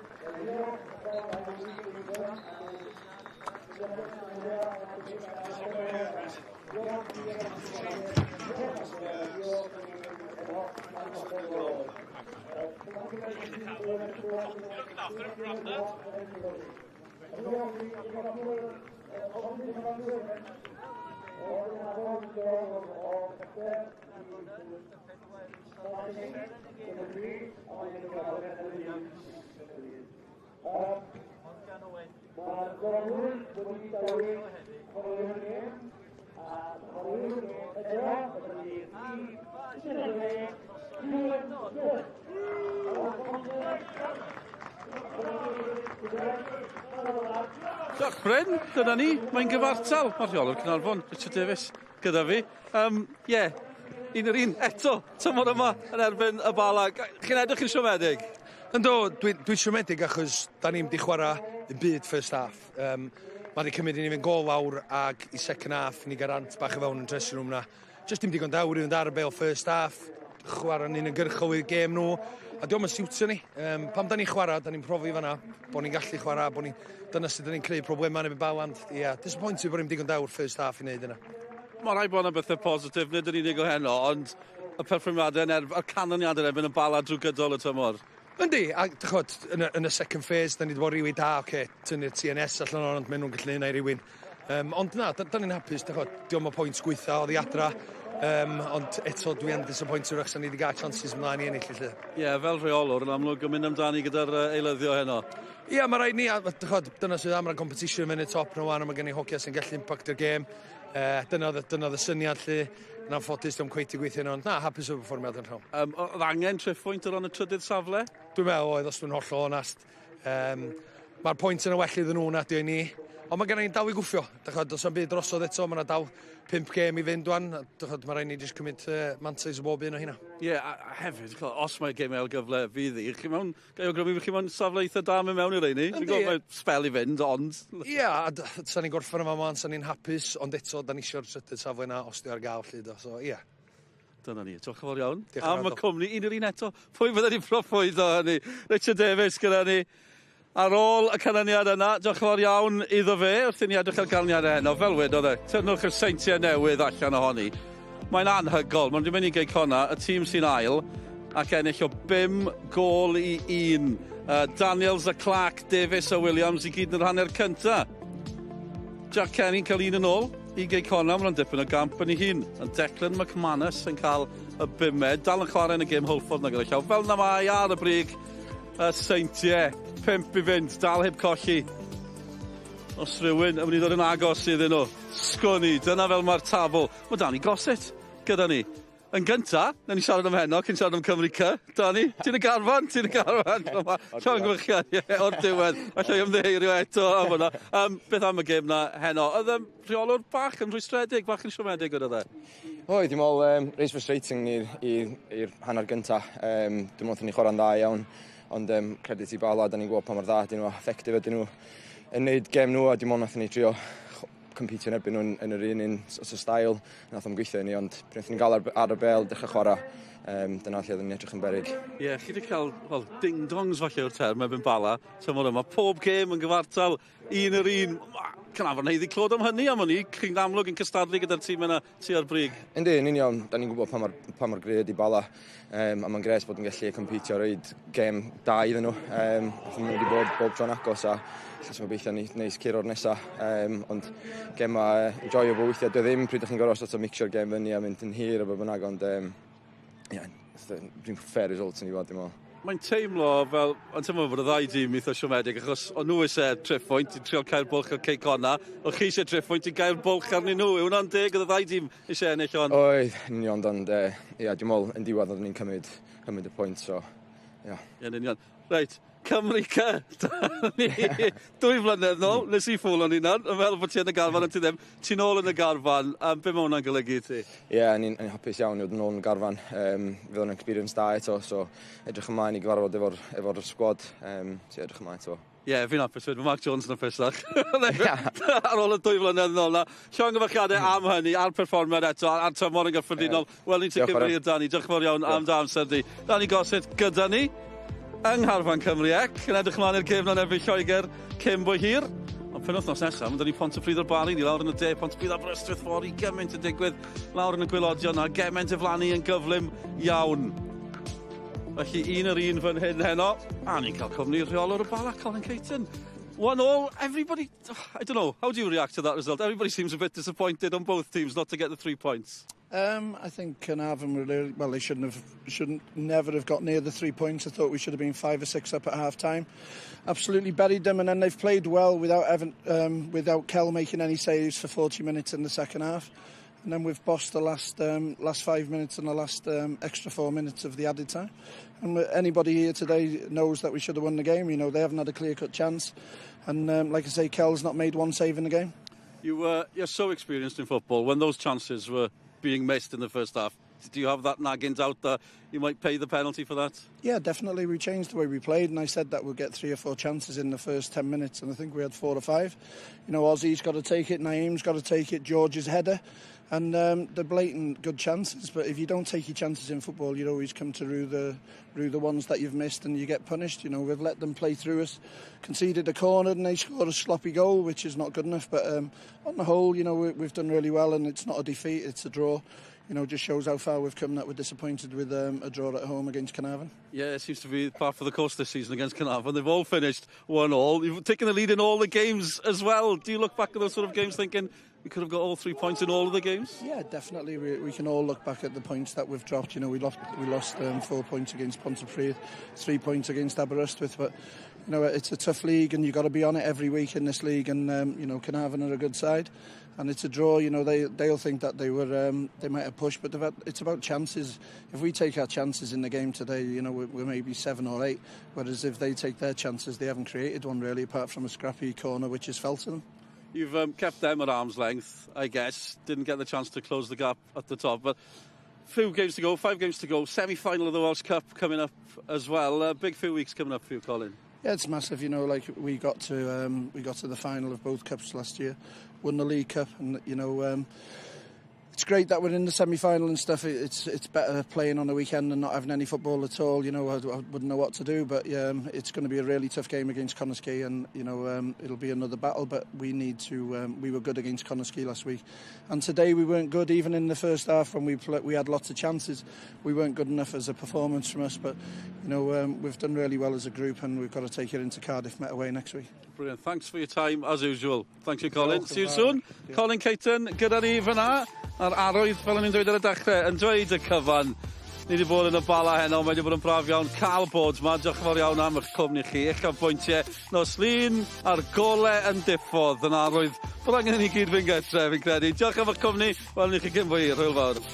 Diolch Bryn, dyna ni, mae'n gyfartal. Mae'r rheolwr Caernarfon, Richard Davies, gyda fi. Un o'r un, eto, tymor yma yn erbyn y Bala. Chi'n edrych yn siomedig? Ynddo, dwi'n siomedig achos da ni'n di chwarae y byd first half. Mae di cymryd i ni fynd gol lawr ag i second half, ni garant bach o fewn yn dressing room na. Just dim digon dawr i fynd ar y bel first half, chwarae ni'n gyrchol i'r gêm nhw. A diolch yn siwtio ni. Pam da ni'n chwarae, da ni'n profi fanna, bod ni'n gallu chwarae, dyna sydd da ni'n creu problemau yn y Bala. Disappointed bod ni'n digon dawr first half i wneud yna. Mae rai bod yna bethau positif, nid yn unig o heno, ond y perfformiadau a'r canlyniadau erbyn y Bala drwy gydol y tymor. Yndi, a dychod, yn y second phase, da ni wedi bod rili da, tynnu'r TNS allan o'n, ond maen nhw'n gallu neud rhywun. Ond na, da ni'n hapus, dychod, diolch yn pwynt gweitha o ddiadra, ond eto dwi'n disappointed wrach sa'n ni wedi gael chances ymlaen i ennill. Fel rheolwr, yn amlwg yn mynd amdani gyda'r eilyddio heno. Ie, mae rhaid ni, dyna sydd am rhan competition yn mynd y top na wan, a mae gen i hogia sy'n gallu impactio'r gêm. Dyna oedd y syniad lle, na'n ffodus ddim cweithio gweithio nhw, ond na, hapus o'r perfformiad yn rhawn. Oedd angen triffwynt ar ôl y trydydd safle? Dwi'n meddwl oedd, os dwi'n holl o onast. Mae'r pwynt yn y well iddyn nhw na di ni. Ond mae gen i'n dal i gwffio. Does am byd drosodd eto, mae yna dal 5 gêm i fynd wan. Mae rhaid ni jyst cymryd mantais o bob un o hynna. Ie, a hefyd, os mae gêm el gyfle fydd i, chi mewn, gael awgrymu chi mewn safle eitha da mewn i'r reini? Fi'n gwybod mae spel i fynd, ond... Ie, sa'n ni'n gorffen yma man, sa'n ni'n hapus, ond eto, da ni eisiau'r trydydd safle yna os di ar gael llyd o, so ie. Dyna ni, diolch yn fawr iawn. Am y cwmni, un o'r un eto. Pwy fydda ni proffwyd o hynny? Richard Davies gyda ni. Ar ôl y canlyniad yna, diolch yn fawr iawn iddo fe, wrth i ni edrych ar canlyniadau heno, fel wedodd e, tynwch y seintiau newydd allan ohoni. Mae'n anhygol, mae'n mynd i geig honna, y tîm sy'n ail, ac ennill o 5 gôl i 1. Daniels a Clark, Davies a Williams i gyd yn rhannu'r cynta. Jack Kenny'n cael un yn ôl i geig honna, mae'n dipyn o gamp yn ei hun. Yn Declan McManus yn cael y 5, dal yn chwarae yn y gêm Holford na gyda llaw. Fel na mae ar y brig, y seintiau. 5 i fynd, dal heb colli. Os rhywun yn mynd i ddod yn agos iddyn nhw. Sgwni, dyna fel mae'r tabl. Mae Dani Gossett gyda ni. Yn gynta, na ni siarad am heno, cyn siarad am Cymru C. Dani, ti'n y garfan? Llawn gwychiad, o'r diwedd. Alla i ymddeheirio eto am hwnna. Beth am y gêm na heno? Oedd rheolwr bach yn rwystredig, bach yn siomedig gyda dde? Oedd, dim ôl reis frustrating i'r hanner gynta. Dwi'n meddwl ni chwarae'n dda iawn. Ond credit i Bala, da ni'n gwybod pa mor dda, dyn nhw effective ydyn nhw yn neud gêm nhw, a dim ond nath ni trio competio yn erbyn nhw yn yr un os y stael, nath o'n gweithio ni, ond pryd ni'n gael ar y bel, dechrau chwarae, dyna lle oedden ni'n edrych yn beryg. Ie, chi wedi cael ding-dongs falle o'r term erbyn Bala, tymor yma, pob gêm yn gyfartal, un yr un. Caernarfon heiddi clod am hynny am hynny, chi'n amlwg yn cystadlu gyda'r tîm yna tu ar brig. Yndi, yn union, da ni'n gwybod pa mor gred i Bala, a mae'n gres bod yn gallu competio a roed gêm da iddyn nhw. Oedd nhw wedi bod bob tro'n agos a lle sy'n gobeithio neis curo'r nesaf. Ond gêm ma enjoyable weithiau, dwi ddim pryd ydych chi'n gorfod o mixio'r gêm fyny a mynd yn hir a bod bynnag, ond dwi'n fair result yn ei fod, dim ond. Mae'n teimlo fel, yn teimlo bod y ddau dîm eitha siomedig, achos o'n nhw eisiau triffwynt i trial cael bwlch o'r ceic honna, o chi eisiau triffwynt i gael bwlch arnyn nhw. Yw hwnna'n deg oedd y ddau dîm eisiau ennill hon? Oedd, yn union, ond dwi'n meddwl yn diwedd oedden ni'n cymryd y pwynt, so, ia. Yn union. Reit, Cymru C. 2 flynedd nôl, nes i ffwl o'n unan, yn meddwl bod ti yn y garfan ond ti ddim. Ti'n ôl yn y garfan, be mae hwnna'n golygu i ti? Ie, ni'n hapus iawn i fod yn ôl yn y garfan. Fydd o'n experience da eto, so edrych ymlaen i gyfarfod efo'r sgwad, so edrych ymlaen eto. Ie, fi'n hapus fyd, mae Mark Jones yn y pysach. Ar ôl y 2 flynedd nôl na. Llawn gyfechiadau am hynny, a'r perfformiad eto, a'r tymor yn gyffredinol. Wel, ni'n sicr i'r Dani, diolch yn fawr iawn am dy amser di. Dani Gossett gyda ni. Yng Ngharfan Cymru Ec, yn edrych ymlaen i'r gêm na'n erbyn Lloegr cyn bwy hir. Ond penwythnos nesaf, mynd i Pontypridd o'r Bali, ni lawr yn y de, Pontypridd Aberystwyth ffordd i gymaint yn digwydd lawr yn y gwylodion a gymaint diflannu yn gyflym iawn. Felly un yr un fan hyn heno, a ni'n cael cwmni rheolwr y Bala, Colin Caton. 1-1, everybody, I don't know, how do you react to that result? Everybody seems a bit disappointed on both teams not to get the 3 points. I think Caernarfon were really, well, they never have got near the 3 points. I thought we should have been 5 or 6 up at half time. Absolutely buried them, and then they've played well without Kell making any saves for 40 minutes in the second half. And then we've bossed the last 5 minutes and the last extra 4 minutes of the added time. And anybody here today knows that we should have won the game. You know, they haven't had a clear-cut chance. And like I say, Kell's not made 1 save in the game. You're so experienced in football. When those chances were being missed in the first half, do you have that nagging doubt that you might pay the penalty for that? Yeah, definitely. We changed the way we played, and I said that we'll get 3 or 4 chances in the first 10 minutes, and I think we had 4 or 5. You know, Ozzy's got to take it, Naeem's got to take it, George's header, and they're blatant good chances. But if you don't take your chances in football, you always come to rue the ones that you've missed, and you get punished. You know, we've let them play through us, conceded a corner, and they scored a sloppy goal, which is not good enough. But on the whole, you know, we've done really well, and it's not a defeat, it's a draw. You know, just shows how far we've come, that we're disappointed with a draw at home against Caernarfon. Yeah, it seems to be part of the course this season against Caernarfon. They've all finished 1-1. You've taken the lead in all the games as well. Do you look back at those sort of games thinking we could have got all 3 points in all of the games? Yeah, definitely. We can all look back at the points that we've dropped. You know, we lost 4 points against Pontypridd, 3 points against Aberystwyth. But, you know, it's a tough league and you've got to be on it every week in this league, and you know, Caernarfon are a good side and it's a draw. You know, they'll think that they might have pushed, but it's about chances. If we take our chances in the game today, you know, we're maybe 7 or 8, whereas if they take their chances, they haven't created one really, apart from a scrappy corner which is fell to them. You've kept them at arm's length, I guess. Didn't get the chance to close the gap at the top, but 5 games to go, semi-final of the Welsh Cup coming up as well. Big few weeks coming up for you, Colin. Yeah, it's massive. You know, like we got to the final of both cups last year, won the League Cup, and you know, it's great that we're in the semi-final and stuff. It's better playing on the weekend than not having any football at all. You know, I wouldn't know what to do, but it's going to be a really tough game against Caernarfon, and you know, it'll be another battle. But we need to. We were good against Caernarfon last week, and today we weren't good. Even in the first half, when we had lots of chances, we weren't good enough as a performance from us. But you know, we've done really well as a group, and we've got to take it into Cardiff Met away next week. Brilliant. Thanks for your time as usual. Thank you, Colin. See you soon. Colin Caton gyda ni fyna. A'r arwydd, fel o'n i'n dweud ar y dechrau, yn dweud y cyfan. Ni wedi bod yn y Bala heno, mae wedi bod yn braf iawn. Cael bod ma, diolch yn fawr iawn am eich cwmni chi. Eich canpwyntiau nos lun a'r golau yn diffodd yn arwydd. Bod angen i ni gyd fynd gytre, fi'n credu. Diolch am eich cwmni, wel ni chi cyn fwy, hwyl fawr.